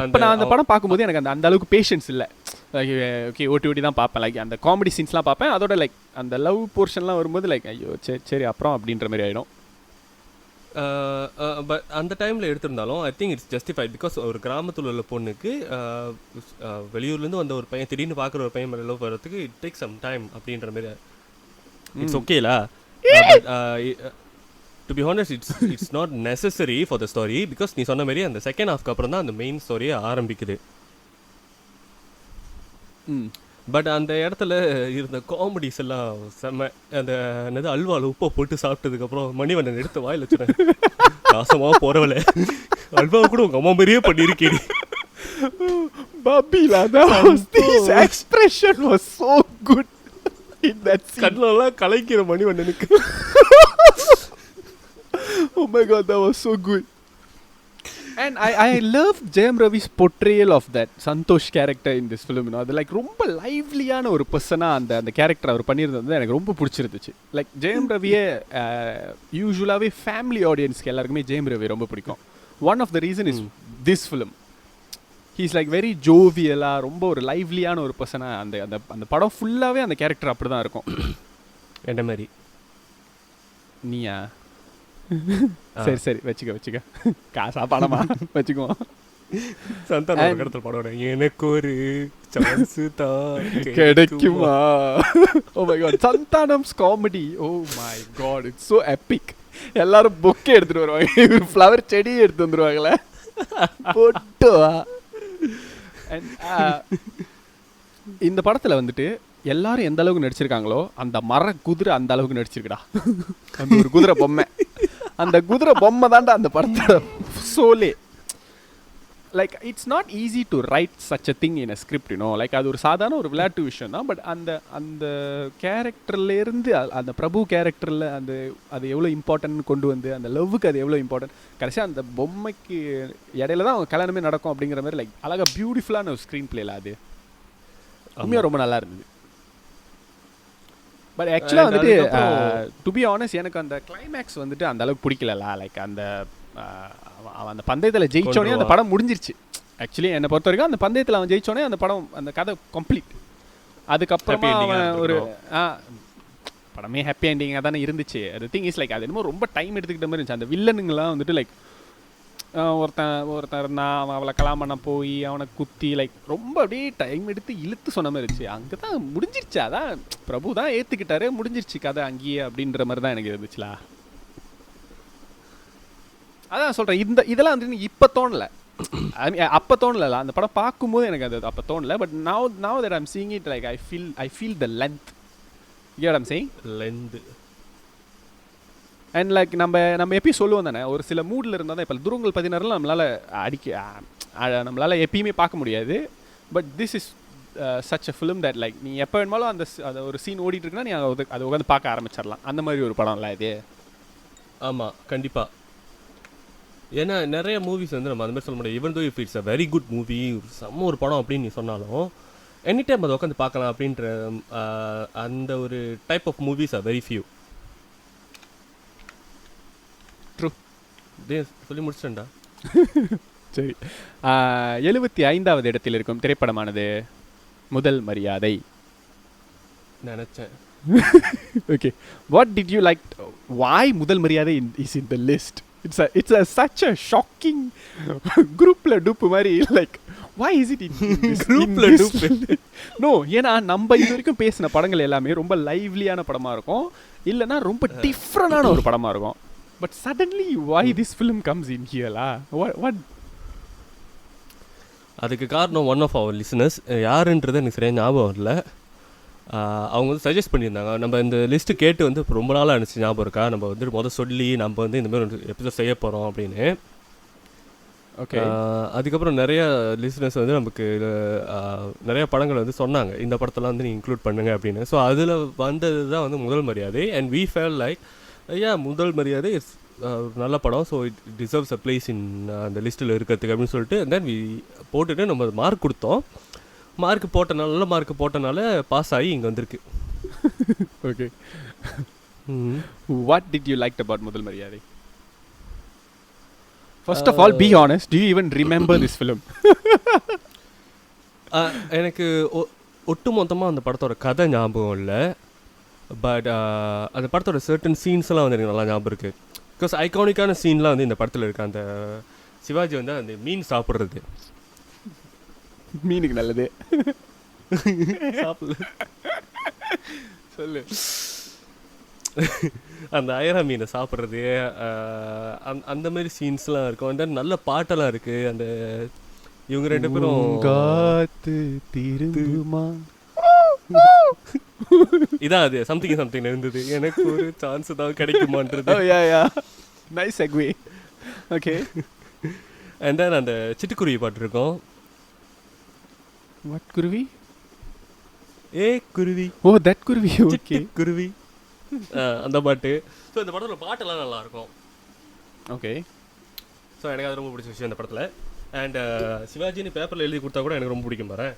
இப்போ நான் அந்த படம் பார்க்கும்போது எனக்கு அந்த அளவுக்கு பேஷன்ஸ் இல்லை. ஓகே ஓட்டி தான் பார்ப்பேன். லைக் அந்த காமெடி சீன்ஸ்லாம் பார்ப்பேன், அதோட லைக் அந்த லவ் போர்ஷன்லாம் வரும்போது லைக் ஐயோ சரி அப்புறம் அப்படின்ற மாதிரி ஆகிடும். பட் அந்த டைமில் எடுத்திருந்தாலும் I think it's justified. Because ஒரு கிராமத்தில் உள்ள பொண்ணுக்கு வெளியூர்லேருந்து வந்த ஒரு பையன் திடீர்னு பார்க்குற ஒரு பையன் மேலே லவ் வர்றதுக்கு இட் டேக் சம் டைம் அப்படின்ற மாதிரி இட்ஸ் ஓகேலா. To be honest it's not necessary for the story. Because நீ சொன்ன மாதிரி அந்த செகண்ட் ஹாஃப்க்கு அப்புறம் தான் அந்த மெயின் ஸ்டோரியே ஆரம்பிக்குது. பட் அந்த இடத்துல இருந்த காமெடிஸ் எல்லாம் செம்ம. அந்த என்னது அல்வாவில் உப்பை போட்டு சாப்பிட்டதுக்கப்புறம் மணிவண்ணன் எடுத்து வாயில் வச்சுறேன், நாசமாக போகிறவள அல்வாவை கூட உங்கள் அம்மா மாதிரியே பண்ணியிருக்கேன். கண்ணெல்லாம் கலைக்கிற மணிவண்ணனுக்கு. Oh my god, that was so good. And I love Jayam Ravi's portrayal of that Santosh character in this film. You know, அது லைக் ரொம்ப லைவ்லியான ஒரு பர்சனாக அந்த கேரக்டர் அவர் பண்ணியிருந்தது எனக்கு ரொம்ப பிடிச்சிருந்துச்சு. லைக் ஜெயம் ரவியே யூஸ்வலாகவே ஃபேமிலி ஆடியன்ஸ்க்கு எல்லாருக்குமே ஜெயம் ரவி ரொம்ப பிடிக்கும். One of the reason is this film. He's like very ஜோவியலாக ரொம்ப ஒரு லைவ்லியான ஒரு பர்சனாக அந்த அந்த அந்த படம் ஃபுல்லாகவே அந்த கேரக்டர் அப்படி தான் இருக்கும். என்ன மாதிரி நீயா? சரி வச்சுக்க காசா பணமா வச்சுக்குவோம். சந்தானம் ஒரு இடத்துல பாடுவாரு, எனக்கு ஒரு சான்ஸ் தான் கிடைக்குமா. Oh my god, Santhanam's comedy, oh my god, it's so epic. எல்லாரும் பொக்கே எடுத்துட்டு வருவாங்க, ஃப்ளவர் செடி எடுத்து வந்துருவாங்களே போட்டு. இந்த படத்துல வந்துட்டு எல்லாரும் எந்த அளவுக்கு நடிச்சிருக்காங்களோ அந்த மர குதிரை அந்த அளவுக்கு நடிச்சிருக்குடா. அந்த ஒரு குதிரை பொம்மை, அந்த குதிரை பொம்மை தான்டா அந்த படத்தோட சோலே. Like it's not easy to write such a thing in a script, you know. லைக் அது ஒரு சாதாரண ஒரு விளையாட்டு விஷயம் தான். பட் அந்த அந்த கேரக்டர்லேருந்து அந்த பிரபு கேரக்டரில் அது எவ்வளோ இம்பார்ட்டன்ட்னு கொண்டு வந்து, அந்த லவ்வுக்கு அது எவ்வளோ இம்பார்ட்டன்ட், கடைசியாக அந்த பொம்மைக்கு இடையில தான் அவங்க கல்யாணமே நடக்கும் அப்படிங்கிற மாதிரி லைக் அழகாக பியூட்டிஃபுல்லான ஒரு ஸ்க்ரீன் பிளேல அது உண்மையாக ரொம்ப நல்லா இருந்தது. பட் ஆக்சுவலாக வந்துட்டு டு பி ஆனஸ்ட் எனக்கு அந்த கிளைமேக்ஸ் வந்துட்டு அந்த அளவுக்கு பிடிக்கலல. லைக் அந்த அவன் அந்த பந்தயத்தில் ஜெயிச்சோடனே அந்த படம் முடிஞ்சிருச்சு. ஆக்சுவலி என்னை பொறுத்த வரைக்கும் அந்த பந்தயத்தில் அவன் ஜெயிச்சோடனே அந்த படம், அந்த கதை கம்ப்ளீட். அதுக்கப்புறமா அவன் ஒரு படமே ஹாப்பி எண்டிங்காக தானே இருந்துச்சு. அது திங் இஸ் லைக் அது என்னமோ ரொம்ப டைம் எடுத்துக்கிட்ட மாதிரி இருந்துச்சு. அந்த வில்லனுங்கெல்லாம் வந்துட்டு லைக் ஒருத்தன் இருந்தான், அவன் அவளை கலாம் பண்ண போய் அவனை குத்தி லைக் ரொம்ப அப்படியே டைம் எடுத்து இழுத்து சொன்ன மாதிரி இருந்துச்சு. அங்கே தான் முடிஞ்சிருச்சு, அதான் பிரபு தான் ஏற்றுக்கிட்டாரு, முடிஞ்சிருச்சு கதை அங்கேயே அப்படின்ற மாதிரி தான் எனக்கு இருந்துச்சுலா. அதான் சொல்கிறேன், இதெல்லாம் வந்து இப்போ தோணலை, அப்போ தோணல. அந்த படம் பார்க்கும்போது எனக்கு அது அப்போ தோணலை. But now that I'm seeing it, like I feel the length. You know what I'm saying? Length. And like நம்ம எப்பயும் சொல்லுவோம் தானே, ஒரு சில மூடில் இருந்தால் தான். இப்போ துருவங்கள் 16 நம்மளால் எப்பயுமே பார்க்க முடியாது. But this is such a film that like நீ எப்போ வேணுமாலும் அந்த ஒரு சீன் ஓடிட்டு இருக்குன்னா நீ அதை உட்காந்து பார்க்க ஆரம்பிச்சிடலாம். அந்த மாதிரி ஒரு படம்ல இது. ஆமாம், கண்டிப்பாக. ஏன்னா நிறைய மூவிஸ் வந்து நம்ம அந்த மாதிரி சொல்ல முடியாது. Even though if it's a very good movie, செம்ம ஒரு படம் அப்படின்னு நீ சொன்னாலும் எனி டைம் அதை உட்காந்து பார்க்கலாம் அப்படின்ற அந்த ஒரு type of movies are very few. True. சொல்லி முடிச்சிட்டேன்டா. சரி, 75வது இடத்தில் இருக்கும் திரைப்படமானது முதல் மரியாதை. நினச்சேன். Okay, what did you like? Why Mudhal Mariyadhai is in the list? It's such a shocking groupல டூப் மாதிரி. Like why is it in groupல டூப்? நோ, ஏன்னா நம்ம இது வரைக்கும் பேசின படங்கள் எல்லாமே ரொம்ப லைவ்லியான படமா இருக்கும், இல்லைன்னா ரொம்ப டிஃப்ரெண்டான ஒரு படமா இருக்கும். But suddenly why this film comes in here la? What? அதுக்கு காரணம் ஒன் ஆஃப் அவர் லிசனர்ஸ், யாருன்றது எனக்கு சரியாக ஞாபகம் இல்லை. அவங்க வந்து சஜஸ்ட் பண்ணியிருந்தாங்க. நம்ம இந்த லிஸ்ட்டு கேட்டு வந்து இப்போ ரொம்ப நாளாக அனுப்பிச்சு ஞாபகம் இருக்கா, நம்ம வந்து சொல்லி நம்ம வந்து இந்த மாதிரி ஒரு எபிசோட் செய்ய போகிறோம் அப்படின்னு. ஓகே. அதுக்கப்புறம் நிறைய லிசனர்ஸ் வந்து நமக்கு நிறைய படங்கள் வந்து சொன்னாங்க, இந்த படத்தெல்லாம் வந்து நீங்கள் இன்க்ளூட் பண்ணுங்க அப்படின்னு. ஸோ அதில் வந்தது தான் வந்து முதல் மரியாதை. அண்ட் வி ஃபெல் லைக் முதல் மரியாதை இட்ஸ் நல்ல படம், so it deserves a place இன் அந்த லிஸ்ட்டில் இருக்கிறதுக்கு அப்படின்னு சொல்லிட்டு தென் வி போட்டுட்டு நம்ம மார்க் கொடுத்தோம். மார்க் போட்டனால, நல்ல மார்க் போட்டனால பாஸ் ஆகி இங்கே வந்திருக்கு. Okay, what did you like about முதல் மரியாதை? First of all, be honest, do you even remember this film? எனக்கு ஒட்டு மொத்தமாக அந்த படத்தோட கதை ஞாபகம் இல்லை. பட் அந்த படத்தோட சர்டன் சீன்ஸ்லாம் வந்து எனக்கு நல்லா ஞாபகம் இருக்குது. பிகாஸ் ஐகானிக்கான சீன்லாம் வந்து இந்த படத்தில் இருக்குது. அந்த சிவாஜி வந்து அந்த மீன் சாப்பிட்றது. மீனுக்கு நல்லது சாப்பிடல சொல்லு. அந்த ஐரா மீனை சாப்பிட்றது, அந்த மாதிரி சீன்ஸ்லாம் இருக்கும். அந்த நல்ல பாட்டெல்லாம் இருக்குது. அந்த இவங்க ரெண்டு பேரும் காத்து திரும்புமா, இதான் அது சம்திங் இருந்தது. எனக்கு ஒரு சான்ஸ் தான் கிடைக்குமான்றது. Nice segue. Okay. And then அந்த சிட்டுக்குருவி பாட்டு இருக்கும். வாட் குருவி? ஏ குருவி, ஓ தட் குருவி. ஓகே, குருவி, அந்த பாட்டு. ஸோ இந்த படத்தில் பாட்டெல்லாம் நல்லாயிருக்கும். ஓகே. ஸோ எனக்கு அது ரொம்ப பிடிச்ச விஷயம் இந்த படத்தில். அண்ட் சிவாஜின்னு பேப்பரில் எழுதி கொடுத்தா கூட எனக்கு ரொம்ப பிடிக்கும் பாரு.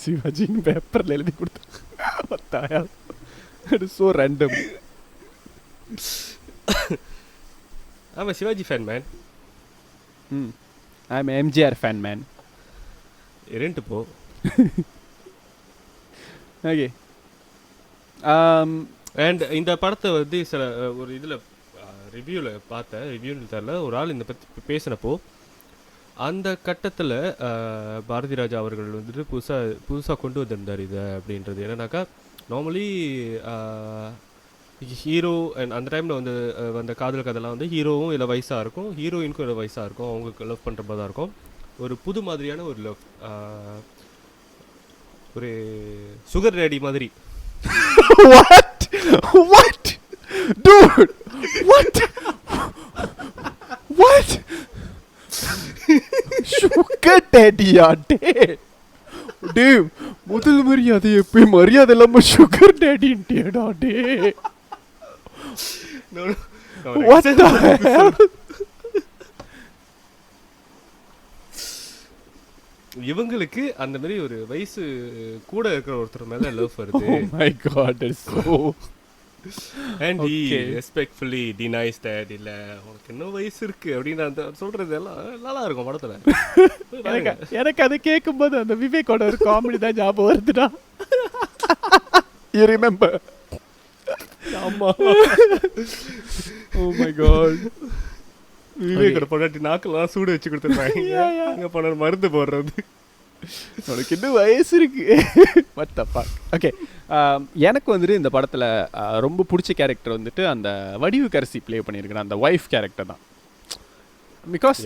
சிவாஜின்னு பேப்பரில் எழுதி கொடுத்தா ஸோ ரேண்டம். ஆமாம், Sivaji fan man. I am MGR fan man. இரண்டு போ. ஓகே. அண்ட் இந்த படத்தை வந்து சில ஒரு இதில் ரிவ்யூவில் பார்த்தேன். ரிவ்யூன்னு தெரில, ஒரு ஆள் இந்த பற்றி பேசினப்போ அந்த கட்டத்தில் பாரதி ராஜா அவர்கள் வந்துட்டு புதுசாக கொண்டு வந்திருந்தார் இதை அப்படின்றது என்னன்னாக்கா நார்மலி ஹீரோ அந்த டைமில் வந்து வந்த காதல் கதைலாம் வந்து ஹீரோவும் இதில் வயசாக இருக்கும், ஹீரோயினுக்கும் இதில் வயசாக இருக்கும், அவங்களுக்கு லவ் பண்ணுற மாதிரி தான் இருக்கும். ஒரு புது மாதிரியான ஒரு லவ், ஒரு சுகர் டேடி மாதிரி. What? What? Dude! What? What? Sugar daddy டே முதல் மரியாதை எப்பயும் மரியாதை இல்லாம சுகர் டேடின்டேடா டே. What the hell? இவங்களுக்கு அந்த மாதிரி ஒரு வயசு கூட இருக்கிற ஒருத்தர் மேல லவ் வருது. Oh my god, it's so and he respectfully denies that இல்ல உனக்கு இன்னும் வயசு இருக்கு அப்படின்னு அந்த சொல்றது எல்லாம் நல்லா இருக்கும் படத்துல. எனக்கு அது கேட்கும்போது அந்த விவேக்கோட ஒரு காமெடி தான் ஞாபகம் வருதுடா. You remember? ஆமா. Oh my god. விவேக்கோட பொண்டாட்டி நாக்கெல்லாம் சூடு வச்சு கொடுத்துருக்காங்க. அங்க போன மருந்து போடுறது. உனக்கு இன்னும் வயசு இருக்கு. What the fuck? ஓகே, எனக்கு வந்துட்டு இந்த படத்தில் ரொம்ப பிடிச்ச கேரக்டர் வந்துட்டு அந்த வடிவுக்கரசி ப்ளே பண்ணியிருக்கிற அந்த ஒய்ஃப் கேரக்டர் தான். பிகாஸ்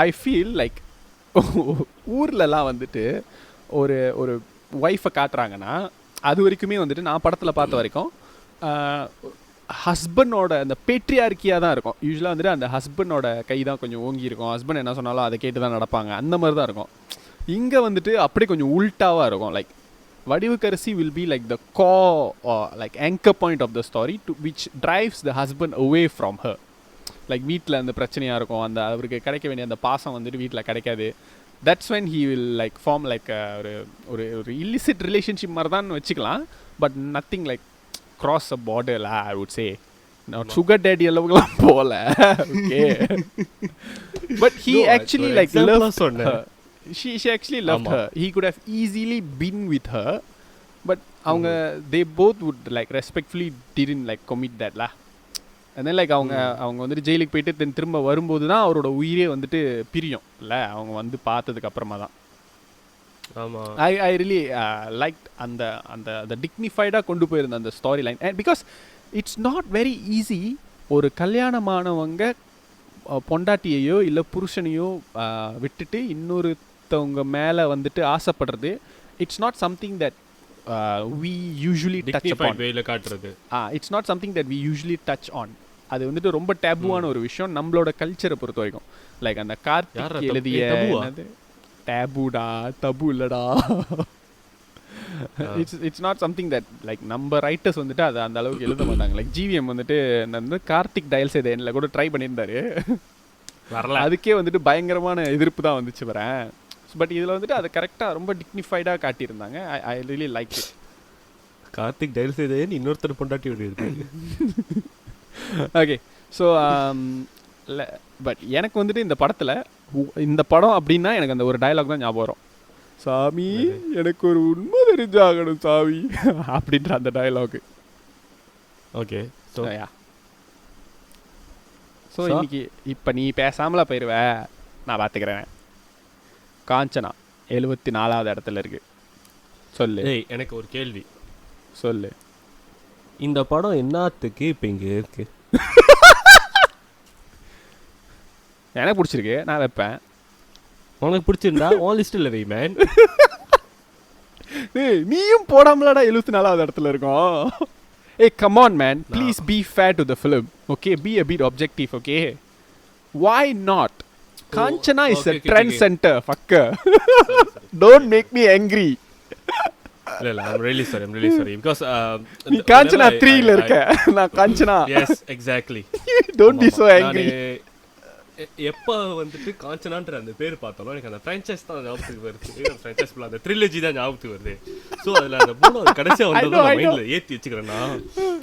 ஐ ஃபீல் லைக் ஊர்லலாம் வந்துட்டு ஒரு ஒரு ஒய்ஃபை காட்டுறாங்கன்னா அது வரைக்குமே வந்துட்டு நான் படத்தில் பார்த்த வரைக்கும் ஹஸ்பண்டோட அந்த பேட்ரியார்க்கியாக தான் இருக்கும். யூஸ்வலாக வந்துட்டு அந்த ஹஸ்பண்டோட கை தான் கொஞ்சம் ஓங்கி இருக்கும், ஹஸ்பண்ட் என்ன சொன்னாலும் அதை கேட்டு தான் நடப்பாங்க, அந்த மாதிரி தான் இருக்கும். இங்கே வந்துட்டு அப்படியே கொஞ்சம் உல்ட்டாவாக இருக்கும். Like Vadivukkarasi will be like the like anchor point of the story to which drives the husband away from her. Like வீட்டில் அந்த பிரச்சனையாக இருக்கும், அந்த அவருக்கு கிடைக்க வேண்டிய அந்த பாசம் வந்துட்டு வீட்டில் கிடைக்காது. That's when he will like form like ஒரு ஒரு ஒரு இல்லிசிட் ரிலேஷன்ஷிப் மாதிரி தான் வச்சுக்கலாம், but nothing like cross a border la, I would say. Now sugar daddy அளவுக்குலாம் போல. Okay. But he actually like loved her. She actually loved her. He could have easily been with her, but அவங்க they both would like respectfully didn't like commit that la. And then like அவங்க வந்துட்டு ஜெயிலுக்கு போயிட்டு தென் திரும்ப வரும்போது தான் அவரோட உயிரே வந்துட்டு பிரியும் இல்லை, அவங்க வந்து பார்த்ததுக்கு அப்புறமா தான். I really liked அந்த அந்த அந்த டிக்னிஃபைடாக கொண்டு போயிருந்த அந்த storyline. And because it's not very easy ஒரு கல்யாணமானவங்க பொண்டாட்டியையோ இல்லை புருஷனையோ விட்டுட்டு இன்னொருத்தவங்க மேலே வந்துட்டு ஆசைப்படுறது. It's not something that we usually touch upon. It's not something that we usually touch on. அது வந்துட்டு ரொம்ப டேபுவான ஒரு விஷயம் நம்மளோட கல்ச்சரை பொறுத்த வரைக்கும். லைக் அந்த கார்த்திக் எழுதிய என்னது டேபுடா, தபு இல்லடா. It's not something that like நம்ம ரைட்டர்ஸ் வந்துட்டு அதை அந்த அளவுக்கு எழுத மாட்டாங்க. லைக் ஜிவிஎம் வந்துட்டு வந்து கார்த்திக் டயல்ஸ் இதில் கூட ட்ரை பண்ணியிருந்தாரு, வரல. அதுக்கே வந்துட்டு பயங்கரமான எதிர்ப்பு தான் வந்துச்சு வரேன். பட் இதில் வந்துட்டு அதை கரெக்டாக ரொம்ப டிக்னிஃபைடாக காட்டியிருந்தாங்க. I really like it. Karthik dials இன்னொருத்தர் பொண்டாட்டி இருக்கு. ஓகே, ஸோ பட் எனக்கு வந்துட்டு இந்த படத்தில் இந்த படம் அப்படின்னா எனக்கு அந்த ஒரு டயலாக் தான் ஞாபகம் வரும். சாமி எனக்கு ஒரு உண்மை தெரிஞ்சாகணும் சாமி அப்படின்ற அந்த டயலாகு. ஓகே, ஸோ இன்னைக்கு இப்போ நீ பேசாமலா போயிடுவ, நான் பார்த்துக்கிறேன். காஞ்சனா 74வது இடத்துல இருக்கு. சொல்லு. எனக்கு ஒரு கேள்வி. சொல்லு. இந்த படம் என்னத்துக்கு இப்போ இங்கே இருக்கு? எனக்கு பிடிச்சிருக்கு, நான் வைப்பேன். உனக்கு பிடிச்சிருந்தா உன் லிஸ்ட்டில் வை மேன். நீயும் போடாமலடா 74வது இடத்துல இருக்கும். Hey, come on man, please be fair to the film. Okay, be a bit objective, okay? Why not? Kanchana is a trend center, fucker. Don't make me angry. இல்ல, I'm really sorry because நீ காஞ்சனா 3ல இருக்க, நான் Kanchana. Yes, exactly. Don't be so angry. எப்போ வந்துட்டு காஞ்சனான்ற அந்த பேர் பார்த்தாலும் எனக்கு அந்த ஃப்ரான்ச்சைஸ் தான் ஞாபகத்துக்கு வருது. அந்த ஃப்ரான்ச்சைஸ் ஃபுல்லாக அந்த த்ரிலஜி தான் ஞாபகத்துக்கு வருது. ஸோ அதில் அந்த மூணு கடைசியாக வந்து நான் மைண்டில் ஏற்றி வச்சுக்கிறேன்னா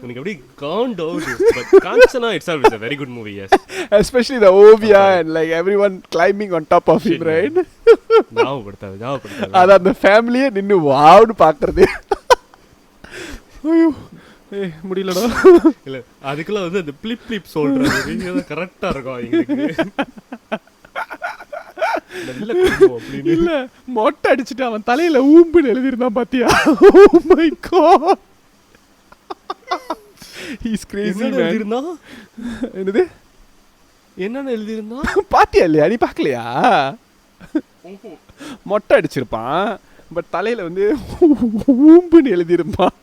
எனக்கு அப்படியே காண்ட் அவுட். But Kanchana itself is a very good movie, yes. Especially the Ovia and like everyone climbing on top of him, right? ஞாபகப்படுத்தாது. அது அந்த ஃபேமிலியே நின்று வாவ்னு பார்க்கறது. ஐயோ முடியலடா. இல்ல அதுக்குள்ள வந்து அந்த பிளிப் சொல்றது கரெக்டா இருக்கும் எங்களுக்கு. நல்ல குடும்பம் அப்படின்னு. இல்ல மொட்டை அடிச்சுட்டு அவன் தலையில ஊம்புன்னு எழுதிருந்தான் பாத்தியா? Oh my god. He's crazy என்னன்னு man. எழுதியிருந்தான்? என்னது? என்னன்னு எழுதியிருந்தான்? பாத்தியா இல்லையா? நீ பாக்கலையா? மொட்டை அடிச்சிருப்பான் பட் தலையில வந்து ஊம்புன்னு எழுதிருப்பான்.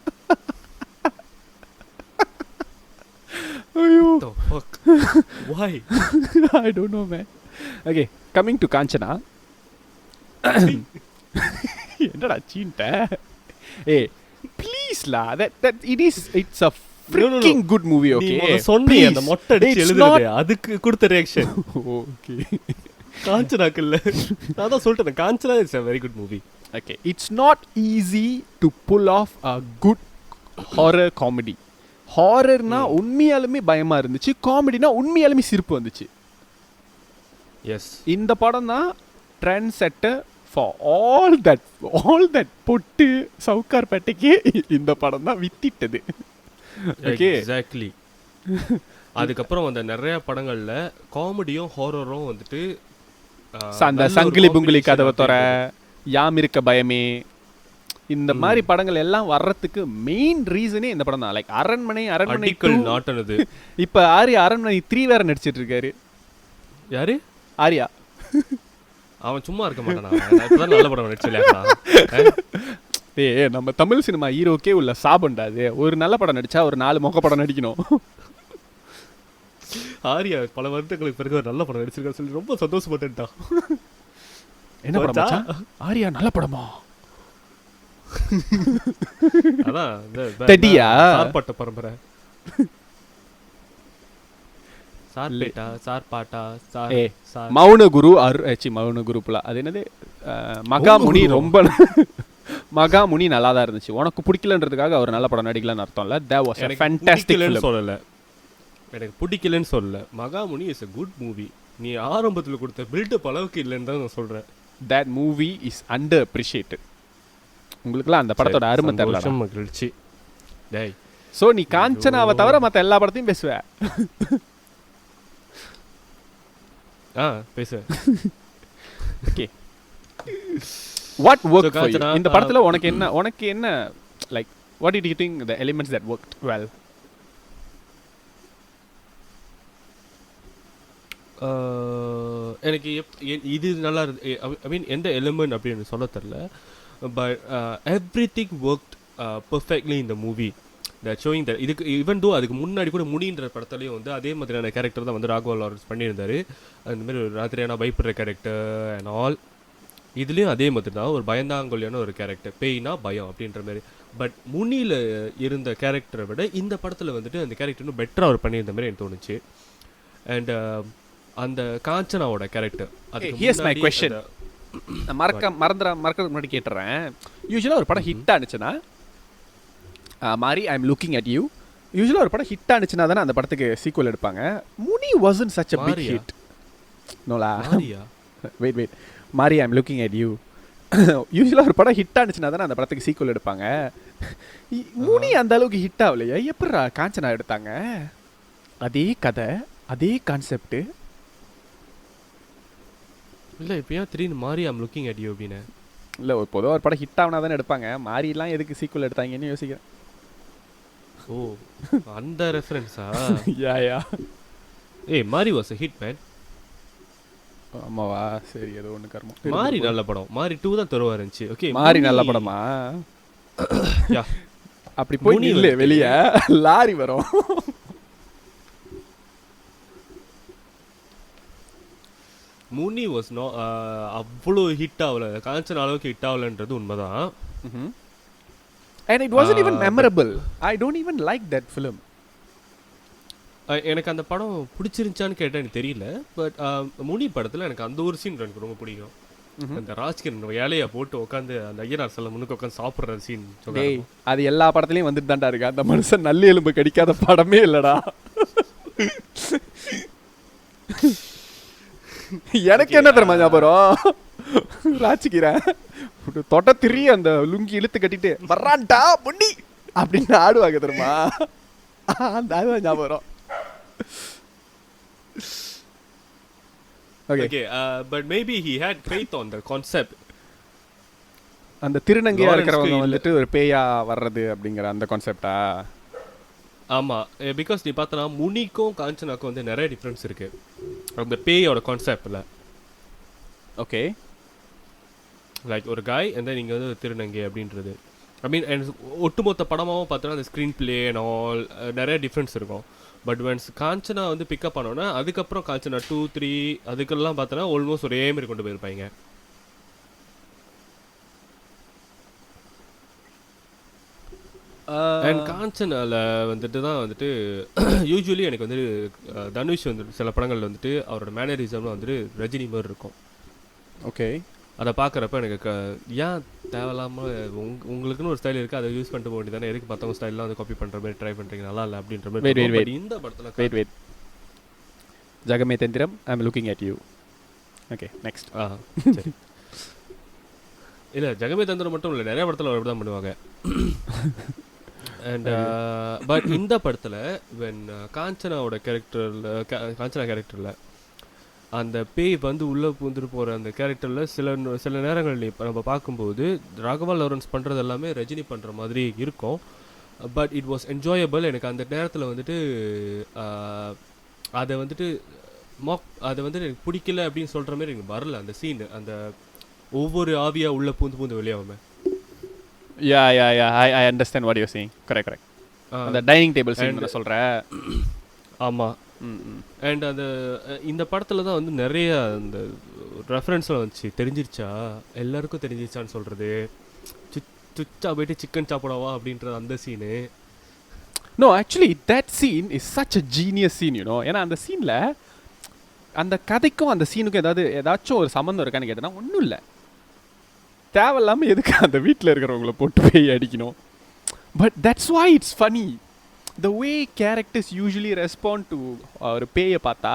ஐயோ. What the fuck? Why? I don't know man. Okay, coming to Kanchana. என்னடா சீன்ட்ட? ஏய் please law that it's a freaking good movie, நீ okay? முதல்ல சொன்னியே அந்த மொட்டை அடிச்சு எழுதுறது, அதுக்கு கொடுத்த ரியாக்ஷன். Okay. காஞ்சனாக்கு இல்ல, நான் தான் சொல்லிட்டேன் Kanchana is a very good movie. Okay, it's not easy to pull off a good horror comedy. ஹாரர்னா உண்மையாலுமே பயமா இருந்துச்சு, காமெடினா உண்மையாலுமே சிரிப்பு வந்துச்சு. எஸ், இந்த படம் தான் ட்ரெண்ட் செட்டர் ஃபார் ஆல் தட் பொட்டு சவுக்கார்பேட்டைக்கு இந்த படம் தான் வித்திட்டது. Okay, exactly. அதுக்கப்புறம் அந்த நிறைய படங்கள்ல காமெடியும் ஹாரரும் வந்துட்டு அந்த சங்கிலி புங்கிலி கதவை தோற, யாம் இருக்க பயமே, இந்த மாதிரி படங்கள் எல்லாம் வர்றதுக்கு மெயின் ரீசனே இந்த படம் தான். லைக் அரண்மனை 2 நாட்டனது. இப்ப ஆர்யா அரண்மனை 3 வேற நடிச்சிட்டு இருக்காரு. யாரு? ஆர்யா. அவன் சும்மா இருக்க மாட்டானா? இப்பதான் நல்ல படம் நடிச்சலையா? நம்ம தமிழ் சினிமா ஹீரோக்கே உள்ள சாபண்டா அது. ஒரு நல்ல படம் நடிச்சா ஒரு 4 மொக்க படம் நடிக்கணும். ஆர்யா பல வருடங்களுக்கு பிறகு ஒரு நல்ல படம் நடிச்சிருக்காரு சொல்லி ரொம்ப சந்தோஷப்பட்டுட்டான். என்ன படம் மச்சான்? ஆர்யா நல்ல படமா? அதான் தெடியா சார்பாட்ட பரம்பரை. சார்பேட்டா, சார்பாட்டா, சார் மௌனகுரு மௌனகுரு புலா அது என்னது? மகாமுனி. ரொம்ப மகாமுனி நல்லா தான் இருந்துச்சு. உனக்கு பிடிக்கலன்றதுக்காக அவர் நல்ல படம் நடிக்கலன்னு அர்த்தம் இல்ல. That was a fantastic film. சொல்லல, எனக்கு பிடிக்கலன்னு சொல்லல. மகாமுனி இஸ் a good movie. நீ ஆரம்பத்துல கொடுத்த பில்டப் அளவுக்கு இல்லைன்னு தான் நான் சொல்றேன். That movie is underappreciated. உங்களுக்குலாம் அந்த படத்தோட அருமை தெரியல. மகிழ்ச்சி. டேய், சோ நீ காஞ்சனாவை தவிர மத்த எல்லா படத்தையும் பேசுவ. பேசு. Okay, what worked for you? இந்த படத்துல உனக்கு என்ன like what did you think the elements that worked well? எனக்கு இது நல்லா இருக்கு. ஐ மீன் எந்த எலிமெண்ட் அப்படின்னு சொல்ல தெரியல. But everything worked perfectly in the movie. That showing that இதுக்கு ஈவன் தோ அதுக்கு முன்னாடி கூட முடின்ற படத்துலையும் வந்து அதே மாதிரியான கேரக்டர் தான் வந்து ராகவா லாரன்ஸ் பண்ணியிருந்தாரு. அந்த மாதிரி ஒரு ராத்திரியான பயப்படுற கேரக்டர் அண்ட் ஆல். இதுலேயும் அதே மாதிரி தான் ஒரு பயந்தாங்கொல்லியான ஒரு கேரக்டர், பேய்னா பயம் அப்படின்ற மாதிரி. பட் முனியில் இருந்த கேரக்டரை விட இந்த படத்தில் வந்துட்டு அந்த கேரக்டர் இன்னும் பெட்டராக அவர் பண்ணியிருந்த மாதிரி எனக்கு தோணுச்சு. அண்ட் அந்த காஞ்சனாவோட கேரக்டர், ஹியர்ஸ் மை क्वेश्चन. மறக்கிறதுக்கு முன்னாடி கேட்டுறேன். யூஸ்வலாக ஒரு படம் ஹிட் ஆனிச்சுன்னா, மாரி I am looking at you, யூஸ்வலாக ஒரு படம் ஹிட் ஆனிச்சுன்னா தானே அந்த படத்துக்கு சீக்வல் எடுப்பாங்க. Muni wasn't such a big hit. நோலா, வெயிட் மாரி I am looking at you. யூஸ்வலாக ஒரு படம் ஹிட் ஆனிச்சுன்னா தானே அந்த படத்துக்கு சீக்வல் எடுப்பாங்க. முனி அந்த அளவுக்கு ஹிட் ஆகலையா? எப்படா காஞ்சனா எடுத்தாங்க? அதே கதை, அதே கான்செப்ட். இல்லை இப்போ ஏன் திடீர்னு மாறி ஐம் லுக்கிங் அட் யூ அப்படின்னு? இல்லை, ஒரு பொதுவாக ஒரு படம் ஹிட் ஆகுனா தானே எடுப்பாங்க. மாறிலாம் எதுக்கு சீக்வல் எடுத்தாங்கன்னு யோசிக்கிறேன். ஓ, அந்த ரெஃபரன்ஸா? யா ஏய், மாரி வாஸ் a hit man. ஆமாவா? சரி, ஏதோ ஒன்று கர்மம். மாரி நல்ல படம். மாரி 2 தான் தருவா இருந்துச்சு. ஓகே, மாரி நல்ல படமா? யா, அப்படி போய் இல்லை, வெளியே லாரி வரும். முனி வாஸ் நோ அவ்வளோ ஹிட் ஆகல, காஞ்சனா அளவுக்கு ஹிட் ஆகலன்றது உண்மைதான். And it wasn't even memorable. I don't even like that film. எனக்கு அந்த படம் பிடிச்சிருந்துச்சான்னு கேட்டால் எனக்கு தெரியல. பட் முனி படத்தில் எனக்கு அந்த ஒரு சீன் எனக்கு ரொம்ப பிடிக்கும். அந்த ராஜ்கிரண் வேலையை போட்டு உட்காந்து அந்த ஐயனார் சில முன்னுக்கு உட்காந்து சாப்பிட்ற சீன். அது எல்லா படத்துலையும் வந்துட்டு தான்டா இருக்கு. அந்த மனுஷன் நல்ல எலும்பு கடிக்காத படமே இல்லடா. எனக்கு என்ன தெரியுமா ஞாபகம்? ராஜ்கிரண் தொட்ட திரி அந்த லுங்கி இழுத்து கட்டிட்டு வர்றான்டா பொண்ணி அப்படின்னு ஆடுவாங்க தெரியுமா? அந்த ஆடுவா ஞாபகம். Okay okay but maybe he had faith on the concept. அந்த திருநங்கையா Lawrence இருக்கிறவங்க இல்ல. வந்துட்டு ஒரு பேயா வர்றது அப்படிங்கிற அந்த கான்செப்டா? ஆமா, பிகாஸ் நீ பார்த்தனா முனிக்கும் காஞ்சனாக்கும் வந்து நிறைய டிஃப்ரென்ஸ் இருக்கு அந்த பேயோட கான்செப்ட்ல. ஓகே. லைக் ஒரு காய் and then நீங்க வந்து ஒரு திருநங்கை அப்படின்றது. ஐ மீன் ஒட்டுமொத்த படமாகவும் பார்த்தோன்னா அந்த ஸ்க்ரீன் பிளே அண்ட் ஆல் நிறைய டிஃப்ரென்ஸ் இருக்கும். பட் ஒன்ஸ் காஞ்சனா வந்து பிக்கப் பண்ணோன்னா அதுக்கப்புறம் காஞ்சனா 2, 3 அதுக்கெல்லாம் பார்த்தோன்னா ஆல்மோஸ்ட் ஒரே மாதிரி கொண்டு போயிருப்பாங்க. அண்ட் காஞ்சனால வந்துட்டு தான் வந்துட்டு யூஸ்வலி எனக்கு வந்து தனுஷ் வந்துட்டு சில படங்களில் வந்துட்டு அவரோட மேனரிசம்லாம் வந்துட்டு ரஜினி மாதிரி இருக்கும். ஓகே. அதை பார்க்குறப்ப எனக்கு ஏன் தேவையில்லாமல் உங்களுக்குன்னு ஒரு ஸ்டைல் இருக்குது, அதை யூஸ் பண்ணிட்டு போக வேண்டியதானே, எதுக்கு மற்றவங்க ஸ்டைல்லாம் வந்து காப்பி பண்ணுற மாதிரி ட்ரை பண்ணுறீங்க, நல்லா இல்லை அப்படின்ற மாதிரி. Wait. இந்த படத்தில் wait Jagame Thandhiram, I am looking at you. Okay, next. சரி. இல்லை ஜெகமே தந்திரம் மட்டும் இல்லை, நிறைய படத்தில் அப்படி தான் பண்ணுவாங்க. அண்ட் பட் இந்த படத்தில் வென் காஞ்சனாவோட கேரக்டரில் காஞ்சனா கேரக்டரில் அந்த பேய் வந்து உள்ளே பூந்துட்டு போகிற அந்த கேரக்டரில் சில நேரங்கள் நம்ம பார்க்கும்போது ராகவா லாரன்ஸ் பண்ணுறது எல்லாமே ரஜினி பண்ணுற மாதிரி இருக்கும். But it was enjoyable. எனக்கு அந்த நேரத்தில் வந்துட்டு அதை வந்துட்டு அதை வந்து எனக்கு பிடிக்கல அப்படின்னு சொல்கிற மாதிரி எனக்கு வரல அந்த சீன். அந்த ஒவ்வொரு ஆவியாக உள்ளே பூந்து வெளியாகாம. Yeah I understand what you saying. Correct. அந்த டைனிங் டேபிள் சீன் நான் சொல்கிறேன். ஆமாம். அண்ட் அந்த இந்த படத்தில் தான் வந்து நிறைய அந்த ரெஃபரன்ஸ்லாம் வந்துச்சு. தெரிஞ்சிருச்சா எல்லாருக்கும் தெரிஞ்சிருச்சான்னு சொல்கிறது, சுச்சா போயிட்டு சிக்கன் சாப்பிடவா அப்படின்றது அந்த scene. No, actually that scene is such a genius scene, you know. ஏன்னா அந்த சீனில் அந்த கதைக்கும் அந்த சீனுக்கும் ஏதாச்சும் ஒரு சம்மந்தம் இருக்கான்னு கேட்டேன்னா ஒன்றும் இல்லை. தேவையில்லாமல் எதுக்கு அந்த வீட்டில் இருக்கிறவங்கள போட்டு போய் அடிக்கணும். But that's why it's funny. The way characters usually respond to ஒரு பேயை பார்த்தா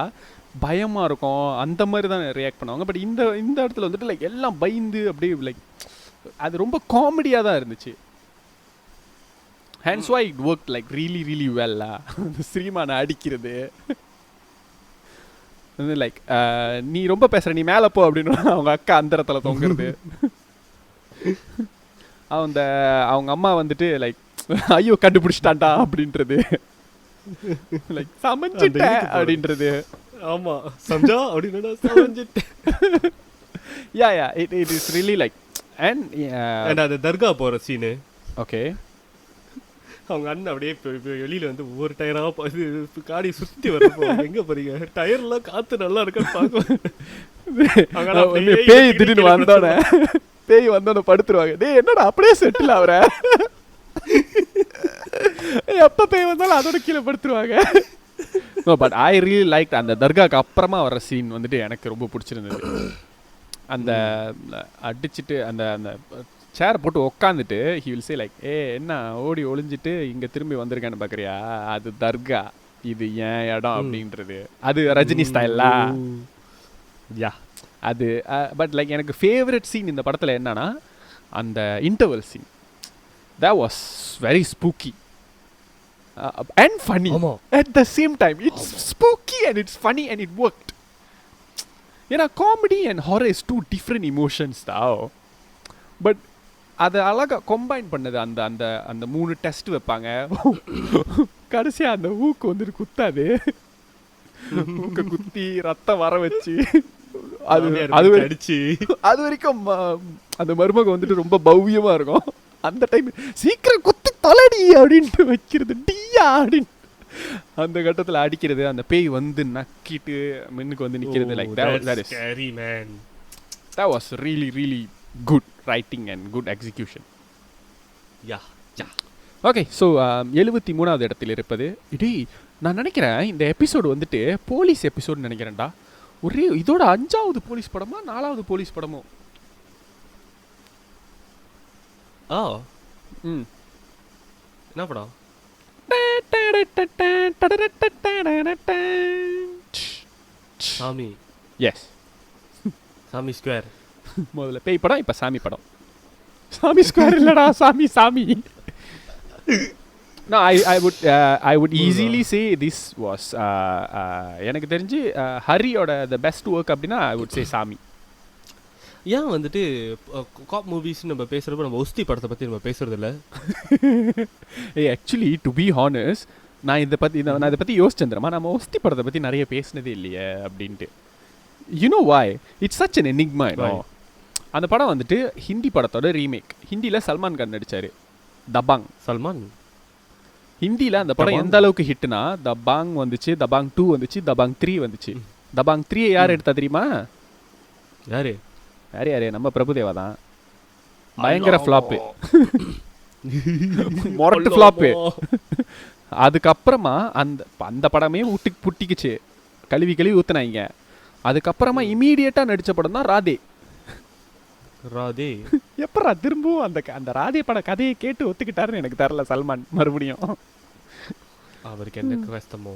பயமாக இருக்கும், அந்த மாதிரி தான் ரியாக்ட் பண்ணுவாங்க. பட் இந்த இடத்துல வந்துட்டு லைக் எல்லாம் பயந்து அப்படியே லைக் அது ரொம்ப காமெடியாக தான் இருந்துச்சு. Hands why it work like really வெல்லா. ஸ்ரீமானை அடிக்கிறது வந்து லைக் நீ ரொம்ப பேசுகிற, நீ மேலே போ அப்படின்னு அவங்க அக்கா அந்த இடத்துல தொங்குறது. அவங்க அம்மா வந்துட்டு லைக் ஐயோ கண்டுபிடிச்சிட்டான்டா அப்படின்றது, லைக் சமைச்சிட்டேன் அப்படின்றது. ஆமா, சஞ்சா அப்படின்னா சமைச்சிட்டேன். Yeah it is really like. And அது தர்கா போகிற சீனு. ஓகே. அவங்க அண்ணன் அப்படியே வெளியில் வந்து ஒவ்வொரு டயராக காடி சுற்றி வரப்போ எங்கே போறீங்க, டயர்லாம் காற்று நல்லா இருக்குன்னு பார்க்க. பேய் திடீர்னு வந்தோடனே படுத்துருவாங்க. டேய் என்னடா அப்படியே செட்டில் ஆகுற, எப்போ பேய் வந்தாலும் அதோட கீழே படுத்துருவாங்க. பட் ஐ ரியலி லைக் அந்த தர்காக்கு அப்புறமா வர சீன் வந்துட்டு எனக்கு ரொம்ப பிடிச்சிருந்தது. அந்த அடிச்சுட்டு அந்த அந்த சேரை போட்டு உக்காந்துட்டு ஹி வில் சே லைக், என்ன ஓடி ஒளிஞ்சிட்டு இங்கே திரும்பி வந்திருக்கேன்னு பார்க்குறியா, அது தர்கா, இது ஏன் இடம் அப்படின்றது. அது ரஜினி ஸ்டைல்லா. யா அது. பட் லைக் எனக்கு ஃபேவரட் சீன் இந்த படத்தில் என்னன்னா அந்த interval scene. that was very spooky and funny at the same time. It's spooky and it's funny and it worked. ஏன்னா comedy and horror is 2 different emotions Daav. But அதை அழகாக கம்பைன் பண்ணது அந்த அந்த அந்த 3 டெஸ்ட் வைப்பாங்க. கடைசியாக அந்த ஊக்கு வந்துட்டு குத்தாது, ஊக்க குத்தி ரத்தம் வர வச்சு அது வரைக்கும் அந்த மருமகம் வந்துட்டு ரொம்ப பவ்யமாக இருக்கும். அந்த டைம் சீக்கிரம் குத்தி தொலைடி அப்படின்ட்டு வைக்கிறது, டியா அப்படின்னு அந்த கட்டத்தில் அடிக்கிறது, அந்த பேய் வந்து நக்கிட்டு மின்னுக்கு வந்து நிற்கிறது. Like that was really good writing and good execution. Okay. So 73வது இடத்தில் இருப்பது இடி. நான் நினைக்கிறேன் இந்த எபிசோடு வந்துட்டு போலீஸ் எபிசோடு நினைக்கிறேன்டா. ஒரே இதோட 5வது போலீஸ் படமா 4வது போலீஸ் படமோ. என்ன படம்? சாமி. எஸ், சாமி ஸ்கொயர். முதல்ல பேய் படம், இப்போ சாமி படம். சாமி ஸ்கொயர் இல்லடா, சாமி. No, I would easily say this was எனக்கு தெரிஞ்சு ஹரியோட the best work அப்படின்னா I would say சாமி. ஏன் வந்துட்டு காப் மூவிஸ் நம்ம பேசுகிறப்ப நம்ம ஒஸ்தி படத்தை பற்றி நம்ம பேசுறதில்ல? ஆக்சுவலி டு பி ஹானஸ்ட் நான் இதை பற்றி யோசிச்சேந்திரமா நம்ம ஒஸ்தி படத்தை பற்றி நிறைய பேசினதே இல்லையே அப்படின்ட்டு. You know why it's such an enigma. அந்த படம் வந்துட்டு ஹிந்தி படத்தோட ரீமேக். ஹிந்தியில் சல்மான் கான் நடித்தார் தபாங். சல்மான் ஹிந்தியில் அந்த படம் எந்த அளவுக்கு ஹிட்னா தபாங் வந்துச்சு, தபாங் 2 வந்துச்சு, தபாங் 3 வந்துச்சு. தபாங் 3 யார் எடுத்தா தெரியுமா? யாரு யாரு நம்ம பிரபுதேவா தான். பயங்கர ஃப்ளாப்பு, மொரட்டு ஃப்ளாப்பு. அதுக்கப்புறமா அந்த படமே புட்டிக்குச்சு, கழுவி ஊத்துனாங்க. அதுக்கப்புறமா இமீடியட்டாக நடித்த படம் தான் ராதே. ராதே எப்பரா திரும்பவும் அந்த ராதே பட கதையை கேட்டு ஒத்துக்கிட்டாருன்னு எனக்கு தெரியல சல்மான் மறுபடியும். அவருக்கு என்ன கஷ்டமோ.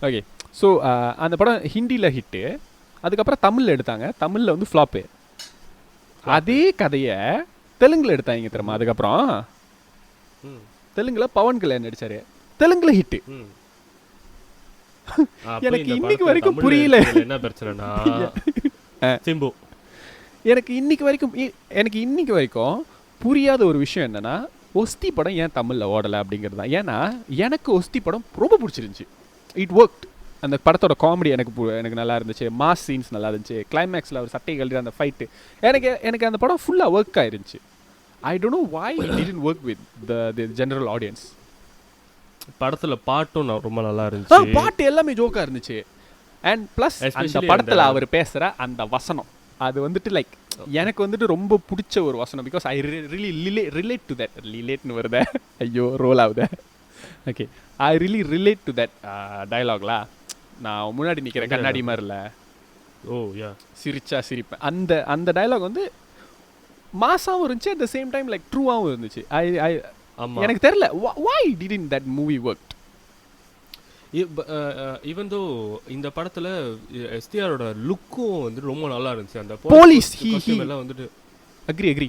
ஓகே, ஸோ அந்த படம் ஹிந்தியில் ஹிட்டு. அதுக்கப்புறம் தமிழில் எடுத்தாங்க. தமிழில் வந்து ஃப்ளாப்பு. அதே கதையை தெலுங்கில் எடுத்தாங்க தெரியுமா? அதுக்கப்புறம் தெலுங்கில் பவன் கல்யாண் நடிச்சாரு. தெலுங்கில் ஹிட்டு. எனக்கு இன்னைக்கு வரைக்கும் புரியல என்ன பிரச்சனைனா சிம்பு. எனக்கு இன்னைக்கு வரைக்கும் புரியாத ஒரு விஷயம் என்னன்னா ஒஸ்தி படம் ஏன் தமிழில் ஓடலை அப்படிங்கிறது தான். ஏன்னா எனக்கு ஒஸ்தி படம் ரொம்ப பிடிச்சிருந்துச்சி. It worked. அந்த படத்தோட காமெடி எனக்கு நல்லா இருந்துச்சு, மாஸ் சீன்ஸ் நல்லா இருந்துச்சு, கிளைமேக்ஸில் ஒரு சட்டை கழுற அந்த ஃபைட்டு எனக்கு அந்த படம் ஃபுல்லாக ஒர்க் ஆயிருந்துச்சு. I don't know why it didn't work with the general audience. படத்தில் பாட்டும் ரொம்ப நல்லா இருந்துச்சு. பாட்டு எல்லாமே ஜோக்காக இருந்துச்சு. அண்ட் ப்ளஸ் அந்த படத்தில் அவர் பேசுகிற அந்த வசனம் அது வந்துட்டு லைக் எனக்கு வந்துட்டு ரொம்ப பிடிச்ச ஒரு வசனம். Because I really relate to that. ரிலேட்னு வருத, ஐயோ ரோல் ஆகுத. Okay, I really relate to that டயலாக்லா. நான் முன்னாடி நிற்கிற கண்ணாடி மாதிரி இல்லை, ஓ யா, சிரிச்சா சிரிப்பேன். அந்த டயலாக் வந்து மாசாவும் இருந்துச்சு, at the same time like ட்ரூவாகவும் இருந்துச்சு. எனக்கு தெரியல why didn't that movie work. Even though இந்த படத்துல எஸ்டிஆரோட லுக்கும் வந்து ரொம்ப நல்லா இருந்துச்சு. அந்த போலீஸ் எல்லாம் வந்துட்டு agri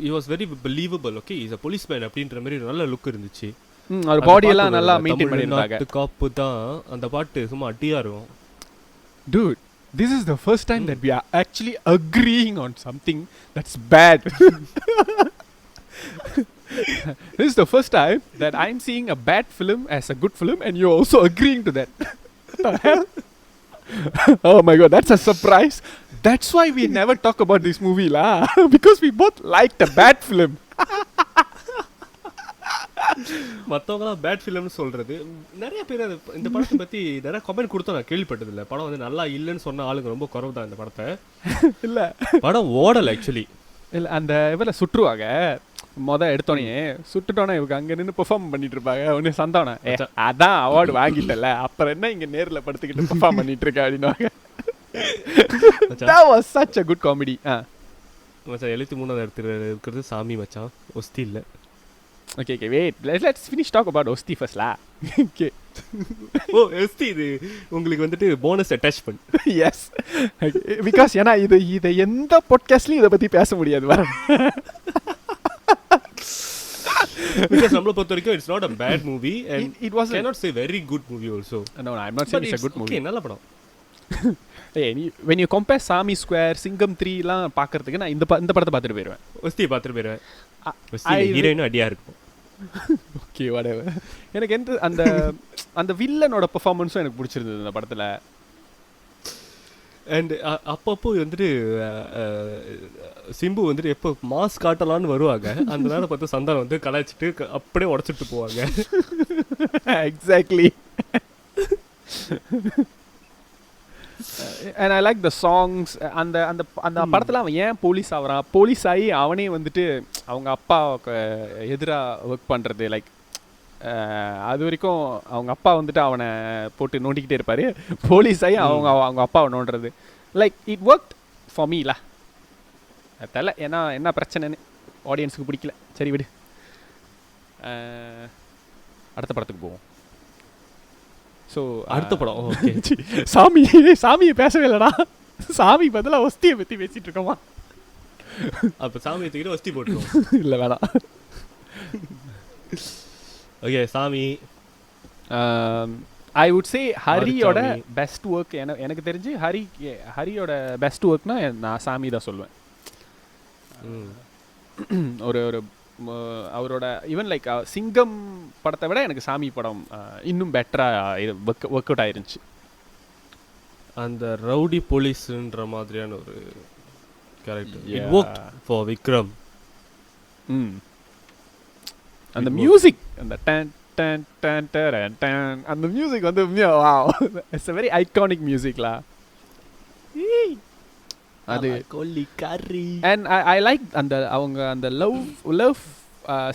he was very believable. okay, he's a policeman அப்படின்ற மாதிரி நல்ல லுக் இருந்துச்சு. அவர் பாடி எல்லாம் நல்லா மெயின்டைன் பண்ணிருந்தாங்க. காப்பு தான் அந்த பாட்டு சும்மா அட்டியா இருக்கும். dude, this is the first time that we are actually agreeing on something that's bad. This is the first time that I'm seeing a bad film as a good film and you're also agreeing to that. What the hell? Oh my god, that's a surprise. That's why we never talk about this movie lah. Because we both liked a bad film. மற்றவங்களாம் பேட் ஃபிலிம்னு சொல்கிறது நிறைய பேர். இந்த படத்தை பற்றி நிறைய கமெண்ட் கொடுத்தோம், நான் கேள்விப்பட்டதில்லை. படம் வந்து நல்லா இல்லைன்னு சொன்ன ஆளுங்க ரொம்ப குறவு தான் இந்த படத்தை. இல்லை, படம் ஓடலை ஆக்சுவலி. இல்லை, அந்த இவரில் சுற்றுவாங்க எடுத்தோடனே சுட்டுட்டோன்னா இவங்க அங்கே நின்று பெர்ஃபார்ம் பண்ணிட்டு இருப்பாங்க. ஒன்று சந்தானா அதான் அவார்டு வாங்கிட்டல, அப்புறம் என்ன இங்கே நேரில் படுத்துக்கிட்டு பெர்ஃபார்ம் பண்ணிட்டு இருக்க அப்படின்னுவாங்க. That was such a good comedy. மச்சான் 73வது இடத்துல இருக்கிறது சாமி மச்சான், ஒஸ்தி இல்லை. Okay, wait. Let's finish talk about Osti first lah. Okay. ஓ ஒஸ்தி இது உங்களுக்கு வந்துட்டு போனஸ் அட்டாச்மெண்ட். Yes. Because ஏன்னா இது எந்த பாட்காஸ்ட்லயும் இதை பற்றி பேச முடியாது வர. Because நம்மளை பொறுத்த வரைக்கும் it's not a bad movie and it was cannot say very good movie also. No, I'm not saying it's a good movie. Okay, நல்ல படம். when you compare சாமி ஸ்கொயர், சிங்கம் 3 எல்லாம் பார்க்கறதுக்கு நான் இந்த படத்தை பார்த்துட்டு போயிடுவேன். ஒஸ்தியை பார்த்துட்டு போயிடுவேன். ஹீரோயினும் அடியா இருக்கும். Okay, whatever. எனக்கு அந்த வில்லனோட பெர்ஃபார்மன்ஸும் எனக்கு பிடிச்சிருந்தது இந்த படத்தில். அண்ட் அப்பப்போ வந்துட்டு சிம்பு வந்துட்டு எப்போ மாஸ் காட்டலான்னு வருவாங்க, அந்த நேரம் பார்த்து சந்தானம் வந்து கலாய்ச்சிட்டு அப்படியே உடச்சிட்டு போவாங்க. Exactly. And I like the songs. அந்த படத்தில் அவன் ஏன் போலீஸ் ஆகிறான், போலீஸ் ஆகி அவனே வந்துட்டு அவங்க அப்பாவுக்கு எதிராக ஒர்க் பண்ணுறது. லைக் அது வரைக்கும் அவங்க அப்பா வந்துட்டு அவனை போட்டு நோண்டிக்கிட்டே இருப்பார். போலீஸ் ஆகி அவங்க அப்பாவை நோண்டுறது. Like it work for me லா. தெரியல என்ன பிரச்சனைன்னு ஆடியன்ஸுக்கு பிடிக்கல. சரி விடு, அடுத்த படத்துக்கு போவோம். ஸோ அடுத்த படம் ஓகே. சாமியை பேசவே இல்லைடா, சாமி பதிலாக ஒஸ்தியை பற்றி பேசிகிட்டு இருக்கோமா? அப்போ சாமியை தூக்கிட்டு ஒஸ்தி போட்டுருவோம். இல்லை வேணாம். Okay Saamy. I would say ஹரியோட மாரிசாமி. பெஸ்ட் ஒர்க் எனக்கு தெரிஞ்சு ஹரியோட பெஸ்ட் ஒர்க்னா நான் சாமி தான் சொல்லுவேன். ஒரு ஒரு அவரோட ஈவன் லைக் சிங்கம் படத்தை விட எனக்கு சாமி படம் இன்னும் பெட்டராக இது ஒர்க் அவுட் ஆயிருந்துச்சு. அந்த ரவுடி போலீஸ்ன்ற மாதிரியான ஒரு character Yeah. It worked for Vikram. அந்த மியூசிக் அந்த done done done done done அந்த மியூசிக் வந்து wow, it's a very iconic மியூசிக்லா அது. அண்ட் ஐ லைக் அந்த அவங்க அந்த லவ்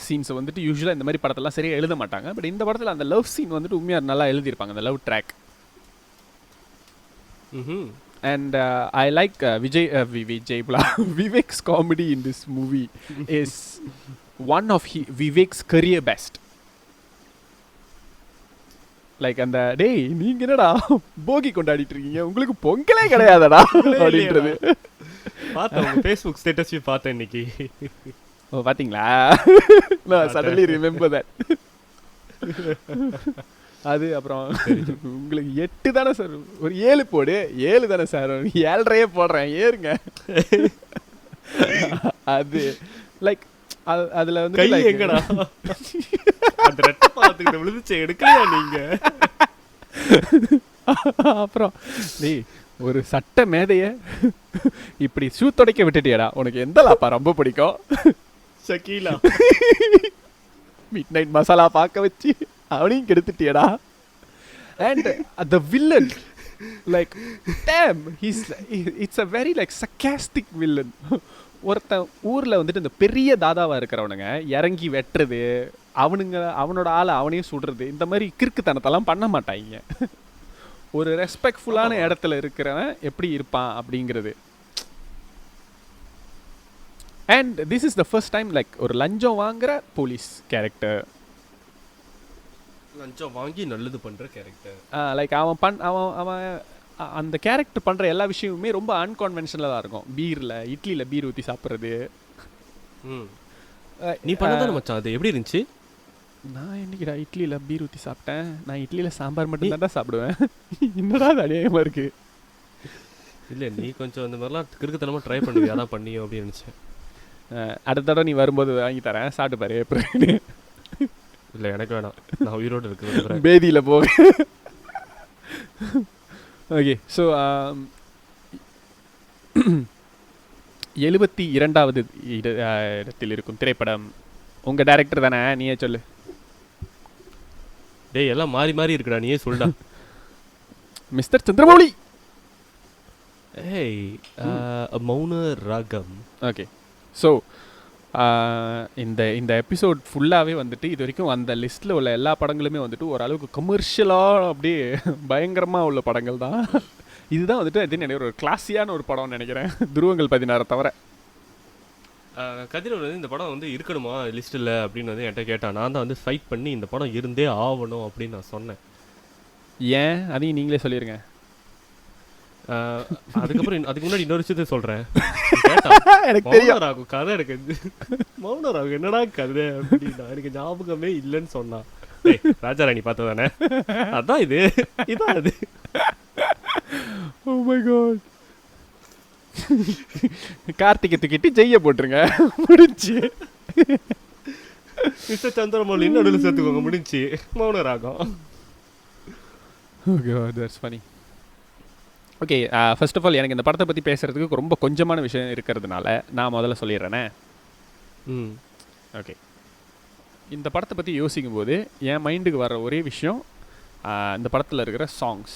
சீன்ஸை வந்துட்டு யூஸ்வலாக இந்த மாதிரி படத்தெல்லாம் சரியாக எழுத மாட்டாங்க. பட் இந்த படத்தில் அந்த லவ் சீன் வந்துட்டு உண்மையாக நல்லா எழுதியிருப்பாங்க, அந்த love track. And I like Vivek's comedy in this movie is one of Vivek's career best. Like அந்த டேய் நீங்க என்னடா போகி கொண்டாடிட்டு இருக்கீங்க, உங்களுக்கு பொங்கலே கிடையாதடா அப்படின்றது. பார்த்தேன் உங்க ஃபேஸ்புக் ஸ்டேட்டஸ் பார்த்தேன் இன்னைக்கு. ஓ பாத்தீங்களா? நான் suddenly remember that. அது அப்புறம் உங்களுக்கு 8 தானே சார், ஒரு 7 போடு. 7 தானே சார், 7.5 போடுறேன் ஏறுங்க. அது லைக் அதுல வந்து கை எங்கடா அந்த ரெட்டை பாலத்துக்கிட்ட விழுந்துச்சு எடுக்கலையா நீங்க? அப்புறம் டேய் ஒரு சட்ட மேதைய இப்படி ஷூ துடைக்க விட்டுட்டியடா, உனக்கு எந்த லாப்பா ரொம்ப பிடிக்கும்? ஷக்கீலா. மிட் நைட் மசாலா பார்க்க வச்சு அவனையும் கெடுத்துட்டியடா. And the villain, like damn, it's a very like sarcastic villain. ஒருத்தன் ஊர்ல வந்துட்டு இந்த பெரிய தாதாவா இருக்கிறவனுங்க இறங்கி வெட்டுறது, அவனோட ஆளை அவனையும் சுடுறது, இந்த மாதிரி கிறுக்குத்தனத்தெல்லாம் பண்ண மாட்டாங்க. ஒரு ரெஸ்பெக்ட்ஃபுல்லான இடத்துல இருக்கிறவன் எப்படி இருப்பான் அப்படிங்கிறது. And this is the first time like ஒரு லஞ்சம் வாங்குற போலீஸ் கேரக்டர், லஞ்சம் வாங்கி நல்லது பண்ற கேரக்டர். லைக் அவன் அந்த கேரக்டர் பண்ற எல்லா விஷயமுமே ரொம்ப அன்கான்வென்ஷனலாக தான் இருக்கும். இட்லியில் பீர் ஊற்றி சாப்பிட்றது. நீ பண்ணதானே மச்சான், அது எப்படி இருந்துச்சு? நான் என்னைக்குடா இட்லியில் பீர் ஊற்றி சாப்பிட்டேன்? நான் இட்லியில் சாம்பார் மட்டும் தான் சாப்பிடுவேன். என்னடா அது அநியாயமாக இருக்கு. இல்லை நீ கொஞ்சம் அந்த மாதிரிலாம் கிறுக்குத்தனமாக ட்ரை பண்ணுவியா, அதான் பண்ணியோ அப்படின்னு நினச்சேன். அடுத்த தடவை நீ வரும்போது வாங்கி தரேன், சாப்பிட்டு பாரு எப்படி. இல்லை எனக்கு வேணாம், நான் உயிரோடு இருக்கிறேன். பேதியில் போக. ஓகே ஸோ 72வது இடத்தில் இருக்கும் திரைப்படம். உங்கள் டைரக்டர் தானே, நீயே சொல்லு. டேய் எல்லாம் மாறி மாறி இருக்குடா, நீயே சொல்லுடா. மிஸ்டர் சந்திரமௌலி. ஏய் மௌன ராகம். ஓகே ஸோ இந்த எபிசோட் ஃபுல்லாகவே வந்துட்டு இது வரைக்கும் அந்த லிஸ்ட்டில் உள்ள எல்லா படங்களுமே வந்துட்டு ஓரளவுக்கு கமர்ஷியலாக அப்படியே பயங்கரமாக உள்ள படங்கள் தான். இதுதான் வந்துட்டு அது ஒரு கிளாஸியான ஒரு படம்னு நினைக்கிறேன், துருவங்கள் 16 தவிர. கதிரவர் வந்து இந்த படம் வந்து இருக்கணுமா லிஸ்ட்டில் அப்படின்னு வந்து என்கிட்ட கேட்டான். நான் தான் வந்து ஃபைட் பண்ணி இந்த படம் இருந்தே ஆகணும் அப்படின்னு நான் சொன்னேன். ஏன் அதையும் நீங்களே சொல்லிடுங்க. அதுக்கப்புறம் அதுக்கு முன்னாடி இன்னொரு விஷயத்த சொல்கிறேன். எனக்கு தெரியும் ராகு கதை எனக்கு மௌன ராகு என்னடா கதை அப்படின்னா எனக்கு ஞாபகமே இல்லைன்னு சொன்னான். ராஜாராணி பார்த்ததானே, அதான் இதான் அது. Oh my God. கார்த்திகை தூக்கிட்டு ஜெய்ய போட்டுருங்க, முடிஞ்சு. மிஸ்டர் சந்திரமௌலி நடுவில் சேர்த்துக்கோங்க, முடிஞ்சு. மௌன ராகம். Oh God, that's funny. Okay first of all எனக்கு இந்த படத்தை பற்றி பேசுகிறதுக்கு ரொம்ப கொஞ்சமான விஷயம் இருக்கிறதுனால நான் முதல்ல சொல்லிடுறேனே. ஓகே இந்த படத்தை பற்றி யோசிக்கும் போது என் மைண்டுக்கு வர ஒரே விஷயம் இந்த படத்தில் இருக்கிற சாங்ஸ்.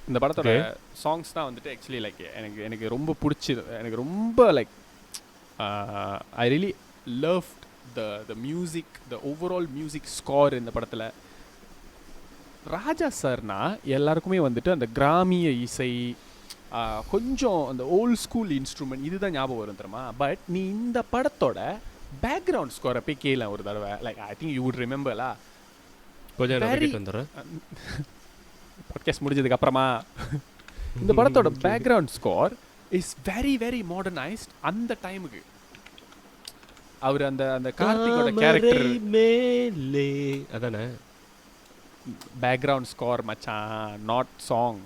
இந்த படத்தோட சாங்ஸ் தான் வந்துட்டு ஆக்சுவலி லைக் எனக்கு ரொம்ப பிடிச்சது. எனக்கு ரொம்ப like I really love the music, the overall music score இந்த படத்தில். ராஜா சார்னா எல்லாருக்குமே வந்துட்டு அந்த கிராமிய இசை, கொஞ்சம் அந்த ஓல்ட் ஸ்கூல் இன்ஸ்ட்ருமெண்ட் இதுதான் ஞாபகம் வரும் தெரியுமா. பட் நீ இந்த படத்தோட பேக்ரவுண்ட் ஸ்கோரை போய் கேள ஒரு தடவை. Like I think you would ரிமெம்பர்லா. கொஞ்சம் வந்துடுறேன் பாட்காஸ்ட் முடிஞ்சதுக்கு அப்புறமா. இந்த படத்தோட background score is very very modernised அந்த டைமுக்கு. அவர் அந்த அந்த கார்த்திகோட கேரக்டர் மேலே அதானே பேக்ரவுண்ட் ஸ்கோர் மச்சான், நாட் சாங்.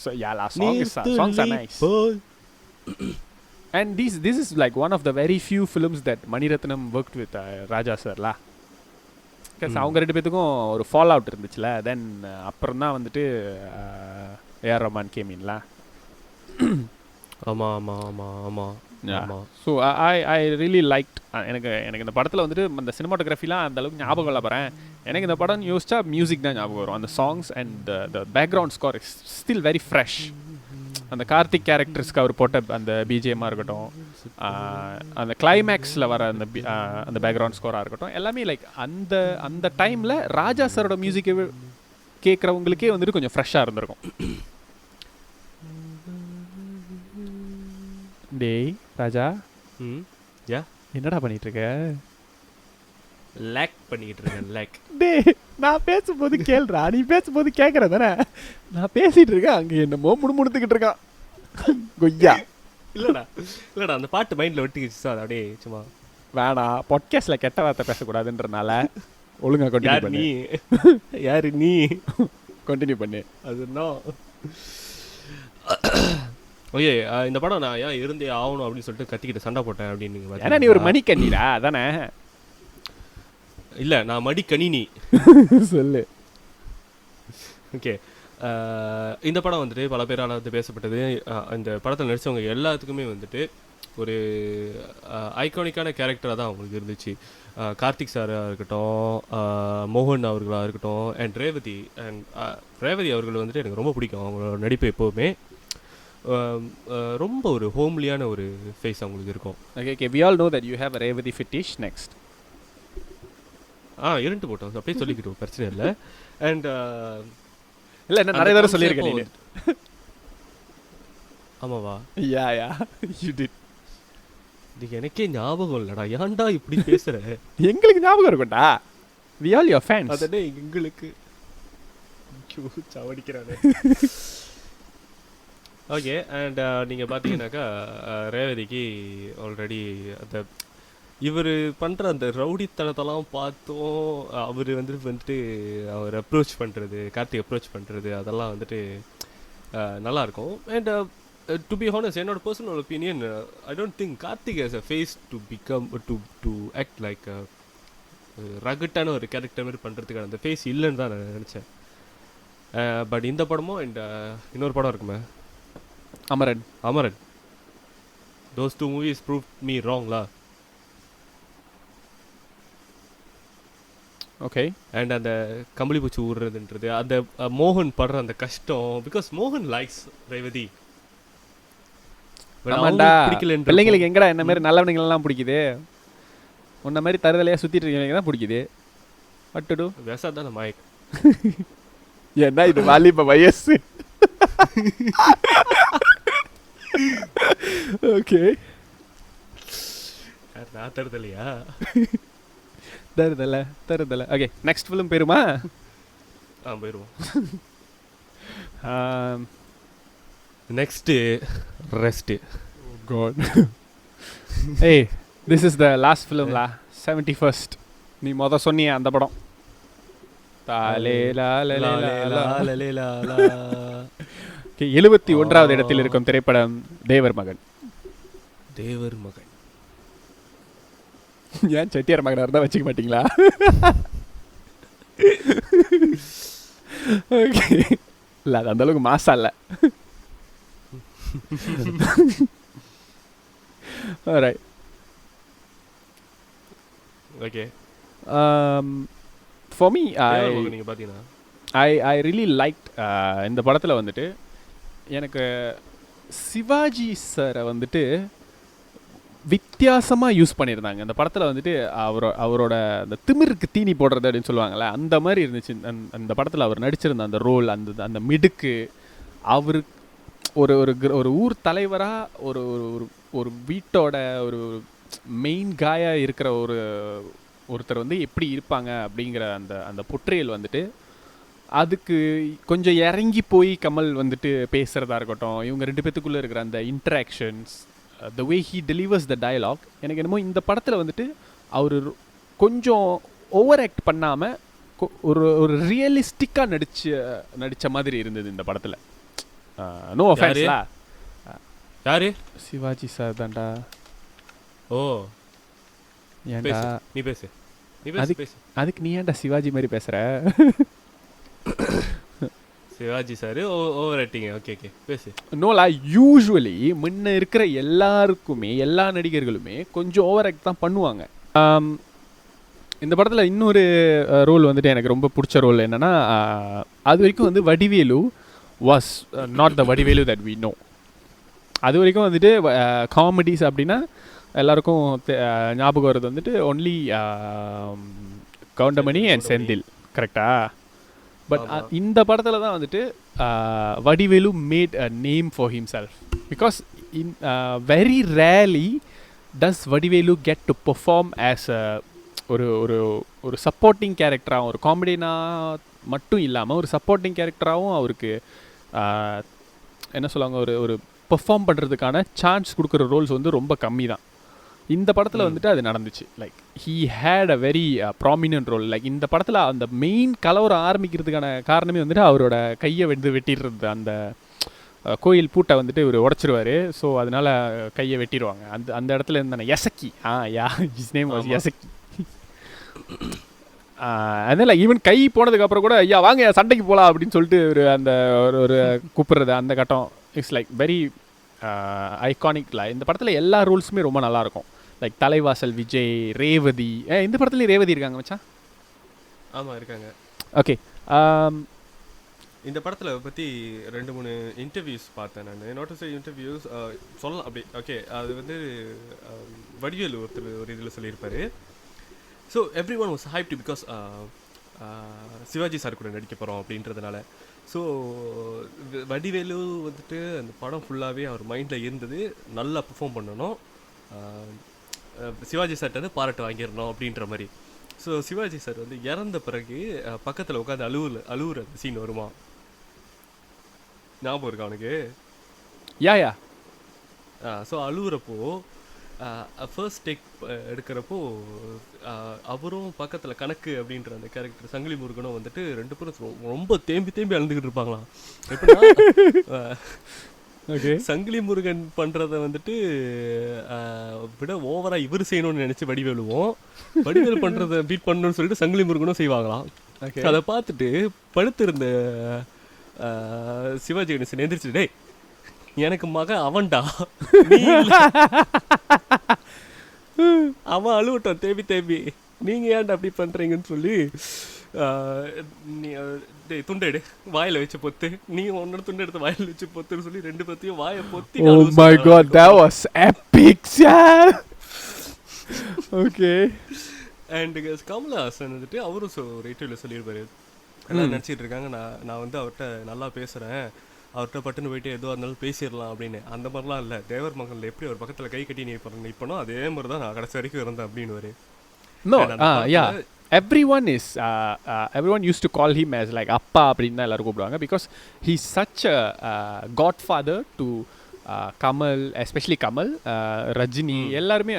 ஸோ யாலா songs are nice. And this is like one of the very few films that Maniratnam worked with Raja sir la. Because அவங்க ரெண்டு பேத்துக்கும் ஒரு ஃபால் அவுட் இருந்துச்சுல. தென் அப்புறம் தான் வந்துட்டு ஏஆர் ரஹ்மான் கேம் இன்ல. ஆமா ஆமா ஆமா ஆமா ஆமா. So I really like. எனக்கு இந்த படத்தில் வந்துட்டு அந்த சினிமாட்டோகிராஃபிலாம் அந்த அளவுக்கு ஞாபகம் இல்லை பாறேன். எனக்கு இந்த படம் யோசிச்சா மியூசிக் தான் ஞாபகம் வரும். அந்த songs and the background score is still very fresh. அந்த கார்த்திக் கேரக்டர்ஸ்க்கு அவர் போட்ட அந்த பிஜிஎம்மாக இருக்கட்டும், அந்த கிளைமேக்ஸில் வர அந்த பேக்ரவுண்ட் ஸ்கோராக இருக்கட்டும், எல்லாமே லைக் அந்த அந்த டைமில் ராஜா சாரோட மியூசிக்கை கேட்குறவங்களுக்கே வந்துட்டு கொஞ்சம் ஃப்ரெஷ்ஷாக இருந்திருக்கும். டேய் ராஜா, யா என்னடா பண்ணிட்டு இருக்க? லேக் பண்ணிட்டு இருக்கேன். லேக். டேய் நான் பேசும்போது கேளுடா, நீ பேசும்போது கேட்குற தானே. நான் பேசிட்டு இருக்கேன், அங்கே என்னமோ முணுமுணுத்துக்கிட்டு இருக்கான் கொய்யா. இல்லடா அந்த பாட்டு மைண்டில் ஒட்டிக்கிச்சு சார். அப்படியே சும்மா வேணாம், பாட்காஸ்டில் கெட்ட வார்த்தை பேசக்கூடாதுன்றனால ஒழுங்கா கண்டினியூ பண்ணி. யாரு நீ? கண்டினியூ பண்ணு. அது ஓகே. இந்த படம் நான் ஏன் இருந்தே ஆகணும் அப்படின்னு சொல்லிட்டு கத்திக்கிட்டு சண்டை போட்டேன் அப்படின்னு. ஏன்னா நீ ஒரு மணிக்கண்ணிடா அதானே? இல்லை, நான் மடிக்கணினி. சொல்லு. ஓகே. இந்த படம் வந்துட்டு பல பேரால் வந்து பேசப்பட்டது. இந்த படத்தில் நடித்தவங்க எல்லாத்துக்குமே வந்துட்டு ஒரு ஐகானிக்கான கேரக்டராக தான் அவங்களுக்கு இருந்துச்சு. கார்த்திக் சாராக இருக்கட்டும், மோகன் அவர்களாக இருக்கட்டும், அண்ட் ரேவதி அவர்கள் வந்துட்டு எனக்கு ரொம்ப பிடிக்கும். அவங்களோட நடிப்பு எப்போவுமே ரொம்ப ஒரு ஹோம்லியான ஒரு ஃபேஸ் அவங்களுக்கு இருக்கும். Okay, we all know that you have a Revati fetish. Next. இருண்டு போட்டோம் அப்படியே சொல்லிக்கிட்டோம், பிரச்சனை இல்லை. அண்ட் இல்லை என்ன நிறைய தடவை சொல்லியிருக்கேன் நீ. ஆமாவா? யா you did. இது எனக்கே ஞாபகம் இல்லைடா, ஏன்டா இப்படி பேசுற? எங்களுக்கு ஞாபகம் இருக்கும்டா, we all your fans. அதனே எங்களுக்கு சாவடிக்கிறானே. ஓகே. அண்ட் நீங்கள் பார்த்தீங்கன்னாக்கா ரேவதிக்கு ஆல்ரெடி அந்த இவர் பண்ணுற அந்த ரவுடித்தனத்தெல்லாம் பார்த்தோம். அவர் வந்துட்டு அவர் அப்ரோச் பண்ணுறது, கார்த்திக் அப்ரோச் பண்ணுறது, அதெல்லாம் வந்துட்டு நல்லாயிருக்கும். அண்ட் டு பி ஹானஸ்ட், என்னோட personal opinion, I don't think Karthik has a face to become to act like ரகட்டான ஒரு கேரக்டர் மாதிரி பண்ணுறதுக்கான அந்த ஃபேஸ் இல்லைன்னு தான் நான் நினச்சேன். பட் இந்த படமும் அண்ட் இன்னொரு படம் இருக்குமே, Amaran. Those two movies proved me wrong la. Okay. And அந்த கம்பளி பூச்சி ஊடுறதுன்றது, அந்த மோகன் படுற அந்த கஷ்டம், பிகாஸ் மோகன் லைக்ஸ் ரேவதி. பிள்ளைங்களுக்கு எங்கடா என்ன மாதிரி நல்லவனுங்களெல்லாம் பிடிக்குது, உன்ன மாதிரி தருதலையாக சுற்றிட்டு இருக்கவங்க தான் பிடிக்குது. What to do? வேசாதான மாயக். ஏன்னா இது வாலிப வயசு. ஓகே, நான் தருதலையா? தருதலை. ஓகே, நெக்ஸ்ட் ஃபிலிம் பேருமா? போயிடுவோம். Next rest. God. Hey, this is the last film la, 71st. நீ மொத சொன்னியே அந்த படம். தாலேலா லலேலா லலேலா. 71வது இடத்தில் இருக்கும் திரைப்படம் தேவர் மகன். ஏன் செட்டியார் மகனாக இருந்தால் வச்சுக்க மாட்டீங்களா? ஓகே, இல்லை அது அந்தளவுக்கு மாசா இல்லை. ரைட். ஓகே. ஃபார் மீ நீங்கள் பார்த்தீங்கன்னா ஐ ரியலி லைக் இந்த படத்தில் வந்துட்டு எனக்கு சிவாஜி சாரை வந்துட்டு வித்தியாசமாக யூஸ் பண்ணியிருந்தாங்க. அந்த படத்தில் வந்துட்டு அவரோட அந்த திமிருக்கு தீனி போடுறது அப்படின்னு சொல்லுவாங்கள்ல, அந்த மாதிரி இருந்துச்சு அந்த படத்தில் அவர் நடிச்சிருந்த அந்த ரோல், அந்த மிடுக்கு. அவர் ஒரு ஒரு ஊர் தலைவராக ஒரு ஒரு வீட்டோட ஒரு மெயின் காயாக இருக்கிற ஒருத்தர் வந்து எப்படி இருப்பாங்க அப்படிங்கிற அந்த பொற்றையல் வந்துட்டு அதுக்கு கொஞ்சம் இறங்கி போய் கமல் வந்துட்டு பேசுகிறதா இருக்கட்டும், இவங்க 2 பேத்துக்குள்ளே இருக்கிற அந்த interactions, the way he delivers the dialogue, எனக்கு என்னமோ இந்த படத்தில் வந்துட்டு அவர் கொஞ்சம் ஓவர் ஆக்ட் பண்ணாமல் ஒரு ஒரு ரியலிஸ்டிக்காக நடித்த மாதிரி இருந்தது இந்த படத்தில். நோ அஃபென்ஸ்லா. யாரு? சிவாஜி சார் தான்டா. ஓ ஏன்டா நீ பேசு. அதுக்கு நீ ஏன்டா சிவாஜி மாதிரி பேசுகிற? Sivaji sir over acting. Okay okay பேசு. நோலா, யூஸ்வலி முன்ன இருக்கிற எல்லாருக்குமே, எல்லா நடிகர்களுமே கொஞ்சம் ஓவர் ஆக்ட் தான் பண்ணுவாங்க. இந்த படத்தில் இன்னொரு ரோல் வந்துட்டு எனக்கு ரொம்ப பிடிச்ச ரோல் என்னென்னா, அது வரைக்கும் வந்து Vadivelu was not the Vadivelu that we know. அது வரைக்கும் வந்துட்டு காமெடிஸ் அப்படின்னா எல்லாருக்கும் ஞாபகம் வருது வந்துட்டு ஒன்லி கவுண்டமணி அண்ட் செந்தில், கரெக்டா? பட் இந்த படத்தில் தான் வந்துட்டு Vadivelu made a name for himself, because in very rarely does Vadivelu get to perform as a ஒரு ஒரு ஒரு சப்போர்ட்டிங் கேரக்டராகவும், ஒரு காமெடினா மட்டும் இல்லாமல் ஒரு சப்போர்ட்டிங் கேரக்டராகவும் அவருக்கு என்ன சொல்லுவாங்க, ஒரு ஒரு பெர்ஃபார்ம் பண்ணுறதுக்கான சான்ஸ் கொடுக்குற ரோல்ஸ் வந்து ரொம்ப கம்மி தான். இந்த படத்தில் வந்துட்டு அது நடந்துச்சு. Like he had a very prominent role. Like இந்த படத்தில் அந்த மெயின் கலவரம் ஆரம்பிக்கிறதுக்கான காரணமே வந்துட்டு அவரோட கையை வெட்டிடுறது. அந்த கோயில் பூட்டை வந்துட்டு இவர் உடச்சிருவார். ஸோ அதனால் கையை வெட்டிடுவாங்க. அந்த இடத்துல இருந்தானே யசக்கி, ஹிஸ் நேம் வாஸ் யசக்கி. அதனால ஈவன் கை போனதுக்கப்புறம் கூட ஐயா வாங்க சண்டைக்கு போகலாம் அப்படின்னு சொல்லிட்டு அந்த ஒரு கூப்பிட்றது அந்த கட்டம் இட்ஸ் லைக் வெரி ஐகானிக்ல. இந்த படத்தில் எல்லா ரூல்ஸுமே ரொம்ப நல்லாயிருக்கும். லைக் தலைவாசல் விஜய், ரேவதி. இந்த படத்துலேயும் ரேவதி இருக்காங்க மச்சான். ஆமாம் இருக்காங்க. ஓகே, இந்த படத்தில் பற்றி 2-3 இன்டர்வியூஸ் பார்த்தேன் நான். நோட்டீஸ் இன்டர்வியூஸ் சொல்லலாம் அப்படி. ஓகே, அது வந்து வடிவேலு ஒருத்தர் ஒரு இதில் சொல்லியிருப்பார். So everyone was hyped because Sivaji sir கூட நடிக்க போகிறோம் அப்படின்றதுனால. ஸோ வடிவேலு வந்துட்டு அந்த படம் ஃபுல்லாகவே அவர் மைண்டில் இருந்தது நல்லா பெர்ஃபார்ம் பண்ணணும், சிவாஜி சார்ட்ட வந்து பாராட்டு வாங்கிடணும் அப்படின்ற மாதிரி. ஸோ சிவாஜி சார் வந்து இறந்த பிறகு பக்கத்தில் உட்காந்து அழுவுற அந்த சீன் வருமா, ஞாபகம் இருக்கா அவனுக்கு? யா. ஸோ அழுவுறப்போ ஃபர்ஸ்ட் டேக் எடுக்கிறப்போ அவரும் பக்கத்தில் கணக்கு அப்படின்ற அந்த கேரக்டர் சங்கிலி முருகனும் வந்துட்டு 2 பேரும் ரொம்ப தேம்பி அழுந்துக்கிட்டு இருப்பாங்களாம். எப்படின்னா சங்கிலி முருகன் பண்ணுறத வந்துட்டு விட ஓவராக இவர் செய்யணும்னு நினச்சி வடிவேலு பண்ணுறத பீட் பண்ணணும்னு சொல்லிட்டு சங்கிலி முருகனும் செய்வாங்களாம். அதை பார்த்துட்டு படுத்திருந்த சிவாஜி கணேசன் எந்திரிச்சு, டேய் எனக்கு மகன் அவன்டா, அவன் அழுவட்டும் தேம்பி நீங்கள் ஏன்டா அப்படி பண்ணுறீங்கன்னு சொல்லி துண்டை எடு வாயில் வச்சு பொத்து, நீ உன்னோட துண்டை எடுத்து வாயில் வச்சு பொத்துன்னு சொல்லி 2 பேர்த்தையும் வாயை பொத்தி. Oh my god, that was epic, sir. Okay. And Kamal Haasan வந்துட்டு அவரும் ஒரு இன்டர்வியூவில் சொல்லியிருப்பாரு, எல்லாம் நினச்சிட்டு இருக்காங்க நான் வந்து அவர்கிட்ட நல்லா பேசுகிறேன், அவர்கிட்ட பட்டுன்னு போயிட்டு எதுவாக இருந்தாலும் பேசிடலாம் அப்படின்னு. அந்த மாதிரிலாம் இல்லை, தேவர் மகனில் எப்படி ஒரு பக்கத்தில் கை கட்டி நிற்பனோ அதே மாதிரி தான் நான் கடைசி வரைக்கும் இருந்தேன் அப்படின்னு வரு. No, yeah. Everyone used to call him as like அப்பா அப்படின்னு தான் எல்லாரும் கூப்பிடுவாங்க. Because he's such a godfather to Kamal, especially Kamal, Rajini எல்லாருமே.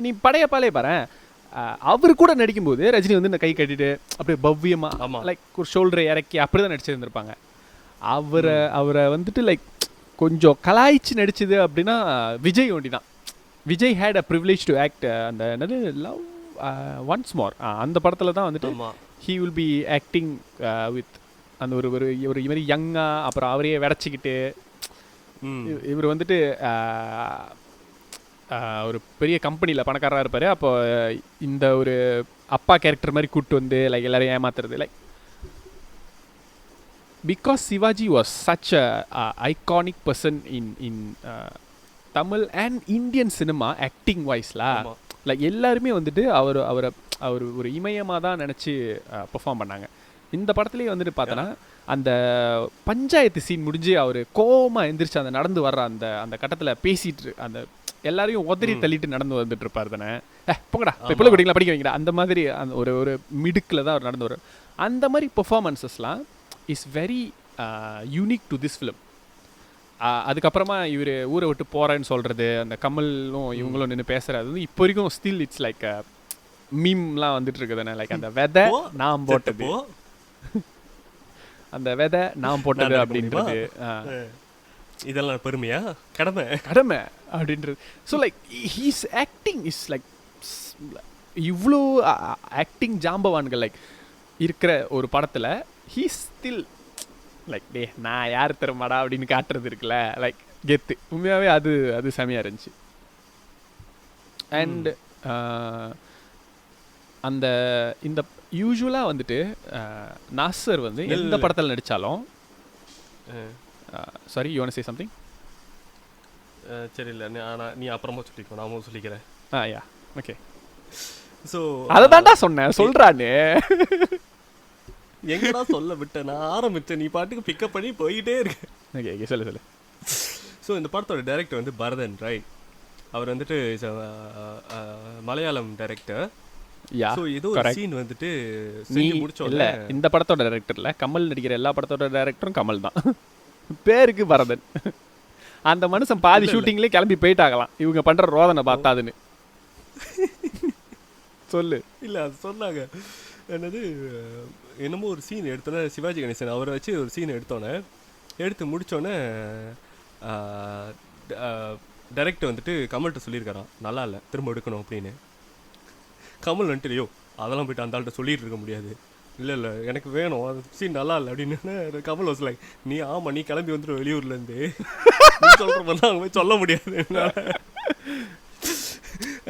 நீ படையப்பாலே பாரு, அவர் கூட நடிக்கும்போது ரஜினி வந்து இந்த கை கட்டிட்டு அப்படியே பவ்யமாக லைக் ஒரு ஷோல்டரை இறக்கி அப்படி தான் நடிச்சிருந்துருப்பாங்க. அவரை வந்துட்டு லைக் கொஞ்சம் கலாய்ச்சி நடிச்சது அப்படின்னா விஜய் ஒண்டி தான். Vijay had a privilege to act அந்த என்னது லவ் ஒன்ஸ் மோர், அந்த படத்தில் தான் வந்துட்டு he will be acting with அந்த ஒரு ஒரு மாதிரி யங்காக, அப்புறம் அவரையே விடச்சிக்கிட்டு இவர் வந்துட்டு ஒரு பெரிய கம்பெனியில் பணக்காரராக இருப்பார். அப்போ இந்த ஒரு அப்பா கேரக்டர் மாதிரி கூப்பிட்டு வந்து லைக் எல்லாரையும் ஏமாத்துறது. Like because Sivaji was such a iconic person in Tamil and Indian cinema acting வைஸ்லா. லைக் எல்லாருமே வந்துட்டு அவர் ஒரு இமயமாக தான் நினச்சி பெர்ஃபார்ம் பண்ணாங்க. இந்த படத்துலேயே வந்துட்டு பார்த்தோன்னா அந்த பஞ்சாயத்து சீன் முடிஞ்சு அவர் கோவமாக எந்திரிச்சு அந்த நடந்து வர்ற அந்த கட்டத்தில் பேசிட்டு அந்த எல்லாரையும் உதறி தள்ளிட்டு நடந்து வந்துட்டு இருப்பார் தானே. போங்கடா இப்போ குட்டிங்களா படிக்க வைங்கடா, அந்த மாதிரி அந்த ஒரு மிடுக்கில் தான் அவர் நடந்து வர்றார். அந்த மாதிரி பெர்ஃபார்மன்ஸஸ்லாம் is very unique to this film. அதுக்கப்புறமா இவர் ஊரை விட்டு போகிறேன்னு சொல்கிறது, அந்த கமலும் இவங்களும் நின்று பேசுகிறது வந்து இப்போ வரைக்கும் ஸ்டில் இட்ஸ் லைக் மீம்லாம் வந்துட்டு இருக்குதுண்ணே. லைக் அந்த விதை நான் போட்டது, அந்த விதை நான் போட்டது அப்படின்றது, இதெல்லாம் பெருமையா கடமை கடமை அப்படின்றது. So like he's acting is like இவ்வளோ ஆக்டிங் ஜாம்பவான்கள் லைக் இருக்கிற ஒரு படத்தில் ஹீ ஸ்டில் லைக் டே நான் யார் தருமாடா அப்படின்னு காட்டுறது இருக்குல்ல, லைக் கெத்து. உண்மையாகவே அது அது செமையாக இருந்துச்சு. அண்ட் அந்த இந்த யூஸ்வலாக வந்துட்டு நாசர் வந்து எந்த படத்தில் நடித்தாலும், sorry you want to say something? சரி இல்லை, ஆனால் நீ அப்புறமா சொல்லிக்கோ, நாமும் சொல்லிக்கிறேன். Yeah okay. ஸோ அதை தான்டா சொன்னேன், சொல்கிறான்னு எங்கடா சொல்ல விட்டேன், நான் ஆரம்பித்தேன், நீ பாட்டுக்கு பிக்கப் பண்ணி போயிட்டே இருக்கு. ஓகே ஓகே சொல்லு சொல்லு. ஸோ இந்த படத்தோட டைரக்டர் வந்து பரதன், ரைட்? அவர் வந்துட்டு மலையாளம் டைரக்டர். யா ஸோ ஏதோ ஒரு சீன் வந்துட்டு செஞ்சு முடிச்சோம். இல்லை இந்த படத்தோட டைரக்டரில் கமல் நடிக்கிற எல்லா படத்தோட டைரக்டரும் கமல் தான். பேருக்கு பரதன். அந்த மனுஷன் பாதி ஷூட்டிங்லேயே கிளம்பி போயிட்டாங்களாம் இவங்க பண்ணுற ரோதனை பார்த்தாதுன்னு. சொல்லு. இல்லை அது சொன்னாங்க. என்னது என்னமோ ஒரு சீன் எடுத்தோன்னே, சிவாஜி கணேசன் அவரை வச்சு ஒரு சீன் எடுத்தோன்னே, எடுத்து முடித்தோடனே டைரக்டர் வந்துட்டு கமல்கிட்ட சொல்லியிருக்காராம் நல்லா இல்லை திரும்ப எடுக்கணும் அப்படின்னு. கமல் வந்துட்டு ஐயோ அதெல்லாம் போய்ட்டு அந்த ஆள்கிட்ட சொல்லிட்டு இருக்க முடியாது, இல்லை இல்லை எனக்கு வேணும் அது சீன் நல்லா இல்லை அப்படின்னு. கமல் வாஸ் லைக் நீ ஆமாம் நீ கிளம்பி வந்துடும் வெளியூர்லேருந்து, சொல்கிற மாதிரி அங்கே போய் சொல்ல முடியாது.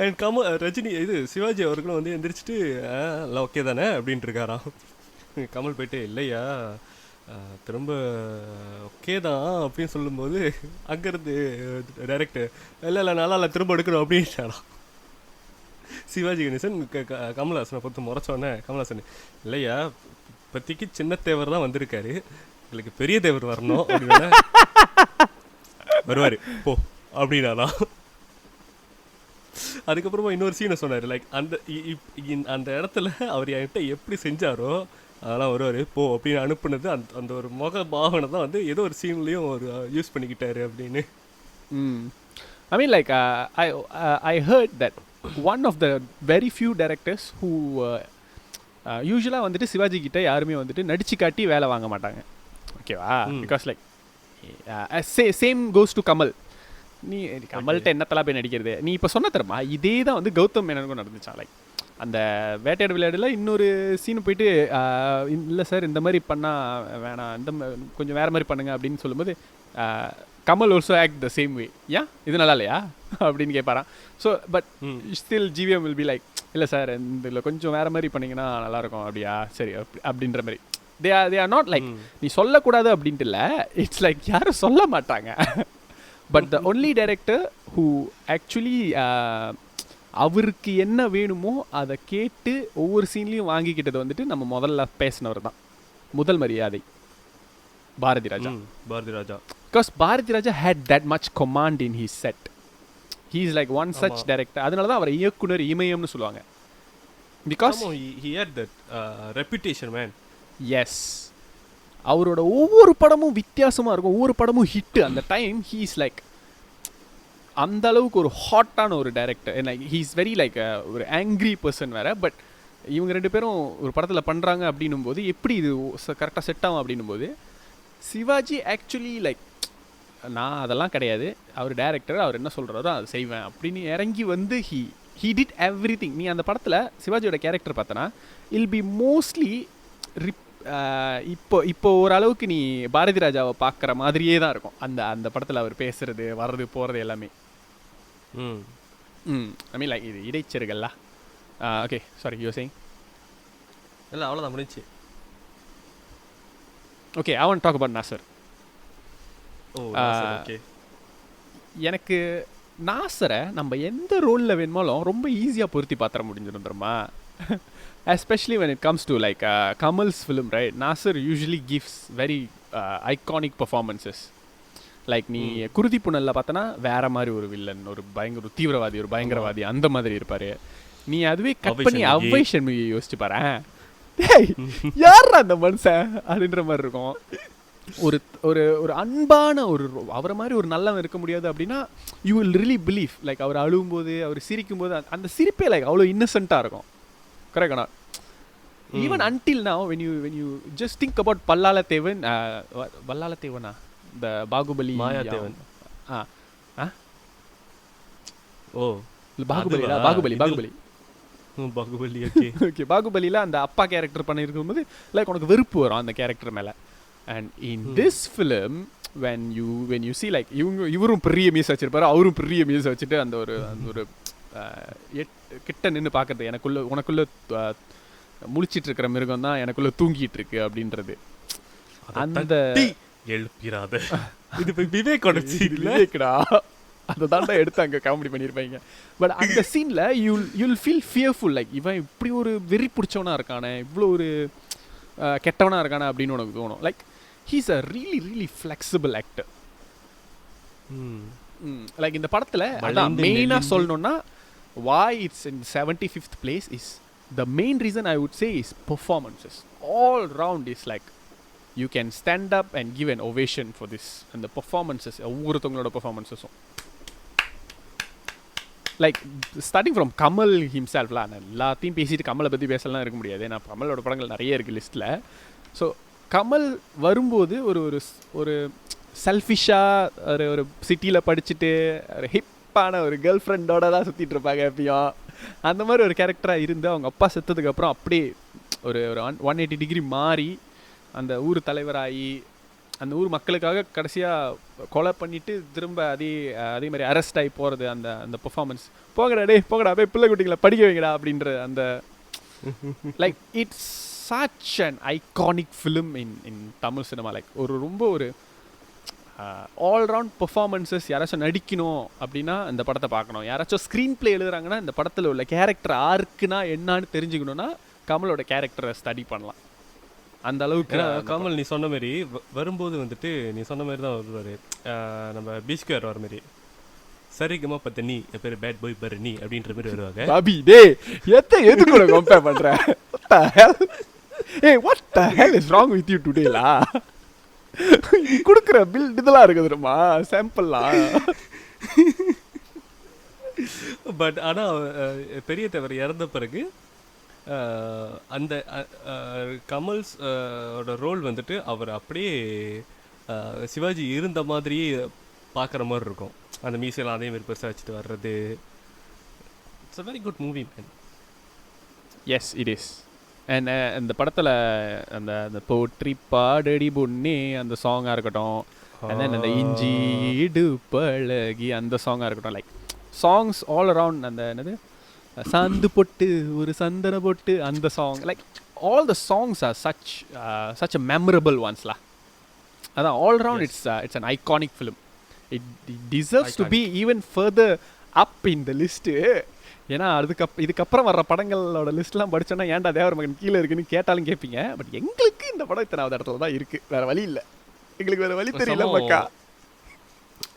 அண்ட் ரஜினி இது சிவாஜி அவர்களும் வந்து எந்திரிச்சிட்டு எல்லாம் ஓகே தானே அப்படின்ட்டு இருக்காராம். கமல் போயிட்டு இல்லையா திரும்ப ஓகே தான் அப்படின்னு சொல்லும்போது அங்கேருந்து டைரக்டர் இல்லை இல்லை நல்லா இல்லை திரும்ப எடுக்கணும் அப்படின்ட்டாராம். சிவாஜி கணேசன் கமல்ஹாசனை பொறுத்து முறைச்சோன்னே கமல்ஹாசன் இல்லையா இப்போதைக்கு சின்ன தேவர் தான் வந்திருக்காரு, எங்களுக்கு பெரிய தேவர் வரணும் அப்படின்னா வருவார் போ அப்படின்னாதான். அதுக்கப்புறமா இன்னொரு சீனை சொன்னார், லைக் அந்த இடத்துல அவர் என்கிட்ட எப்படி செஞ்சாரோ அதெல்லாம் வருவார் போ அப்படின்னு அனுப்புனது அந்த ஒரு முக பாவனை தான் வந்து ஏதோ ஒரு சீன்லேயும் ஒரு யூஸ் பண்ணிக்கிட்டாரு அப்படின்னு. I mean like I heard that one of the very few directors who யூஸ்வலாக வந்துட்டு சிவாஜி கிட்ட யாருமே வந்துட்டு நடிச்சு காட்டி வேலை வாங்க மாட்டாங்க, ஓகேவா? Because like same goes to Kamal. நீ கமல்கிட்ட என்னத்தெல்லாம் போய் நடிக்கிறது, நீ இப்போ சொன்ன தரமா இதே தான் வந்து கௌதம் மேனனுக்கும் நடந்துச்சான். லைக் அந்த வேட்டையாடு விளையாடுல இன்னொரு சீனு போயிட்டு இல்லை சார் இந்த மாதிரி பண்ணால் வேணாம், இந்த கொஞ்சம் வேறு மாதிரி பண்ணுங்க அப்படின்னு சொல்லும்போது Kamal also act the same way, ஏன் இது நல்லா இல்லையா அப்படின்னு கேட்பாரான். So but still GVM will be like இல்லை சார் இதில் கொஞ்சம் வேறு மாதிரி பண்ணிங்கன்னா நல்லாயிருக்கும், அப்படியா சரி அப்படின்ற மாதிரி. தே ஆர் நாட் லைக் நீ சொல்லக்கூடாது அப்படின்ட்டு இல்லை, இட்ஸ் லைக் யாரும் சொல்ல மாட்டாங்க. But the only director who actually அவருக்கு என்ன வேணுமோ அதை கேட்டு ஒவ்வொரு சீன்லேயும் வாங்கிக்கிட்டது வந்துட்டு நம்ம முதல்ல பேசினவர் தான், Muthal Mariyathai Bharathi Raja. Bharathi Raja because Bharathi Raja had that much command in his set. He is like one such director. அதனால தான் அவரை இயக்குனர் இமயம்னு சொல்லுவாங்க. Because he had that reputation man. Yes, அவரோட ஒவ்வொரு படமும் வித்தியாசமாக இருக்கும், ஒவ்வொரு படமும் ஹிட்டு. அந்த டைம் ஹீ இஸ் லைக் அந்த அளவுக்கு ஒரு ஹாட்டான ஒரு director. Like he is very like ஒரு ஆங்க்ரி பர்சன் வேறு. பட் இவங்க ரெண்டு பேரும் ஒரு படத்தில் பண்ணுறாங்க அப்படின்னும் போது எப்படி இது கரெக்டாக செட் ஆகும் அப்படின்னும் போது சிவாஜி ஆக்சுவலி லைக் நான் அதெல்லாம் கிடையாது, அவர் டைரக்டர், அவர் என்ன சொல்கிறாரோ அதை செய்வேன் அப்படின்னு இறங்கி வந்து ஹீ டிட் எவ்ரி திங். நீ அந்த படத்தில் சிவாஜியோட கேரக்டர் பார்த்தனா இல் பி மோஸ்ட்லி இப்போ ஓரளவுக்கு நீ பாரதி ராஜாவை பார்க்குற மாதிரியே தான் இருக்கும் அந்த படத்தில் அவர் பேசுறது வர்றது போகிறது எல்லாமே. ஐ மீன் லைக் இது இடைச்செருகல்ல. Okay sorry you saying. இல்லை அவ்வளோதான் முடிஞ்சு. Okay I want talk about Nassar. Okay, எனக்கு நாசரை நம்ம எந்த ரோலில் வேணுமாலும் ரொம்ப ஈஸியாக பொருத்தி பார்த்துற முடிஞ்சிடும் தெரியுமா? Especially when it comes to like Kamal's film, right? Nasir usually gives very iconic performances. Like நீ குருதி புனல்ல பார்த்தனா வேற மாதிரி ஒரு வில்லன், ஒரு பயங்கர தீவிரவாதி, ஒரு பயங்கரவாதி அந்த மாதிரி இருப்பாரு. நீ அதுவே கட் பண்ணி அவ்வை சண்முகி யோசிச்சு பாரு, ஏய் யாரா அந்த மனுஷன் அப்படின்ற மாதிரி இருக்கும். ஒரு ஒரு ஒரு அன்பான ஒரு அவரை மாதிரி ஒரு நல்லவன் இருக்க முடியாது அப்படின்னா you will really believe. Like அவர் அழுவும்போது அவர் சிரிக்கும்போது அந்த சிரிப்பே லைக் அவ்வளோ இன்னசென்ட்டாக இருக்கும். கரெக்டா? Even until now when you just think about பல்லாலத்தேவன், வல்லாலத்தேவனா இந்த பாகுபலி மாயாதேவன். ஓ பாகுபலி அதுவா? பாகுபலி பாகுபலி பாகுபலி. ஓகே ஓகே பாகுபலியில் அந்த அப்பா கேரக்டர் பண்ணியிருக்கும்போது லைக் உனக்கு வெறுப்பு வரும் அந்த கேரக்டர் மேலே. And in this film when you see like இவரும் பெரிய மீசை வச்சிருப்பாரு, அவரும் பெரிய மீசை வச்சுட்டு அந்த ஒரு கிட்ட நின்று பார்க்கறது உனக்குள்ள முழிச்சிட்டு இருக்கிற மிருகம் தான் எனக்குள்ள தூங்கிட்டு இருக்கு அப்படின்றது. அந்த எழுப்பிராத இது விவேக்கடா அதை தாண்டா எடுத்து அங்கே காமெடி பண்ணியிருப்பாங்க. பட் அந்த சீனில் யூல் ஃபீல் ஃபியர்ஃபுல். லைக் இவன் இப்படி ஒரு வெறி பிடிச்சவனா இருக்கானே, இவ்வளோ ஒரு கெட்டவனா இருக்கானே அப்படின்னு உனக்கு தோணும். Like he's a really flexible actor. Like இந்த படத்தில் அதான் மெயினாக சொல்லணும்னா why it's in 75th place is the main reason I would say is performances. All round is like you can stand up and give an ovation for this. And the performances, ஒவ்வொருத்தவங்களோட performances-உம் லைக் ஸ்டார்டிங் ஃப்ரம் கமல் ஹிம்செல்ஃப்லாம். நான் எல்லாத்தையும் பேசிட்டு கமலை பற்றி பேசலாம் இருக்க முடியாது, ஏன்னா கமலோட படங்கள் நிறைய இருக்குது லிஸ்ட்டில். ஸோ கமல் வரும்போது ஒரு செல்ஃபிஷாக ஒரு சிட்டியில் படிச்சுட்டு ஒரு ஹிப்பான ஒரு கேர்ள் ஃப்ரெண்டோட தான் சுற்றிட்டு இருப்பாங்க எப்பயும். அந்த மாதிரி ஒரு கேரக்டராக இருந்து அவங்க அப்பா செத்ததுக்கப்புறம் அப்படியே ஒரு 180 டிகிரி மாறி அந்த ஊர் தலைவராகி அந்த ஊர் மக்களுக்காக கடைசியாக கொலை பண்ணிவிட்டு திரும்ப அதே மாதிரி அரெஸ்ட் ஆகி போகிறது. அந்த பெர்ஃபார்மன்ஸ் போங்கடா போங்கடா போய் பிள்ளை குட்டிங்களை படிக்க வைங்கடா அப்படின்ற அந்த like it's such an iconic film in Tamil cinema. Like ரொம்ப ஒரு ஆல்ரவுண்ட் பெர்ஃபார்மன்ஸஸ். யாராச்சும் நடிக்கணும் அப்படின்னா இந்த படத்தை பார்க்கணும். யாராச்சும் ஸ்க்ரீன் பிளே எழுதுறாங்கன்னா இந்த படத்தில் உள்ள கேரக்டர் ஆர்க்குனா என்னான்னு தெரிஞ்சுக்கணுன்னா கமலோட கேரக்டரை ஸ்டடி பண்ணலாம். அந்த அளவுக்கு கமல் நீ சொன்ன மாதிரி வரும்போது வந்துட்டு நீ சொன்ன மாதிரி தான் வருவார். நம்ம பீச்கர் வர மாதிரி சரிகமா பத்த நீ என் பேர் பேட் பாய் பர் நீ அப்படின்ற மாதிரி வருவாங்க. பாபி டே எது கூட கம்பேர் பண்ற? what the hell is wrong with you today லா? நீ குடுக்குற பில் இதெல்லாம் இருக்குதுமா சாம்பிள்லாம். பட் ஆனால் பெரிய தவிர இறந்த பிறகு அந்த கமல்ஸ் ரோல் வந்துட்டு அவர் அப்படியே சிவாஜி இருந்த மாதிரியே பார்க்குற மாதிரி இருக்கும். அந்த மீசையெல்லாம் அதே மாதிரி பெருசாக வச்சுட்டு வர்றது. It's a very good movie man. S it is. And இந்த படத்தில் அந்த போற்றி பாடடி பொண்ணே அந்த சாங்காக இருக்கட்டும், அந்த இஞ்சி இடு பழகி அந்த சாங்காக இருக்கட்டும், லைக் சாங்ஸ் ஆல் அரவுண்ட் அந்த என்னது சாந்து பொட்டு ஒரு சந்தன பொட்டு அந்த song, like all the songs are such a memorable ones lah. அதான் all around it's an iconic film. It deserves to be even further up in the list. ஏன்னா இதுக்கப்புறம் வர்ற படங்களோட லிஸ்ட்லாம் படிச்சோன்னா ஏன்டா தேவர் மகன் கீழே இருக்குன்னு கேட்டாலும் கேட்பீங்க. பட் எங்களுக்கு இந்த படம் இத்தனாவது இடத்துல தான் இருக்குது, வேறு வழி இல்லை, எங்களுக்கு வேறு வழி தெரியல மக்கா.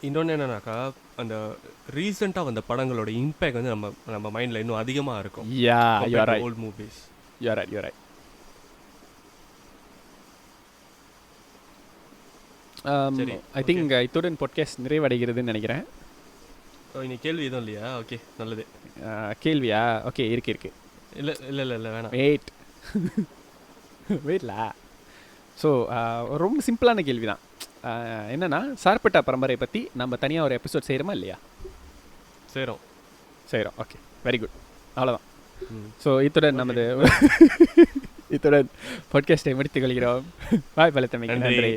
இன்னொன்று என்னன்னாக்கா அந்த ரீசெண்டாக வந்த படங்களோட இம்பேக்ட் வந்து நம்ம மைண்டில் இன்னும் அதிகமாக இருக்கும். Old movies. You are right. I think இத்துடன் பாட்காஸ்ட் நிறைவடைகிறதுன்னு நினைக்கிறேன். இன்னைக்கு கேள்வி எதுவும் இல்லையா? ஓகே நல்லது. கேள்வியா? ஓகே இருக்கு. இல்லை வேணாம். வெயிட்ல. ஸோ ரொம்ப சிம்பிளான கேள்வி தான். என்னன்னா சார்பட்டா பரம்பரை பற்றி நம்ம தனியாக ஒரு எபிசோட் செய்கிறோமா இல்லையா? செய்கிறோம். Okay very good. அவ்வளோதான். ஸோ இத்துடன் பாட்காஸ்டை முடித்துக் கொள்கிறோம். பாய் பலத்தமைக்கு நன்றி.